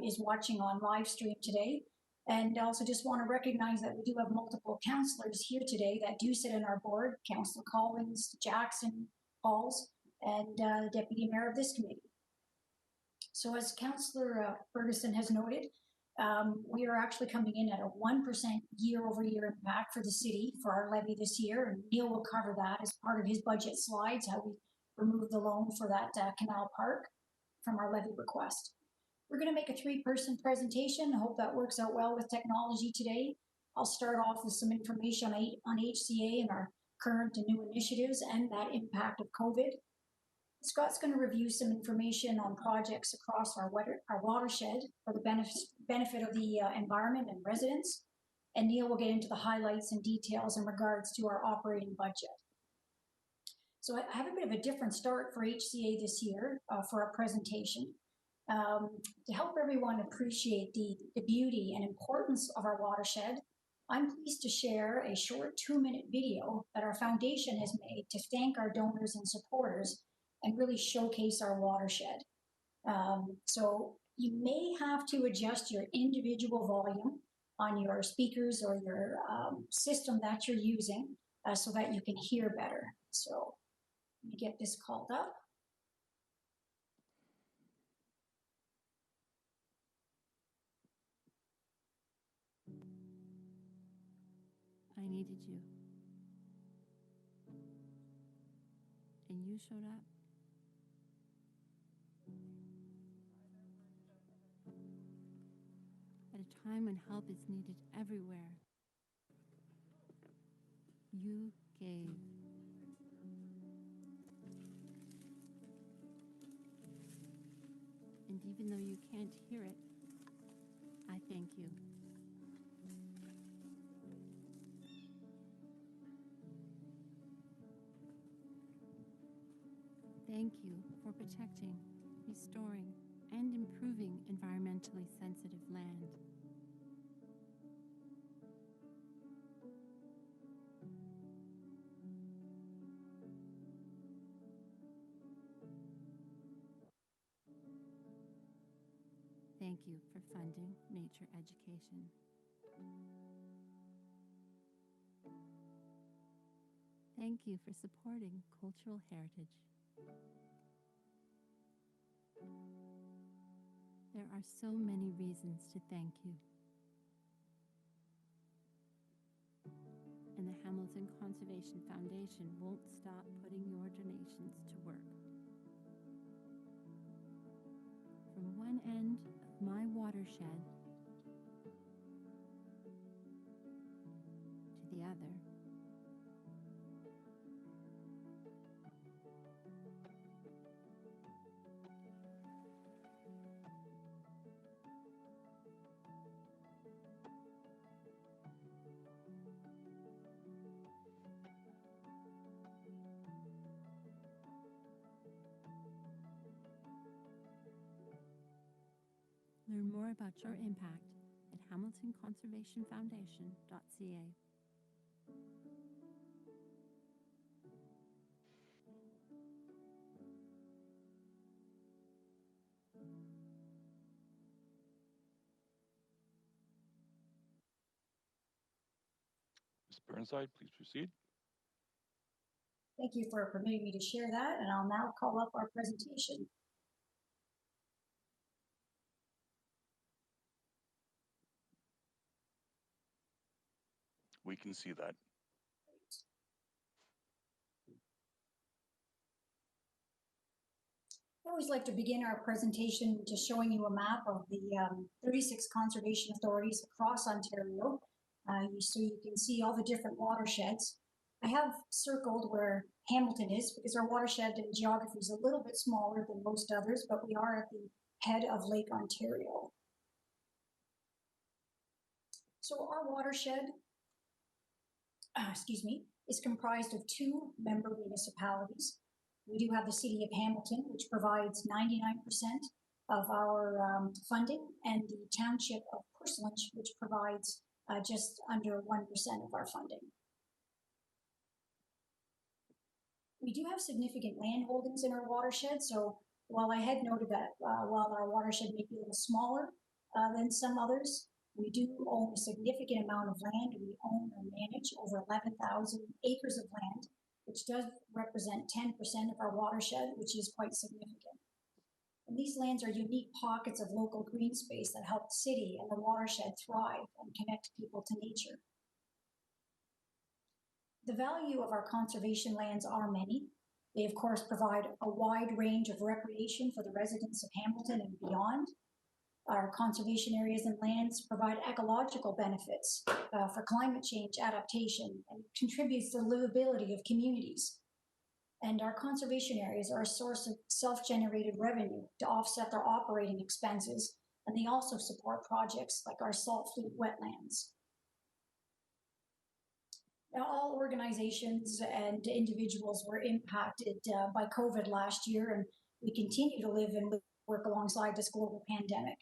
is watching on live stream today. And I also just want to recognize that we do have multiple councillors here today that do sit in our board, Councillor Collins, Jackson, Halls, and the Deputy Mayor of this committee. So as Councillor Ferguson has noted, we are actually coming in at a 1% year-over-year impact for the city for our levy this year, and Neil will cover that as part of his budget slides, how we removed the loan for that canal park from our levy request. We're going to make a three-person presentation. I hope that works out well with technology today. I'll start off with some information on HCA and our current and new initiatives and that impact of COVID. Scott's going to review some information on projects across our watershed for the benefit of the environment and residents. And Neil will get into the highlights and details in regards to our operating budget. So I have a bit of a different start for HCA this year for our presentation. To help everyone appreciate the beauty and importance of our watershed, I'm pleased to share a short 2-minute video that our foundation has made to thank our donors and supporters and really showcase our watershed. So you may have to adjust your individual volume on your speakers or your system that you're using so that you can hear better. So let me get this called up. I needed you. And you showed up. At a time when help is needed everywhere, you gave. And even though you can't hear it, I thank you. Thank you for protecting, restoring, and improving environmentally sensitive land. Thank you for funding nature education. Thank you for supporting cultural heritage. There are so many reasons to thank you. And the Hamilton Conservation Foundation won't stop putting your donations to work. From one end of my watershed to the other, learn more about your impact at hamiltonconservationfoundation.ca. Ms. Burnside, please proceed. Thank you for permitting me to share that, and I'll now call up our presentation. We can see that. always like to begin our presentation just showing you a map of the 36 conservation authorities across Ontario. So you can see all the different watersheds. I have circled where Hamilton is because our watershed in geography is a little bit smaller than most others, but we are at the head of Lake Ontario. So our watershed, is comprised of 2 member municipalities. We do have the city of Hamilton, which provides 99% of our funding, and the township of Porcelain, which provides just under 1% of our funding. We do have significant land holdings in our watershed, so while I had noted that while our watershed may be a little smaller than some others, we do own a significant amount of land. We own or manage over 11,000 acres of land, which does represent 10% of our watershed, which is quite significant. And these lands are unique pockets of local green space that help the city and the watershed thrive and connect people to nature. The value of our conservation lands are many. They, of course, provide a wide range of recreation for the residents of Hamilton and beyond. Our conservation areas and lands provide ecological benefits for climate change adaptation and contributes to the livability of communities. And our conservation areas are a source of self-generated revenue to offset their operating expenses, and they also support projects like our salt fleet wetlands. Now, all organizations and individuals were impacted by COVID last year, and we continue to live and work alongside this global pandemic.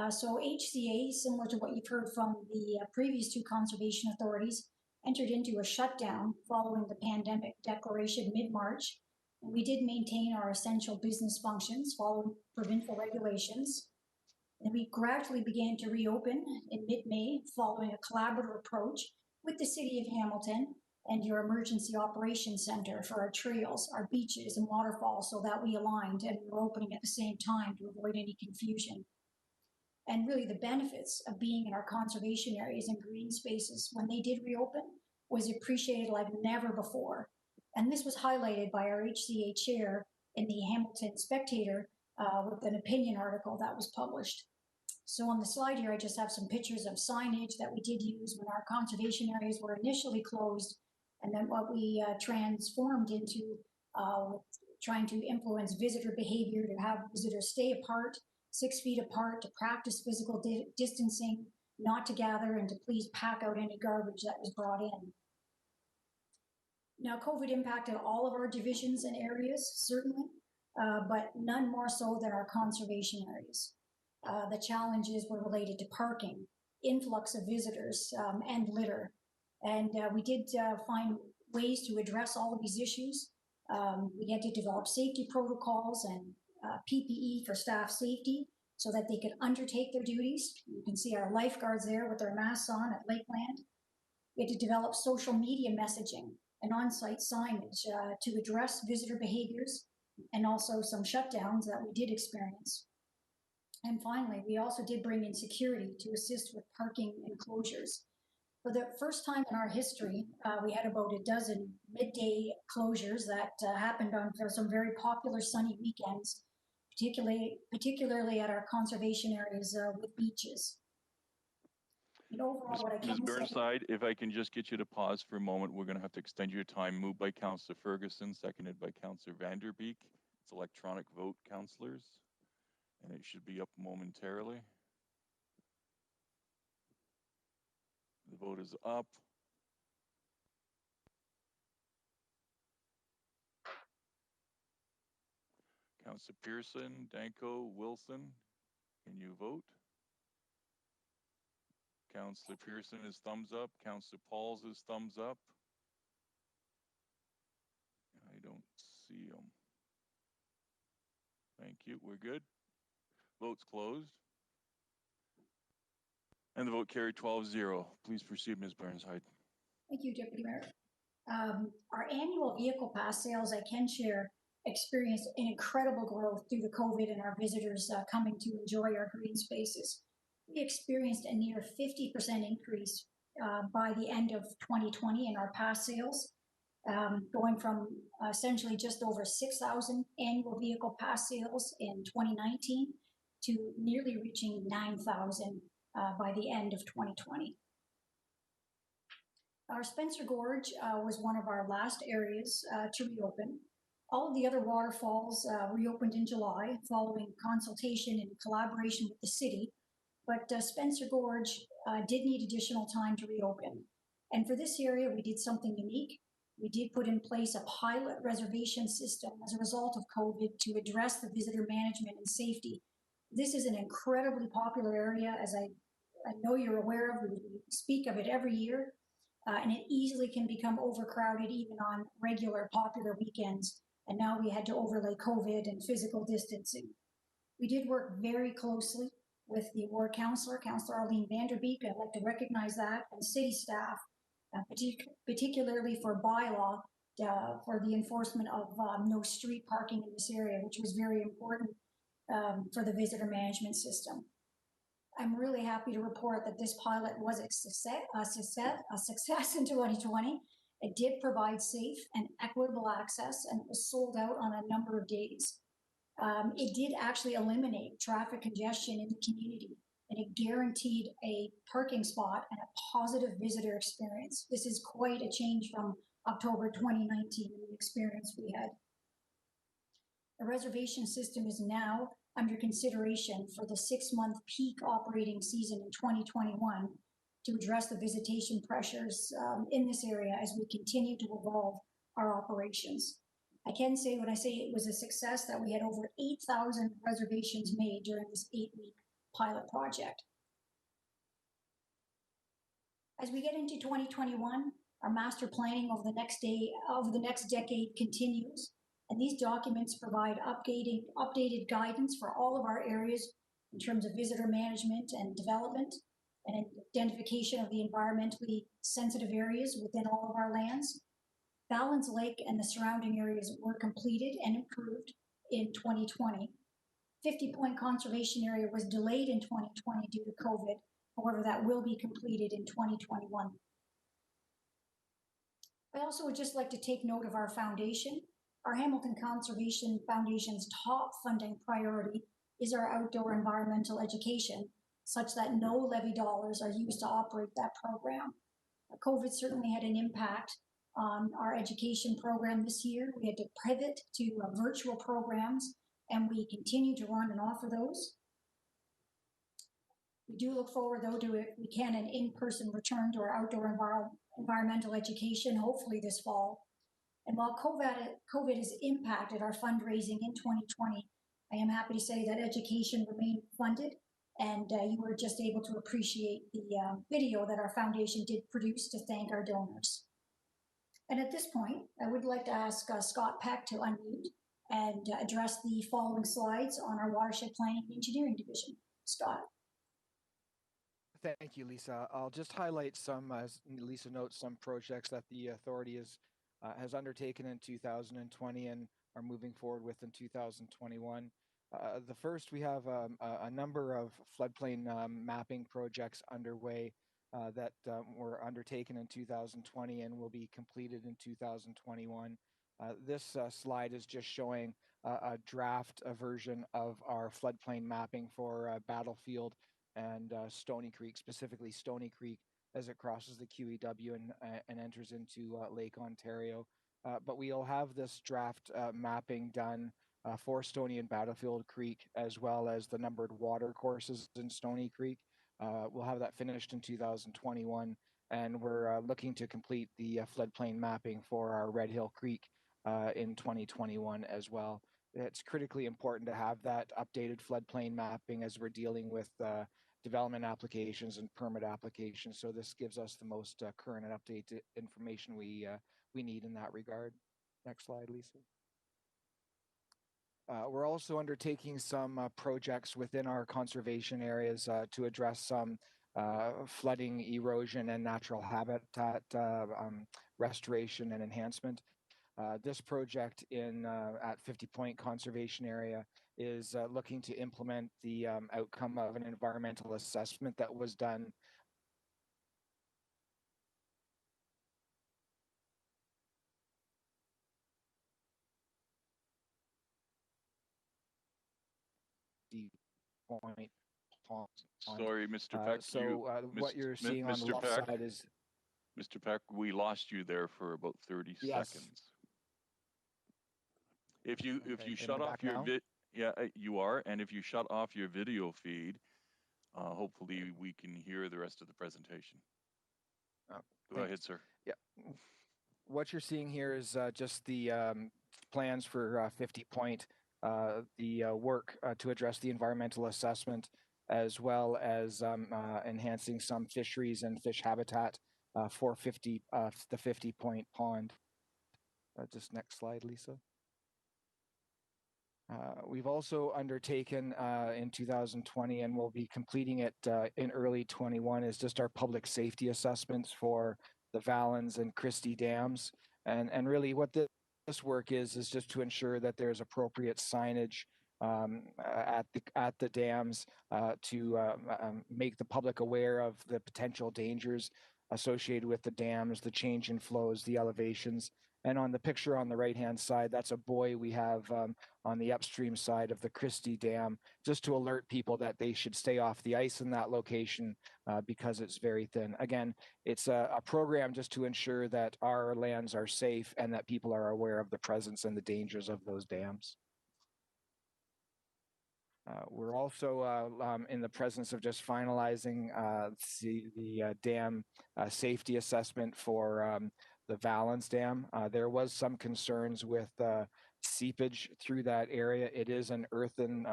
So HCA, similar to what you've heard from the previous 2 conservation authorities, entered into a shutdown following the pandemic declaration mid-March. And we did maintain our essential business functions following provincial regulations. And we gradually began to reopen in mid-May following a collaborative approach with the City of Hamilton and your Emergency Operations Center for our trails, our beaches and waterfalls, so that we aligned and we were opening at the same time to avoid any confusion. And really the benefits of being in our conservation areas and green spaces when they did reopen was appreciated like never before. And this was highlighted by our HCA chair in the Hamilton Spectator with an opinion article that was published. So on the slide here, I just have some pictures of signage that we did use when our conservation areas were initially closed, and then what we transformed into trying to influence visitor behavior, to have visitors stay apart, 6 feet apart, to practice physical distancing, not to gather, and to please pack out any garbage that was brought in. Now, COVID impacted all of our divisions and areas, certainly, but none more so than our conservation areas. The challenges were related to parking, influx of visitors, and litter. And we did find ways to address all of these issues. We had to develop safety protocols and PPE for staff safety so that they could undertake their duties. You can see our lifeguards there with their masks on at Lakeland. We had to develop social media messaging and on-site signage to address visitor behaviors and also some shutdowns that we did experience. And finally, we also did bring in security to assist with parking enclosures. For the first time in our history, we had about a dozen midday closures that happened on some very popular sunny weekends, particularly at our conservation areas with beaches. And overall, what I can Ms. Burnside, if I can just get you to pause for a moment, we're going to have to extend your time. Moved by Councillor Ferguson, seconded by Councillor Vanderbeek. It's electronic vote, councillors, and it should be up momentarily. The vote is up. Councillor Pearson, Danko, Wilson, can you vote? Councillor Pearson is thumbs up. Councillor Pauls is thumbs up. I don't see him. Thank you. We're good. Vote's closed. And the vote carried 12-0. Please proceed, Ms. Burnside. Thank you, Deputy Mayor. Our annual vehicle pass sales, I can share, experienced an incredible growth due to COVID and our visitors coming to enjoy our green spaces. We experienced a near 50% increase by the end of 2020 in our pass sales. going from essentially just over 6,000 annual vehicle pass sales in 2019 to nearly reaching 9,000 by the end of 2020. Our Spencer Gorge was one of our last areas to reopen. All of the other waterfalls reopened in July following consultation and collaboration with the city, but Spencer Gorge did need additional time to reopen. And for this area, we did something unique. We did put in place a pilot reservation system as a result of COVID to address the visitor management and safety. This is an incredibly popular area, as I know you're aware of. We speak of it every year, and it easily can become overcrowded even on regular popular weekends. And now we had to overlay COVID and physical distancing. We did work very closely with the ward councillor, Councillor Arlene Vanderbeek. I'd like to recognize that, and city staff, particularly for bylaw for the enforcement of no street parking in this area, which was very important for the visitor management system. I'm really happy to report that this pilot was a success in 2020. It did provide safe and equitable access, and it was sold out on a number of days. It did actually eliminate traffic congestion in the community, and it guaranteed a parking spot and a positive visitor experience. This is quite a change from October 2019 and the experience we had. The reservation system is now under consideration for the 6-month peak operating season in 2021 to address the visitation pressures in this area as we continue to evolve our operations. I can say when I say it was a success that we had over 8,000 reservations made during this 8-week pilot project. As we get into 2021, our master planning over the next decade continues, and these documents provide updated guidance for all of our areas in terms of visitor management and development, and identification of the environmentally sensitive areas within all of our lands. Fallon's Lake and the surrounding areas were completed and improved in 2020. 50 Point Conservation Area was delayed in 2020 due to COVID. However, that will be completed in 2021. I also would just like to take note of our foundation. Our Hamilton Conservation Foundation's top funding priority is our outdoor environmental education, such that no levy dollars are used to operate that program. COVID certainly had an impact on our education program this year. We had to pivot to virtual programs, and we continue to run and offer those. We do look forward, though, to, if we can, an in-person return to our outdoor environmental education, hopefully this fall. And while COVID has impacted our fundraising in 2020, I am happy to say that education remained funded, and you were just able to appreciate the video that our foundation did produce to thank our donors. And at this point, I would like to ask Scott Peck to unmute and address the following slides on our watershed planning and engineering division. Scott. Thank you, Lisa. I'll just highlight some, as Lisa notes, some projects that the authority has undertaken in 2020 and are moving forward with in 2021. The first, we have a number of floodplain mapping projects underway that were undertaken in 2020 and will be completed in 2021. This slide is just showing a draft version of our floodplain mapping for Battlefield and Stony Creek, specifically Stony Creek, as it crosses the QEW and enters into Lake Ontario. But we'll have this draft mapping done for Stony and Battlefield Creek, as well as the numbered water courses in Stony Creek. We'll have that finished in 2021, and we're looking to complete the floodplain mapping for our Red Hill Creek in 2021 as well. It's critically important to have that updated floodplain mapping as we're dealing with development applications and permit applications. So this gives us the most current and updated information we need in that regard. Next slide, Lisa. We're also undertaking some projects within our conservation areas to address some flooding, erosion, and natural habitat restoration and enhancement. This project at 50 Point Conservation Area is looking to implement the outcome of an environmental assessment that was done point pond. Sorry, Mr. Peck. What you're seeing on the left side is... Mr. Peck, we lost you there for about 30 seconds. If you shut off your you are, and if you shut off your video feed, hopefully we can hear the rest of the presentation. Go ahead, sir. Yeah. What you're seeing here is just the plans for 50 Point, the work to address the environmental assessment, as well as enhancing some fisheries and fish habitat for the 50 Point Pond. Just next slide, Lisa. We've also undertaken in 2020, and we'll be completing it in early 21, is just our public safety assessments for the Valens and Christie dams. And really what this work is just to ensure that there's appropriate signage at the dams to make the public aware of the potential dangers associated with the dams, the change in flows, the elevations. And on the picture on the right-hand side, that's a buoy we have on the upstream side of the Christie Dam, just to alert people that they should stay off the ice in that location because it's very thin. Again, it's a program just to ensure that our lands are safe and that people are aware of the presence and the dangers of those dams. We're also in the presence of just finalizing the dam safety assessment for the Valens Dam. There was some concerns with seepage through that area. It is an earthen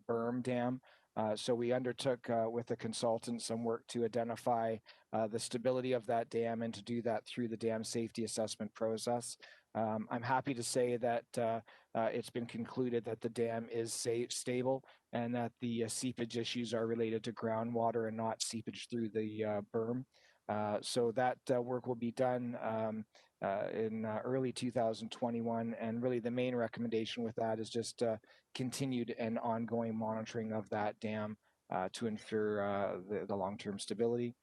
berm dam. So we undertook with the consultant some work to identify the stability of that dam and to do that through the dam safety assessment process. I'm happy to say that it's been concluded that the dam is stable and that the seepage issues are related to groundwater and not seepage through the berm. So that work will be done in early 2021. And really the main recommendation with that is just continued and ongoing monitoring of that dam to ensure the long-term stability.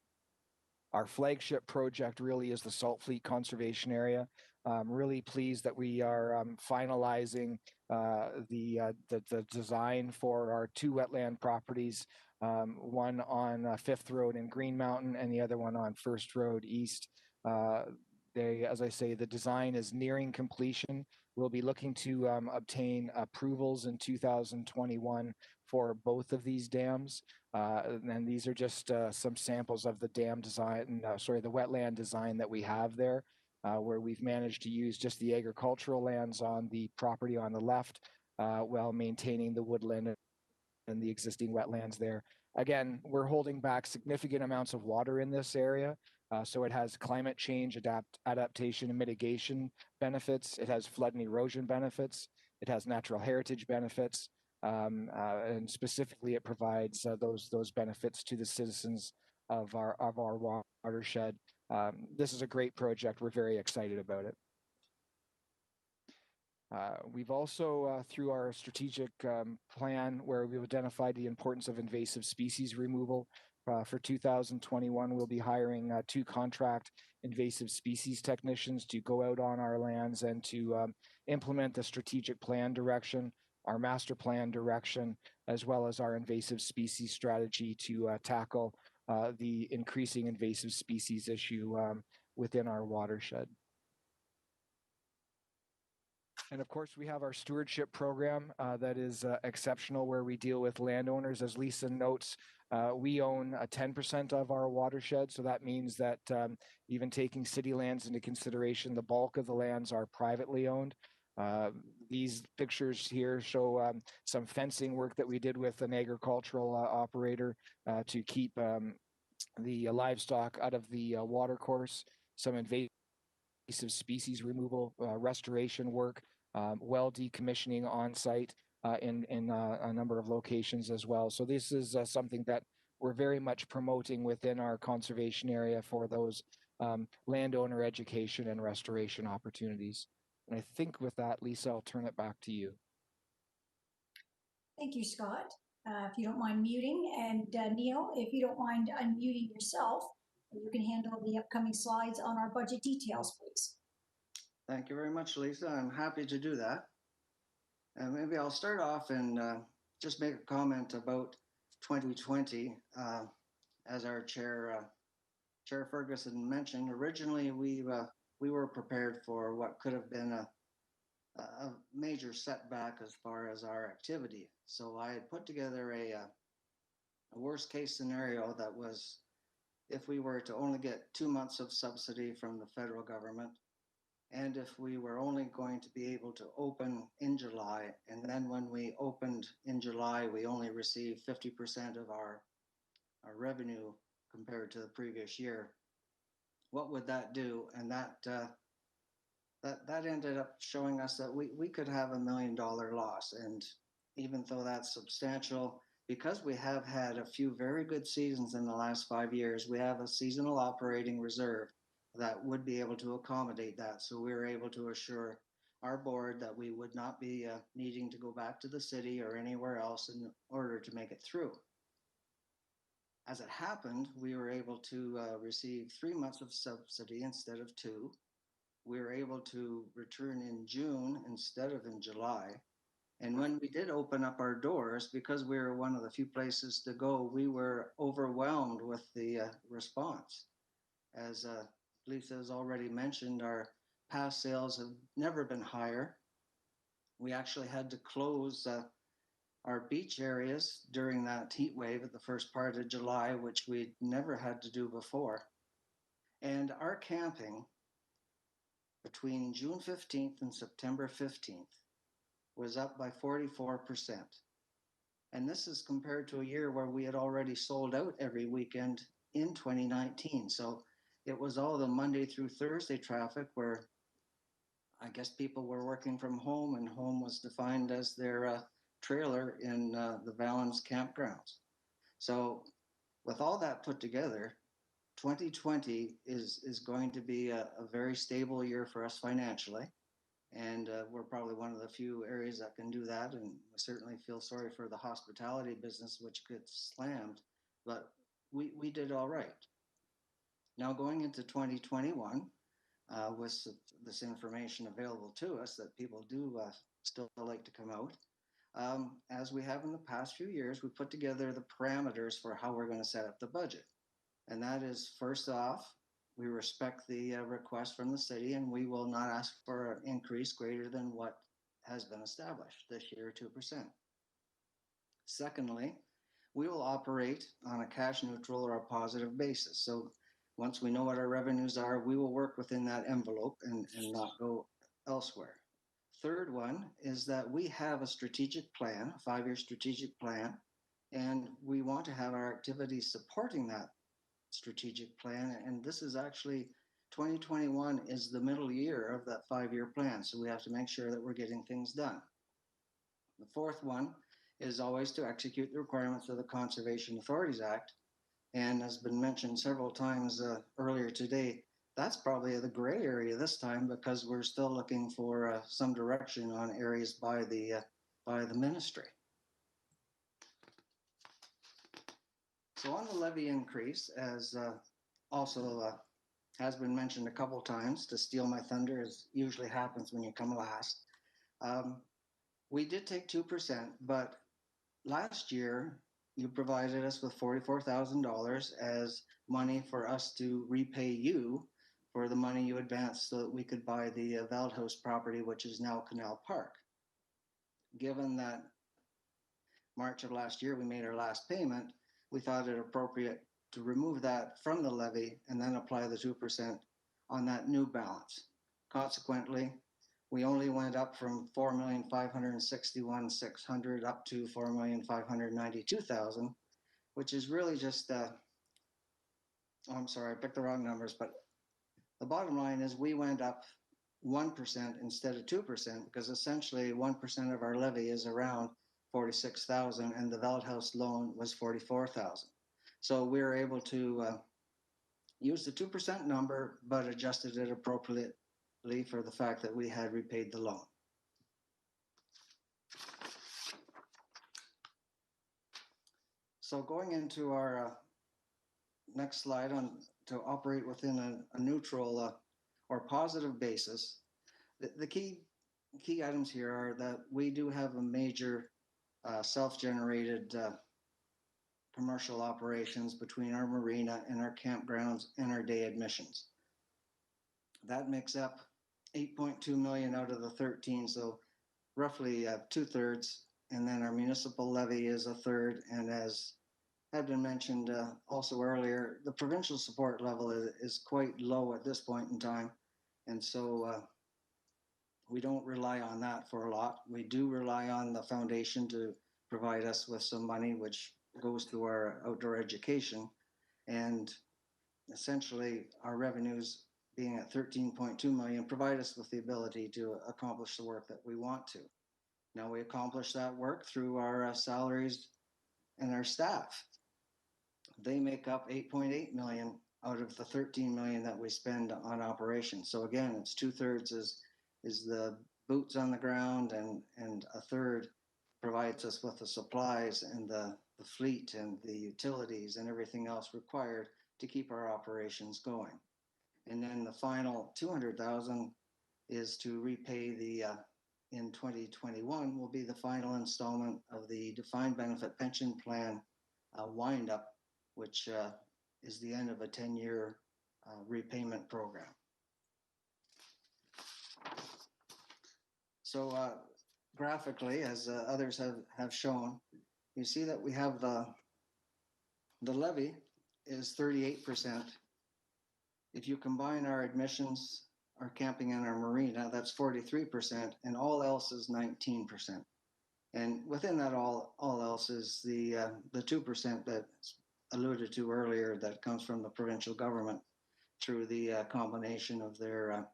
Our flagship project really is the Salt Fleet Conservation Area. I'm really pleased that we are finalizing the design for our two wetland properties, one on 5th Road in Green Mountain and the other one on First Road East. As I say, the design is nearing completion. We'll be looking to obtain approvals in 2021 for both of these dams. And these are just some samples of the dam design, the wetland design that we have there, where we've managed to use just the agricultural lands on the property on the left while maintaining the woodland and the existing wetlands there. Again, we're holding back significant amounts of water in this area. So it has climate change adaptation and mitigation benefits. It has flood and erosion benefits. It has natural heritage benefits. And specifically, it provides those benefits to the citizens of our watershed. This is a great project. We're very excited about it. We've also, through our strategic plan, where we've identified the importance of invasive species removal, for 2021, we'll be hiring 2 contract invasive species technicians to go out on our lands and to implement the strategic plan direction, our master plan direction, as well as our invasive species strategy to tackle the increasing invasive species issue within our watershed. And of course, we have our stewardship program that is exceptional, where we deal with landowners. As Lisa notes, we own 10% of our watershed. So that means that even taking city lands into consideration, the bulk of the lands are privately owned. These pictures here show some fencing work that we did with an agricultural operator to keep the livestock out of the watercourse, some invasive species removal, restoration work, well decommissioning on site in a number of locations as well. So this is something that we're very much promoting within our conservation area for those landowner education and restoration opportunities. And I think with that, Lisa, I'll turn it back to you. Thank you, Scott. If you don't mind muting, and Neil, if you don't mind unmuting yourself, you can handle the upcoming slides on our budget details, please. Thank you very much, Lisa. I'm happy to do that. And maybe I'll start off and just make a comment about 2020, as our chair Ferguson mentioned, originally we were prepared for what could have been a major setback as far as our activity. So I had put together a worst case scenario that was if we were to only get 2 months of subsidy from the federal government, and if we were only going to be able to open in July, and then when we opened in July, we only received 50% of our revenue compared to the previous year. What would that do? And that ended up showing us that we could have $1 million loss. And even though that's substantial, because we have had a few very good seasons in the last 5 years, we have a seasonal operating reserve that would be able to accommodate that. So we were able to assure our board that we would not be needing to go back to the city or anywhere else in order to make it through. As it happened, we were able to receive 3 months of subsidy instead of 2. We were able to return in June instead of in July. And when we did open up our doors, because we were one of the few places to go, we were overwhelmed with the response. As Lisa has already mentioned, our past sales have never been higher. We actually had to close our beach areas during that heat wave at the first part of July, which we'd never had to do before. And our camping between June 15th and September 15th was up by 44%. And this is compared to a year where we had already sold out every weekend in 2019. So it was all the Monday through Thursday traffic where I guess people were working from home, and home was defined as their trailer in the Valens campgrounds. So with all that put together, 2020 is going to be a very stable year for us financially. And we're probably one of the few areas that can do that. And we certainly feel sorry for the hospitality business, which gets slammed, but we did all right. Now going into 2021, with this information available to us that people do still like to come out, as we have in the past few years, we put together the parameters for how we're going to set up the budget. And that is, first off, we respect the request from the city, and we will not ask for an increase greater than what has been established this year, 2%. Secondly, we will operate on a cash neutral or a positive basis. So once we know what our revenues are, we will work within that envelope and not go elsewhere. Third one is that we have a strategic plan, a 5-year strategic plan, and we want to have our activities supporting that strategic plan. And this is actually 2021 is the middle year of that 5-year plan. So we have to make sure that we're getting things done. The fourth one is always to execute the requirements of the Conservation Authorities Act. And has been mentioned several times earlier today, that's probably the gray area this time, because we're still looking for some direction on areas by the ministry. So on the levy increase, as also has been mentioned a couple times, to steal my thunder, as usually happens when you come last, we did take 2%, but last year you provided us with $44,000 as money for us to repay you for the money you advanced so that we could buy the Veldhouse property, which is now Canal Park. Given that March of last year we made our last payment, we thought it appropriate to remove that from the levy and then apply the 2% on that new balance. Consequently, we only went up from $4,561,600 up to $4,592,000, which is really just, oh, I'm sorry, I picked the wrong numbers, but the bottom line is we went up 1% instead of 2%, because essentially 1% of our levy is around $46,000, and the Veldhouse loan was $44,000. So we were able to use the 2% number, but adjusted it appropriately for the fact that we had repaid the loan. So going into our next slide on to operate within a neutral or positive basis, the key items here are that we do have a major self-generated commercial operations between our marina and our campgrounds and our day admissions. That makes up 8.2 million out of the 13, so roughly 2/3. And then our municipal levy is 1/3. And as had been mentioned also earlier, the provincial support level is quite low at this point in time. And so we don't rely on that for a lot. We do rely on the foundation to provide us with some money, which goes to our outdoor education. And essentially our revenues being at 13.2 million provide us with the ability to accomplish the work that we want to. Now we accomplish that work through our salaries and our staff. They make up 8.8 million out of the 13 million that we spend on operations. So again, it's 2/3 is the boots on the ground, and 1/3 provides us with the supplies and the fleet and the utilities and everything else required to keep our operations going. And then the final 200,000 is to repay the in 2021 will be the final installment of the defined benefit pension plan wind up, which is the end of a 10-year repayment program. So graphically, as others have shown, you see that we have the levy is 38%. If you combine our admissions, our camping, and our marina, that's 43%, and all else is 19%. And within that all else is the 2% that's alluded to earlier that comes from the provincial government through the combination of their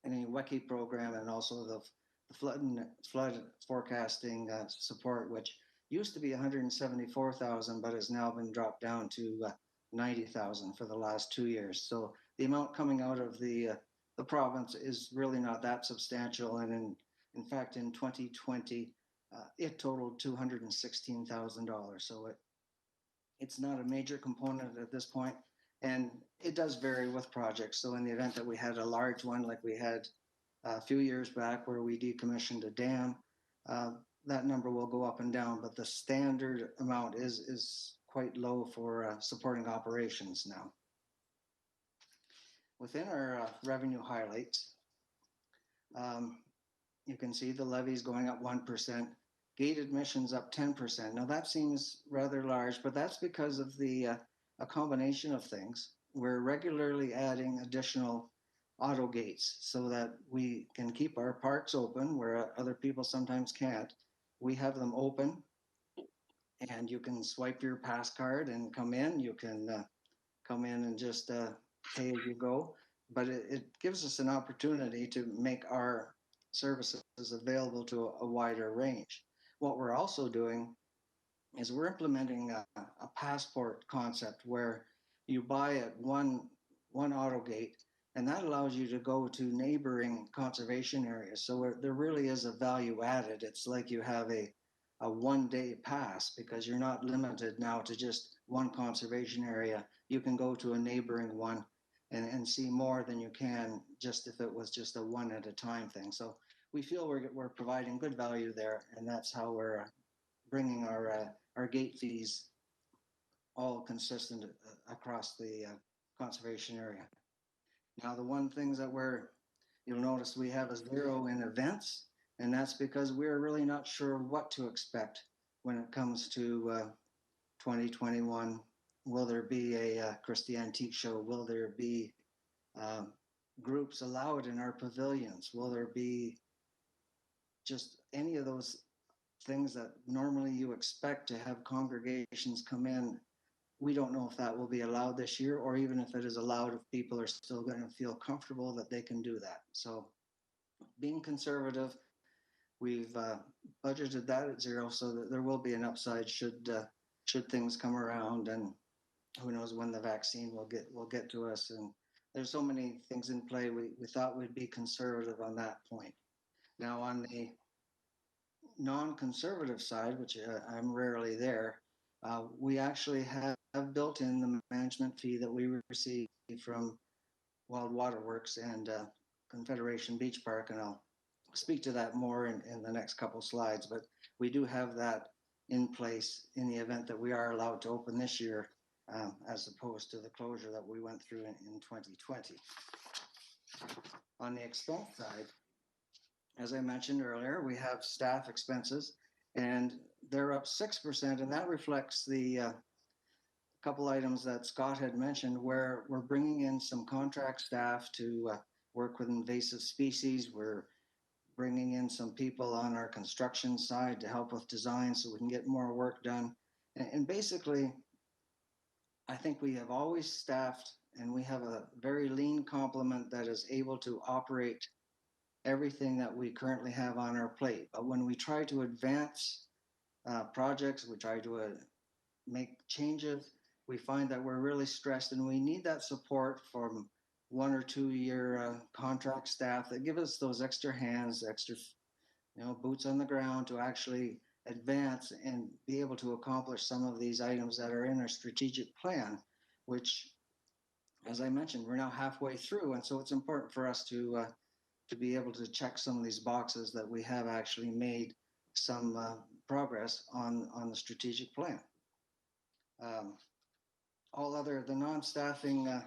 any WECI program and also the flood forecasting support, which used to be 174,000, but has now been dropped down to 90,000 for the last 2 years. So the amount coming out of the province is really not that substantial. And in fact, in 2020, it totaled $216,000. So it's not a major component at this point, and it does vary with projects. So in the event that we had a large one, like we had a few years back where we decommissioned a dam, that number will go up and down, but the standard amount is quite low for supporting operations now. Within our revenue highlights, you can see the levies going up 1%, gate admissions up 10%. Now that seems rather large, but that's because of a combination of things. We're regularly adding additional auto gates so that we can keep our parks open where other people sometimes can't. We have them open, and you can swipe your pass card and come in. You can come in and just pay as you go, but it gives us an opportunity to make our services available to a wider range. What we're also doing is we're implementing a passport concept where you buy at one auto gate, and that allows you to go to neighboring conservation areas. So there really is a value added. It's like you have a one-day pass because you're not limited now to just one conservation area. You can go to a neighboring one and see more than you can just if it was just a one at a time thing. So we feel we're providing good value there, and that's how we're bringing our gate fees all consistent across the conservation area. Now, the one things that you'll notice we have a 0 in events, and that's because we're really not sure what to expect when it comes to 2021. Will there be a Christie Antique Show? Will there be groups allowed in our pavilions? Will there be just any of those things that normally you expect to have congregations come in? We don't know if that will be allowed this year, or even if it is allowed, if people are still going to feel comfortable that they can do that. So being conservative, we've budgeted that at 0 so that there will be an upside should things come around, and who knows when the vaccine will get to us. And there's so many things in play. We thought we'd be conservative on that point. Now on the non-conservative side, which I'm rarely there, we actually have built in the management fee that we receive from Wild Waterworks and Confederation Beach Park, and I'll speak to that more in the next couple slides. But we do have that in place in the event that we are allowed to open this year, as opposed to the closure that we went through in 2020. On the expense side, as I mentioned earlier, we have staff expenses, and they're up 6%, and that reflects the couple items that Scott had mentioned, where we're bringing in some contract staff to work with invasive species. We're bringing in some people on our construction side to help with design so we can get more work done. And basically, I think we have always staffed, and we have a very lean complement that is able to operate everything that we currently have on our plate. But when we try to advance projects, we try to make changes, we find that we're really stressed, and we need that support from 1 or 2 year contract staff that give us those extra hands, extra, boots on the ground to actually advance and be able to accomplish some of these items that are in our strategic plan, which, as I mentioned, we're now halfway through. And so it's important for us to be able to check some of these boxes that we have actually made some progress on the strategic plan. The non-staffing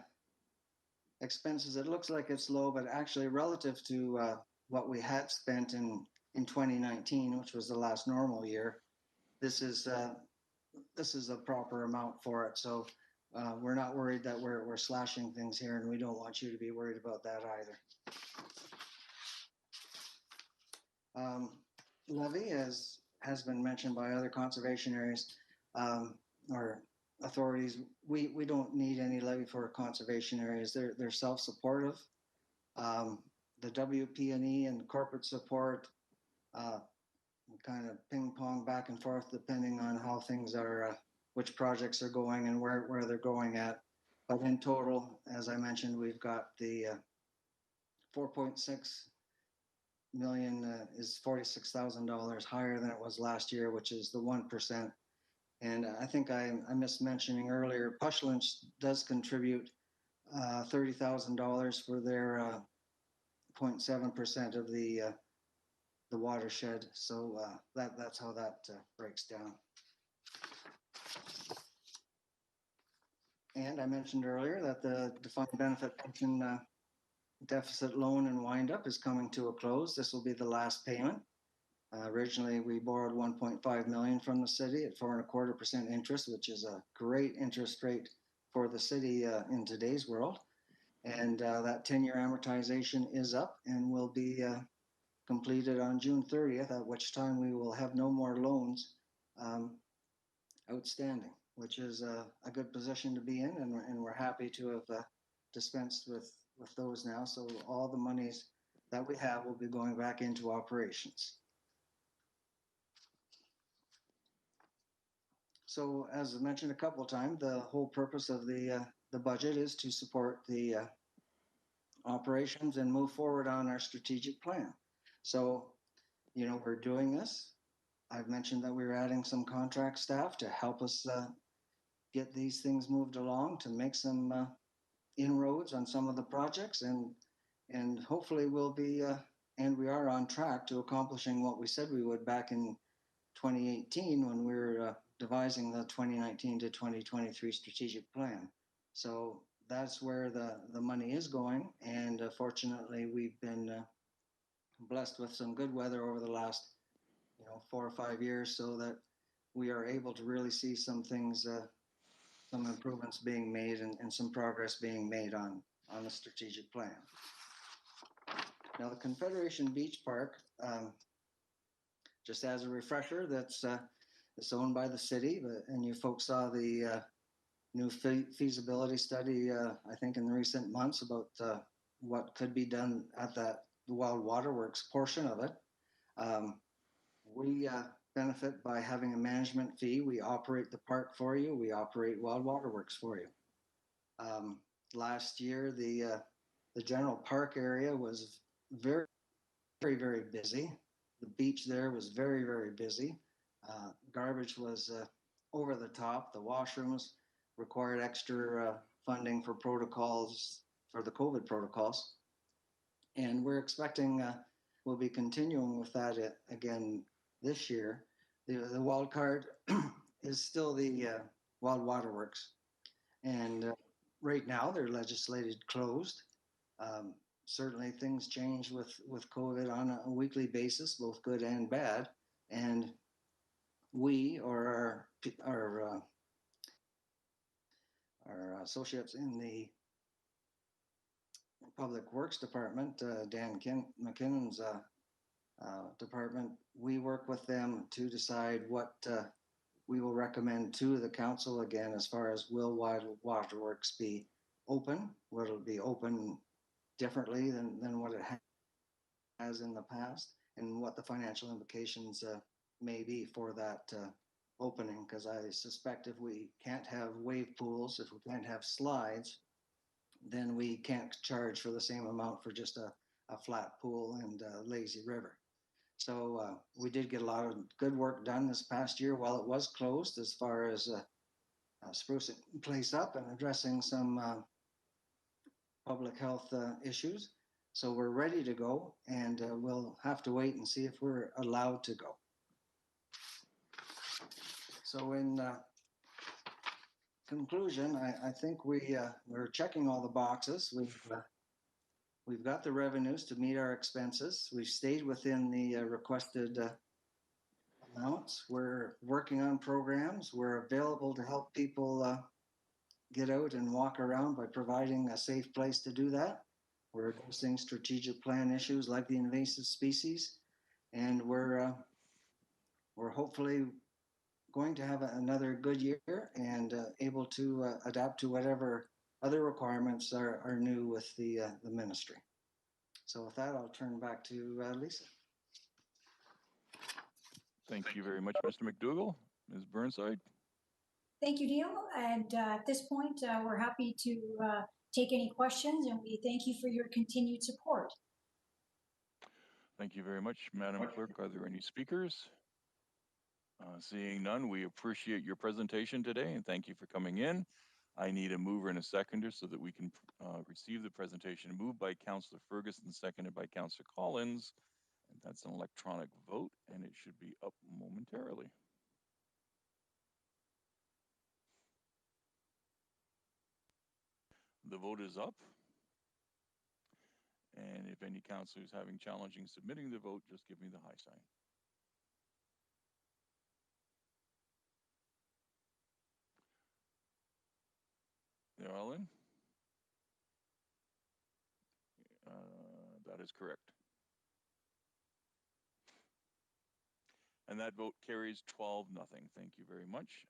expenses, it looks like it's low, but actually relative to what we had spent in 2019, which was the last normal year, this is a proper amount for it. So we're not worried that we're slashing things here, and we don't want you to be worried about that either. Levy, as has been mentioned by other conservation areas or authorities, we don't need any levy for conservation areas. They're self-supportive. The WP&E and corporate support kind of ping pong back and forth depending on how things are, which projects are going and where they're going at. But in total, as I mentioned, we've got the 4.6 million is $46,000 higher than it was last year, which is the 1%. And I think I missed mentioning earlier, Pushland does contribute $30,000 for their 0.7% of the watershed. So that's how that breaks down. And I mentioned earlier that the defined benefit pension deficit loan and windup is coming to a close. This will be the last payment. Originally, we borrowed 1.5 million from the city at 4.25% interest, which is a great interest rate for the city in today's world. And that 10-year amortization is up and will be completed on June 30th, at which time we will have no more loans outstanding, which is a good position to be in, and we're happy to have dispensed with those now. So all the monies that we have will be going back into operations. So as I mentioned a couple of times, the whole purpose of the budget is to support the operations and move forward on our strategic plan. So, we're doing this. I've mentioned that we're adding some contract staff to help us get these things moved along, to make some inroads on some of the projects, and hopefully we'll be, and we are on track to accomplishing what we said we would back in 2018 when we were devising the 2019 to 2023 strategic plan. So that's where the money is going, and fortunately we've been blessed with some good weather over the last 4 or 5 years, so that we are able to really see some things, some improvements being made and some progress being made on the strategic plan. Now the Confederation Beach Park, just as a refresher, that's it's owned by the city, and you folks saw the new feasibility study, I think in the recent months, about what could be done at the Wild Waterworks portion of it. We benefit by having a management fee. We operate the park for you. We operate Wild Waterworks for you. Last year, the general park area was very, very, very busy. The beach there was very, very busy. Garbage was over the top. The washrooms required extra funding for protocols, for the COVID protocols. And we're expecting we'll be continuing with that again this year. the wild card is still the Wild Waterworks. And right now they're legislated closed. Certainly things change with COVID on a weekly basis, both good and bad. And we or our associates in the Public Works Department, Dan McKinnon's department, we work with them to decide what we will recommend to the council again as far as will Waterworks be open? Will it be open differently than what it has in the past? And what the financial implications may be for that opening? Because I suspect if we can't have wave pools, if we can't have slides, then we can't charge for the same amount for just a flat pool and a lazy river. So we did get a lot of good work done this past year while it was closed, as far as sprucing the place up and addressing some public health issues. So we're ready to go, and we'll have to wait and see if we're allowed to go. So in conclusion, I think we're checking all the boxes. We've got the revenues to meet our expenses. We've stayed within the requested amounts. We're working on programs. We're available to help people get out and walk around by providing a safe place to do that. We're addressing strategic plan issues like the invasive species, and we're hopefully going to have another good year and able to adapt to whatever other requirements are new with the ministry. So with that, I'll turn back to Lisa. Thank you very much, Mr. McDougall. Ms. Burnside. Thank you, Neil. And at this point, we're happy to take any questions, and we thank you for your continued support. Thank you very much, Madam Clerk. Are there any speakers? Seeing none, we appreciate your presentation today and thank you for coming in. I need a mover and a seconder so that we can receive the presentation. Moved by Councillor Ferguson, seconded by Councillor Collins. And that's an electronic vote, and it should be up momentarily. The vote is up. And if any councillor is having challenging submitting the vote, just give me the high sign. They're all in? That is correct. And that vote carries 12-0. Thank you very much.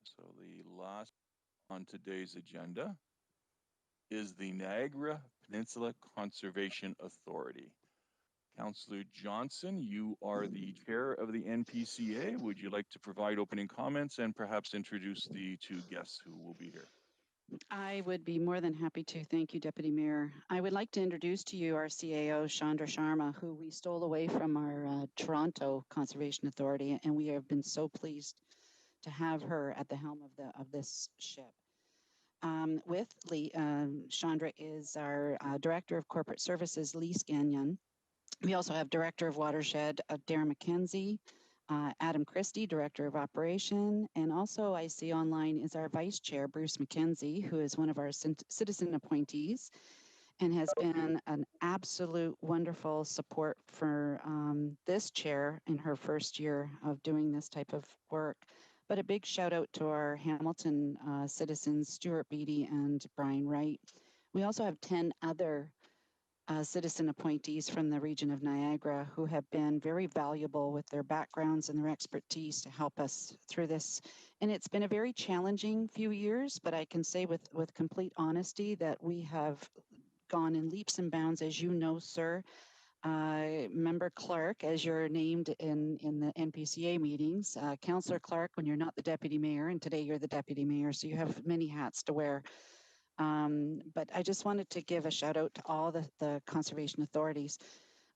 So the last on today's agenda is the Niagara Peninsula Conservation Authority. Councillor Johnson, you are the chair of the NPCA. Would you like to provide opening comments and perhaps introduce the two guests who will be here? I would be more than happy to. Thank you, Deputy Mayor. I would like to introduce to you our CAO, Chandra Sharma, who we stole away from our Toronto Conservation Authority, and we have been so pleased to have her at the helm of this ship. With Lee, Chandra is our Director of Corporate Services, Lee Scanyon. We also have Director of Watershed, Darren McKenzie, Adam Christie, Director of Operation, and also I see online is our Vice Chair, Bruce McKenzie, who is one of our citizen appointees and has been an absolute wonderful support for this chair in her first year of doing this type of work. But a big shout out to our Hamilton citizens, Stuart Beattie and Brian Wright. We also have 10 other citizen appointees from the region of Niagara who have been very valuable with their backgrounds and their expertise to help us through this. And it's been a very challenging few years, but I can say with complete honesty that we have gone in leaps and bounds, as you know, sir. Member Clark, as you're named in the NPCA meetings, Councillor Clark when you're not the deputy mayor, and today you're the deputy mayor, so you have many hats to wear. But I just wanted to give a shout out to all the conservation authorities.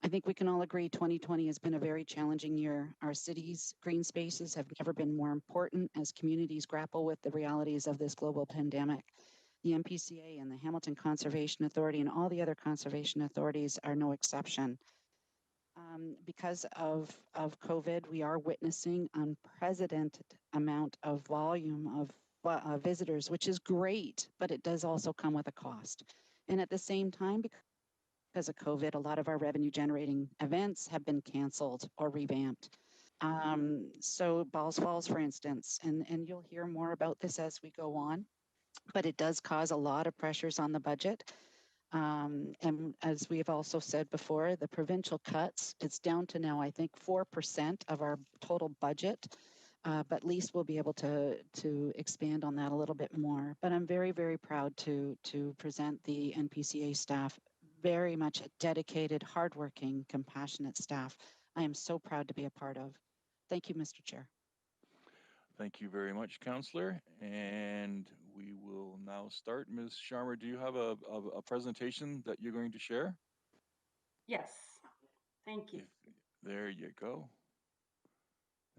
I think we can all agree 2020 has been a very challenging year. Our cities' green spaces have never been more important as communities grapple with the realities of this global pandemic. The NPCA and the Hamilton Conservation Authority and all the other conservation authorities are no exception. Because of COVID, we are witnessing unprecedented amount of volume of visitors, which is great, but it does also come with a cost. And at the same time, because of COVID, a lot of our revenue generating events have been canceled or revamped. So Balls Falls, for instance, and you'll hear more about this as we go on, but it does cause a lot of pressures on the budget. And as we have also said before, the provincial cuts, it's down to now, I think, 4% of our total budget. But at least we'll be able to expand on that a little bit more. But I'm very, very proud to present the NPCA staff, very much a dedicated, hardworking, compassionate staff. I am so proud to be a part of. Thank you, Mr. Chair. Thank you very much, Councillor. And we will now start. Ms. Sharma, do you have a presentation that you're going to share? Yes, thank you. There you go.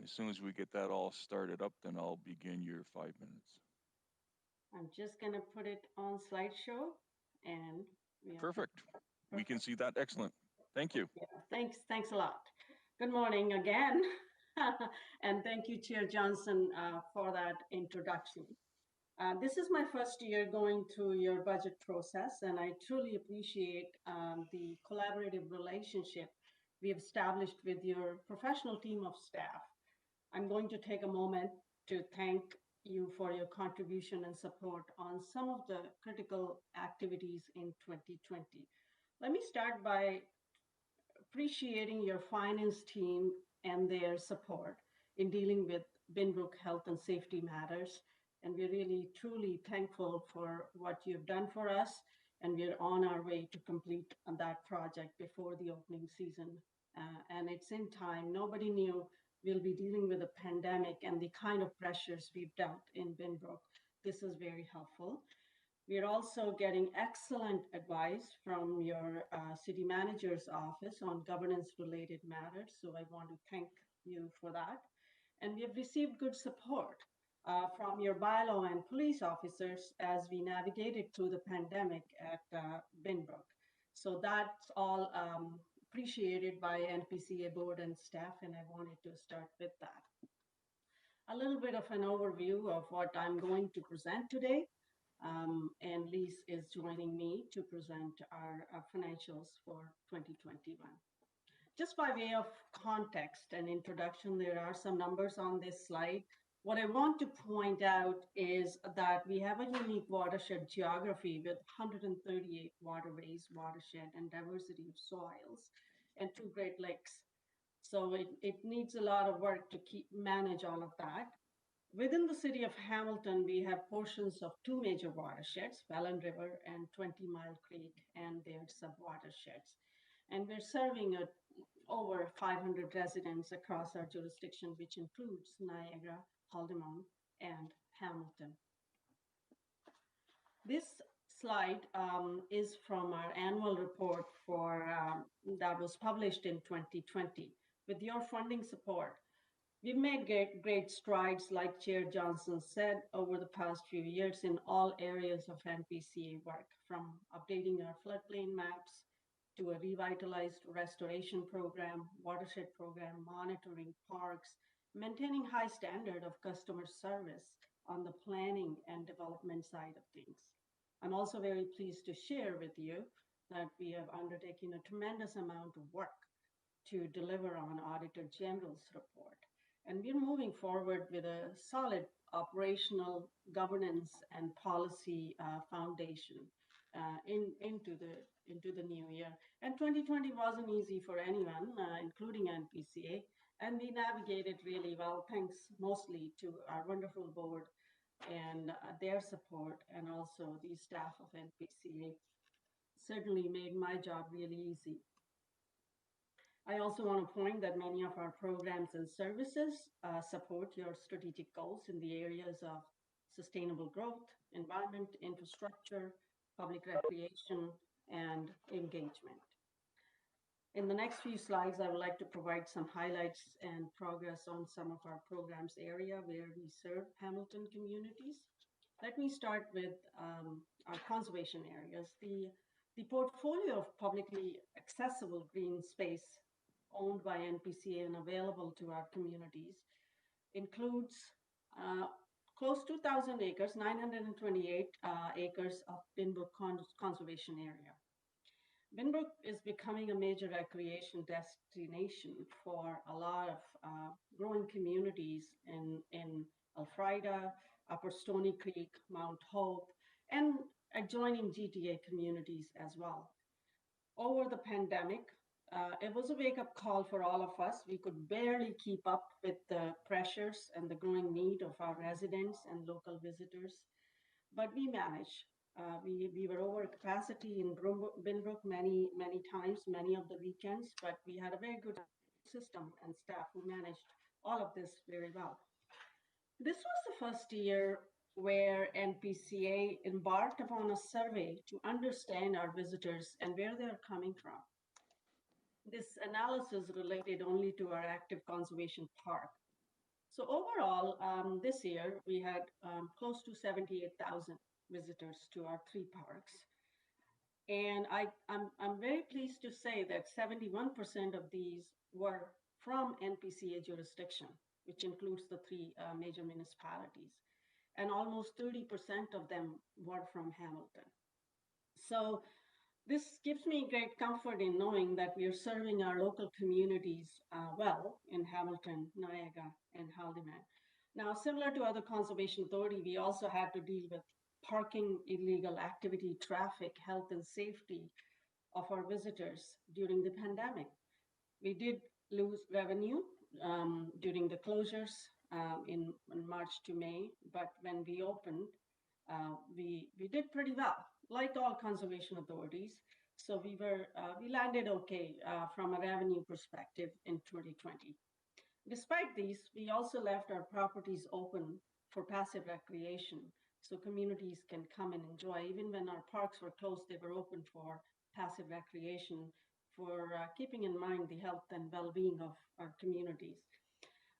As soon as we get that all started up, then I'll begin your 5 minutes. I'm just going to put it on slideshow and perfect. We can see that. Excellent. Thank you. Yeah, thanks a lot. Good morning again. And thank you, Chair Johnson, for that introduction. This is my first year going through your budget process, and I truly appreciate the collaborative relationship we've established with your professional team of staff. I'm going to take a moment to thank you for your contribution and support on some of the critical activities in 2020. Let me start by appreciating your finance team and their support in dealing with Binbrook health and safety matters. And we're really, truly thankful for what you've done for us. And we're on our way to complete that project before the opening season. And it's in time. Nobody knew we'll be dealing with a pandemic and the kind of pressures we've dealt in Binbrook. This is very helpful. We're also getting excellent advice from your city manager's office on governance-related matters. So I want to thank you for that. And we have received good support from your bylaw and police officers as we navigated through the pandemic at Binbrook. So that's all appreciated by NPCA board and staff, and I wanted to start with that. A little bit of an overview of what I'm going to present today. And Lise is joining me to present our financials for 2021. Just by way of context and introduction, there are some numbers on this slide. What I want to point out is that we have a unique watershed geography with 138 waterways, watershed, and diversity of soils, and 2 Great Lakes. So it needs a lot of work to manage all of that. Within the city of Hamilton, we have portions of 2 major watersheds, Welland River and 20 Mile Creek, and their sub-watersheds. And we're serving over 500 residents across our jurisdiction, which includes Niagara, Halton, and Hamilton. This slide is from our annual report that was published in 2020. With your funding support, we've made great strides, like Chair Johnson said, over the past few years in all areas of NPCA work, from updating our floodplain maps to a revitalized restoration program, watershed program, monitoring parks, maintaining high standard of customer service on the planning and development side of things. I'm also very pleased to share with you that we have undertaken a tremendous amount of work to deliver on Auditor General's report. And we're moving forward with a solid operational governance and policy foundation into the new year. And 2020 wasn't easy for anyone, including NPCA, and we navigated really well, thanks mostly to our wonderful board and their support, and also the staff of NPCA certainly made my job really easy. I also want to point that many of our programs and services support your strategic goals in the areas of sustainable growth, environment, infrastructure, public recreation, and engagement. In the next few slides, I would like to provide some highlights and progress on some of our programs area where we serve Hamilton communities. Let me start with our conservation areas. The portfolio of publicly accessible green space owned by NPCA and available to our communities includes close to 2,000 acres, 928 acres of Binbrook Conservation Area. Binbrook is becoming a major recreation destination for a lot of growing communities in Elfrida, Upper Stony Creek, Mount Hope, and adjoining GTA communities as well. Over the pandemic, it was a wake-up call for all of us. We could barely keep up with the pressures and the growing need of our residents and local visitors, but we managed. We were over capacity in Binbrook many times, many of the weekends, but we had a very good system and staff who managed all of this very well. This was the first year where NPCA embarked upon a survey to understand our visitors and where they're coming from. This analysis related only to our active conservation park. So overall, this year, we had close to 78,000 visitors to our 3 parks. And I'm very pleased to say that 71% of these were from NPCA jurisdiction, which includes the 3 major municipalities. And almost 30% of them were from Hamilton. So this gives me great comfort in knowing that we are serving our local communities well in Hamilton, Niagara, and Haldimand. Now, similar to other conservation authority, we also had to deal with parking, illegal activity, traffic, health, and safety of our visitors during the pandemic. We did lose revenue during the closures in March to May, but when we opened, we did pretty well, like all conservation authorities. So we landed okay from a revenue perspective in 2020. Despite these, we also left our properties open for passive recreation, so communities can come and enjoy. Even when our parks were closed, they were open for passive recreation, for keeping in mind the health and well-being of our communities.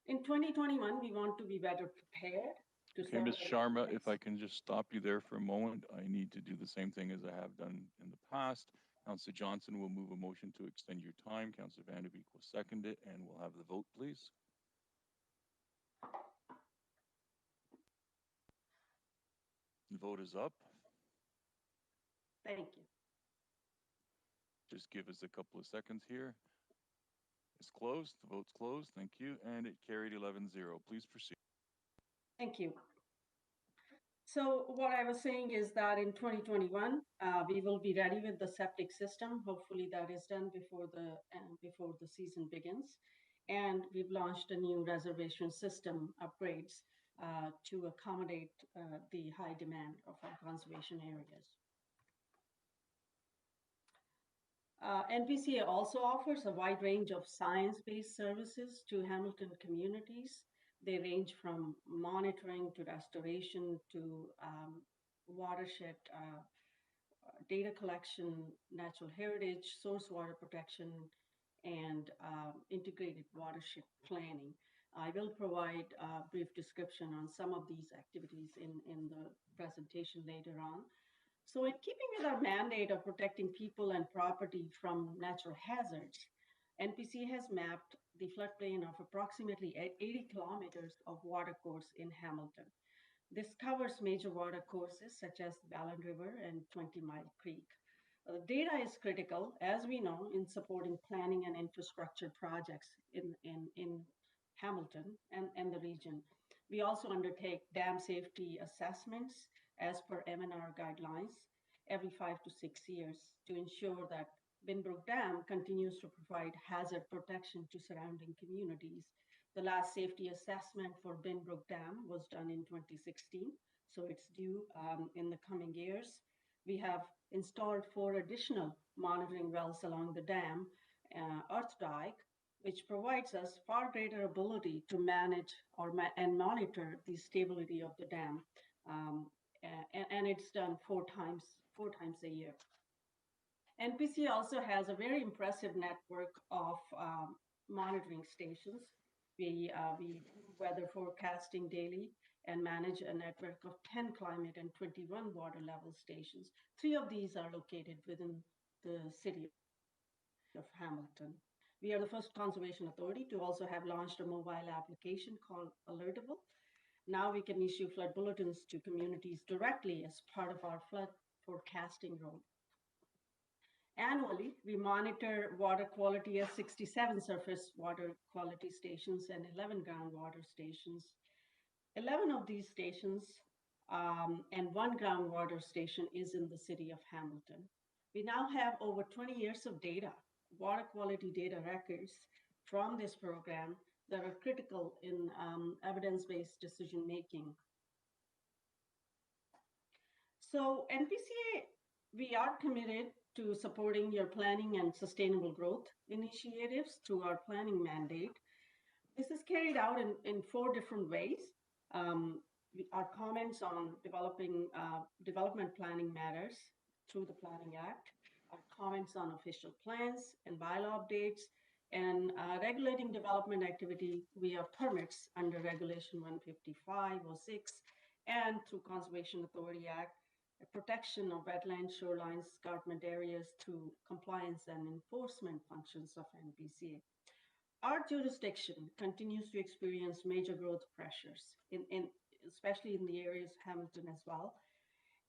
In 2021, we want to be better prepared. Okay, Ms. Sharma, if I can just stop you there for a moment, I need to do the same thing as I have done in the past. Councillor Johnson will move a motion to extend your time. Councillor Van de Beek will second it, and we'll have the vote, please. The vote is up. Thank you. Just give us a couple of seconds here. It's closed. The vote's closed. Thank you. And it carried 11-0. Please proceed. Thank you. So what I was saying is that in 2021, we will be ready with the septic system. Hopefully that is done before the season begins. And we've launched a new reservation system upgrades to accommodate the high demand of our conservation areas. NPCA also offers a wide range of science-based services to Hamilton communities. They range from monitoring to restoration to watershed data collection, natural heritage, source water protection, and integrated watershed planning. I will provide a brief description on some of these activities in the presentation later on. So in keeping with our mandate of protecting people and property from natural hazards, NPC has mapped the floodplain of approximately 80 kilometers of watercourse in Hamilton. This covers major watercourses such as the Ballon River and 20 Mile Creek. Data is critical, as we know, in supporting planning and infrastructure projects in Hamilton and the region. We also undertake dam safety assessments as per MNR guidelines every 5 to 6 years to ensure that Binbrook Dam continues to provide hazard protection to surrounding communities. The last safety assessment for Binbrook Dam was done in 2016, so it's due in the coming years. We have installed 4 additional monitoring wells along the dam earth dike, which provides us far greater ability to manage and monitor the stability of the dam. And it's done 4 times a year. NPC also has a very impressive network of monitoring stations. We weather forecasting daily and manage a network of 10 climate and 21 water level stations. 3 of these are located within the city of Hamilton. We are the first conservation authority to also have launched a mobile application called Alertable. Now we can issue flood bulletins to communities directly as part of our flood forecasting role. Annually, we monitor water quality at 67 surface water quality stations and 11 groundwater stations. 11 of these stations and one groundwater station is in the city of Hamilton. We now have over 20 years of data, water quality data records from this program that are critical in evidence-based decision making. So NPCA, we are committed to supporting your planning and sustainable growth initiatives through our planning mandate. This is carried out in 4 different ways. Our comments on development planning matters through the Planning Act, our comments on official plans and bylaw updates, and regulating development activity via permits under Regulation 155/06 and through Conservation Authority Act, protection of wetlands, shorelines, escarpment areas through compliance and enforcement functions of NPCA. Our jurisdiction continues to experience major growth pressures, especially in the areas of Hamilton as well.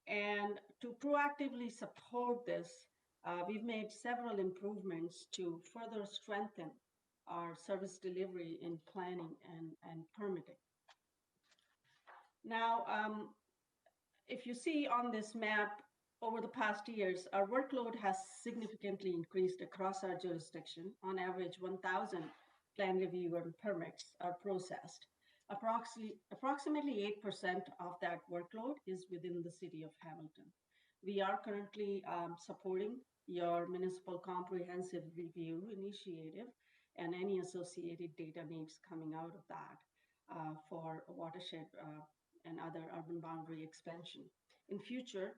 And to proactively support this, we've made several improvements to further strengthen our service delivery in planning and permitting. Now, if you see on this map, over the past years, our workload has significantly increased across our jurisdiction. On average, 1,000 plan review and permits are processed. Approximately 8% of that workload is within the city of Hamilton. We are currently supporting your municipal comprehensive review initiative and any associated data needs coming out of that for watershed and other urban boundary expansion. In future,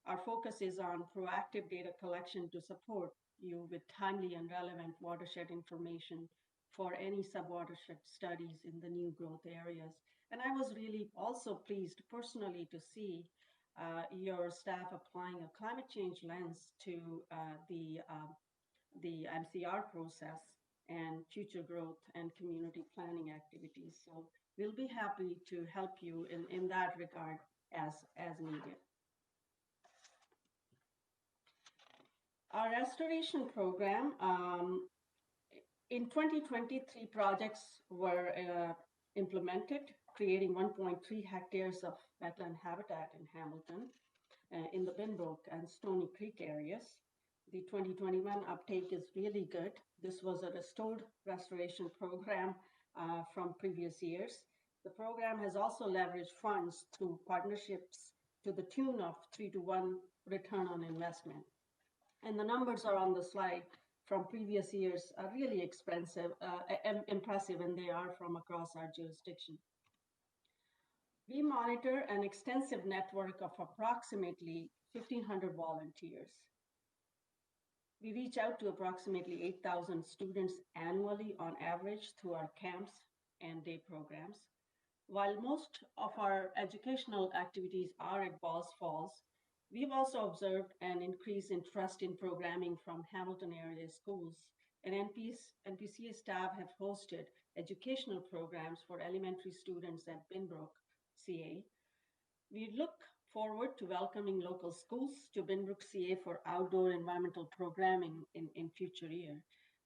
our focus is on proactive data collection to support you with timely and relevant watershed information for any sub-watershed studies in the new growth areas. And I was really also pleased personally to see your staff applying a climate change lens to the MCR process and future growth and community planning activities. So we'll be happy to help you in that regard as needed. Our restoration program, in 2023, projects were implemented, creating 1.3 hectares of wetland habitat in Hamilton, in the Binbrook and Stony Creek areas. The 2021 uptake is really good. This was a restored restoration program from previous years. The program has also leveraged funds through partnerships to the tune of 3-to-1 return on investment. And the numbers are on the slide from previous years are really impressive, and they are from across our jurisdiction. We monitor an extensive network of approximately 1,500 volunteers. We reach out to approximately 8,000 students annually on average through our camps and day programs. While most of our educational activities are at Balls Falls, we've also observed an increase in trust in programming from Hamilton area schools, and NPCA staff have hosted educational programs for elementary students at Binbrook, CA. We look forward to welcoming local schools to Binbrook, CA for outdoor environmental programming in future year.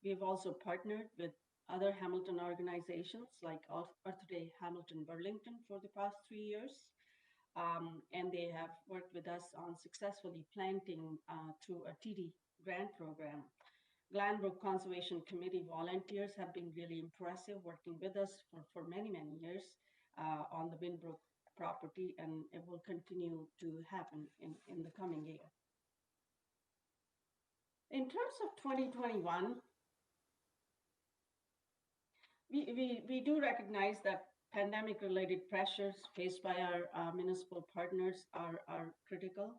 We have also partnered with other Hamilton organizations like Earth Day Hamilton Burlington for the past 3 years. And they have worked with us on successfully planting through a TD grant program. Glanbrook Conservation Committee volunteers have been really impressive, working with us for many, many years on the Binbrook property, and it will continue to happen in the coming year. In terms of 2021, we do recognize that pandemic-related pressures faced by our municipal partners are critical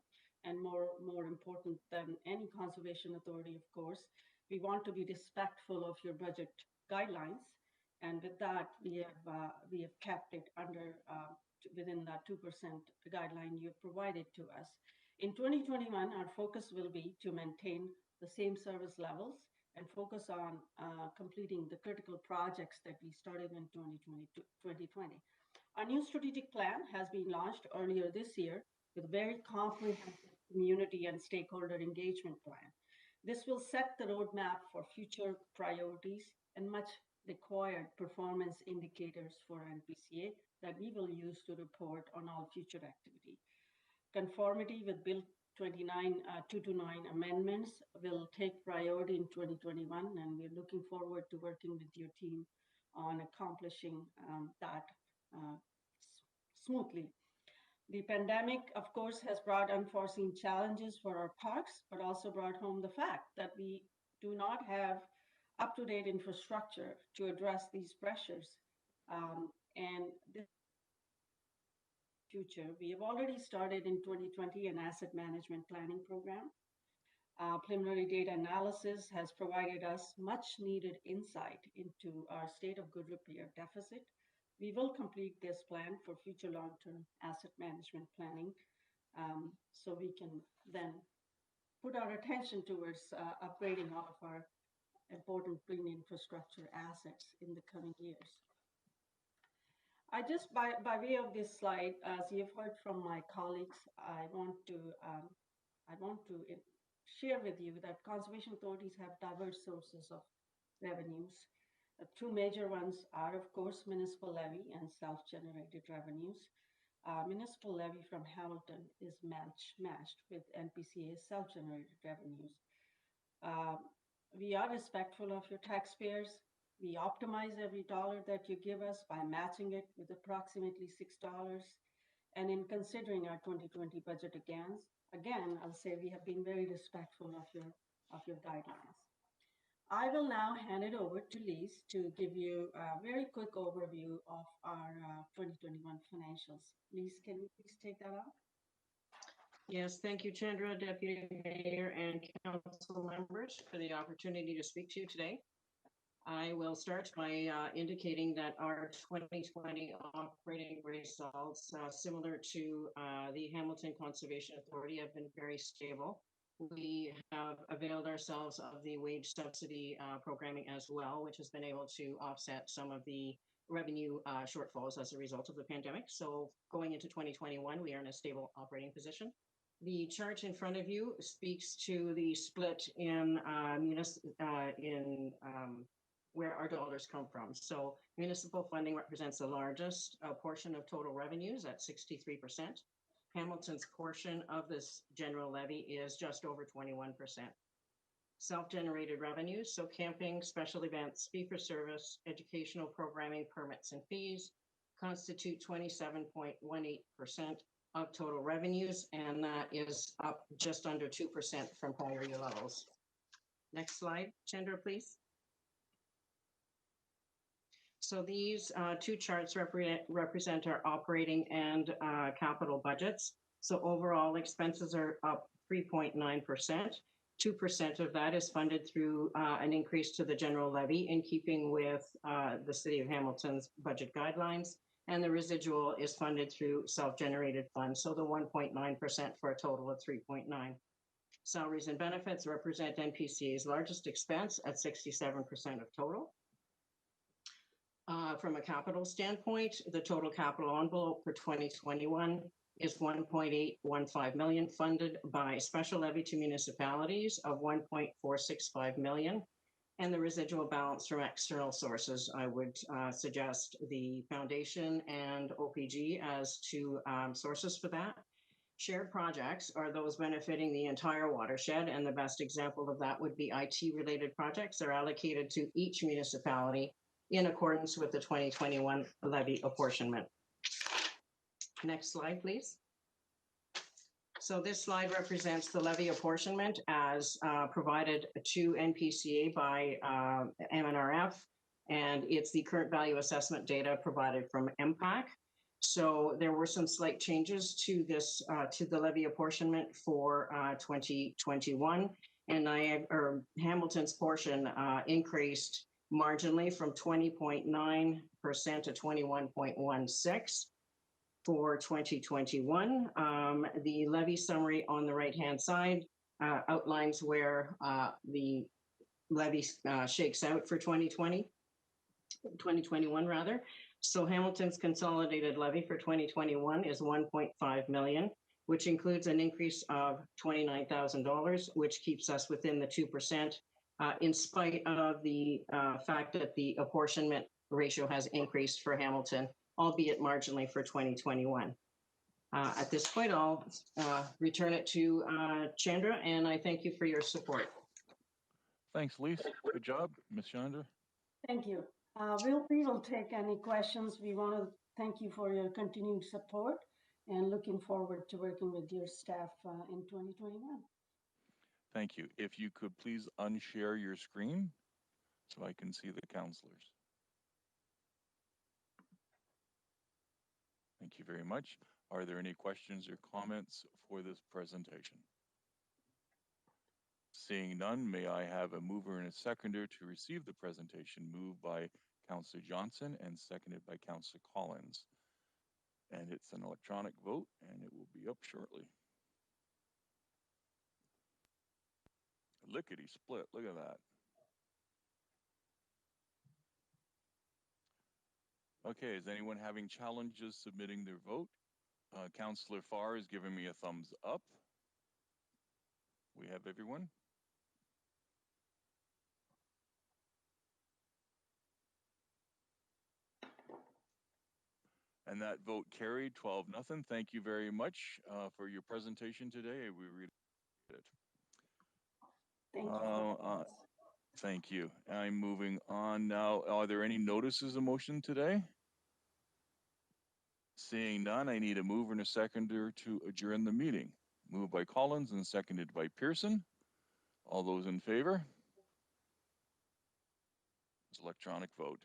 and more important than any conservation authority, of course. We want to be respectful of your budget guidelines, and with that, we have kept it under within that 2% guideline you've provided to us. In 2021, our focus will be to maintain the same service levels and focus on completing the critical projects that we started in 2020. Our new strategic plan has been launched earlier this year with a very comprehensive community and stakeholder engagement plan. This will set the roadmap for future priorities and much required performance indicators for NPCA that we will use to report on all future activity. Conformity with Bill 229 amendments will take priority in 2021, and we're looking forward to working with your team on accomplishing that smoothly. The pandemic, of course, has brought unforeseen challenges for our parks, but also brought home the fact that we do not have up-to-date infrastructure to address these pressures. And this future, we have already started in 2020 an asset management planning program. Preliminary data analysis has provided us much needed insight into our state of good repair deficit. We will complete this plan for future long-term asset management planning, so we can then put our attention towards upgrading all of our important green infrastructure assets in the coming years. I just, by way of this slide, as you've heard from my colleagues, I want to share with you that conservation authorities have diverse sources of revenues. The two major ones are, of course, municipal levy and self-generated revenues. Municipal levy from Halton is matched with NPCA's self-generated revenues. We are respectful of your taxpayers. We optimize every dollar that you give us by matching it with approximately $6. And in considering our 2020 budget again, I'll say we have been very respectful of your guidelines. I will now hand it over to Lise to give you a very quick overview of our 2021 financials. Lise, can you please take that up? Yes, thank you, Chandra, Deputy Mayor, and Council members for the opportunity to speak to you today. I will start by indicating that our 2020 operating results, similar to the Hamilton Conservation Authority, have been very stable. We have availed ourselves of the wage subsidy programming as well, which has been able to offset some of the revenue shortfalls as a result of the pandemic. So going into 2021, we are in a stable operating position. The chart in front of you speaks to the split in where our dollars come from. So municipal funding represents the largest portion of total revenues at 63%. Hamilton's portion of this general levy is just over 21%. Self-generated revenues, so camping, special events, fee-for-service, educational programming, permits, and fees constitute 27.18% of total revenues, and that is up just under 2% from prior year levels. Next slide, Chandra, please. So these two charts represent our operating and capital budgets. So overall expenses are up 3.9%. 2% of that is funded through an increase to the general levy in keeping with the City of Hamilton's budget guidelines. And the residual is funded through self-generated funds. So the 1.9% for a total of 3.9. Salaries and benefits represent NPCA's largest expense at 67% of total. From a capital standpoint, the total capital envelope for 2021 is $1.815 million, funded by special levy to municipalities of $1.465 million, and the residual balance from external sources. I would suggest the foundation and OPG as two sources for that. Shared projects are those benefiting the entire watershed, and the best example of that would be IT-related projects. They're allocated to each municipality in accordance with the 2021 levy apportionment. Next slide, please. So this slide represents the levy apportionment as provided to NPCA by MNRF, and it's the current value assessment data provided from MPAC. So there were some slight changes to this, to the levy apportionment for 2021, and Hamilton's portion increased marginally from 20.9% to 21.16% for 2021. The levy summary on the right-hand side outlines where the levy shakes out for 2021 rather. So Hamilton's consolidated levy for 2021 is 1.5 million, which includes an increase of $29,000, which keeps us within the 2%, in spite of the fact that the apportionment ratio has increased for Hamilton, albeit marginally for 2021. At this point, I'll return it to Chandra, and I thank you for your support. Thanks, Lise. Good job, Ms. Chandra. Thank you. We will take any questions. We want to thank you for your continued support and looking forward to working with your staff in 2021. Thank you. If you could please unshare your screen so I can see the counselors. Thank you very much. Are there any questions or comments for this presentation? Seeing none, may I have a mover and a seconder to receive the presentation? Moved by Councillor Johnson and seconded by Councillor Collins. And it's an electronic vote, and it will be up shortly. Lickety split, look at that. Okay, is anyone having challenges submitting their vote? Councillor Farr is giving me a thumbs up. We have everyone. And that vote carried 12-0. Thank you very much for your presentation today. We really appreciate it. Thank you. I'm moving on now. Are there any notices of motion today? Seeing none, I need a mover and a seconder to adjourn the meeting. Moved by Collins and seconded by Pearson. All those in favor? It's electronic vote.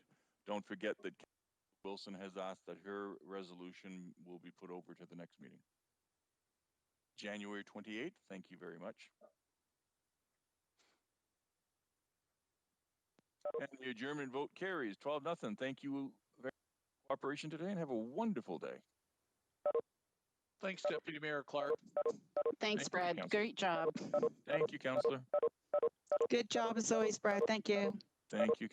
Don't forget that Wilson has asked that her resolution will be put over to the next meeting. January 28th, thank you very much. And the adjournment vote carries 12-0. Thank you for your cooperation today and have a wonderful day. Thanks, Deputy Mayor Clark. Thanks, Brad. Great job. Thank you, Councillor. Good job as always, Brad. Thank you. Thank you.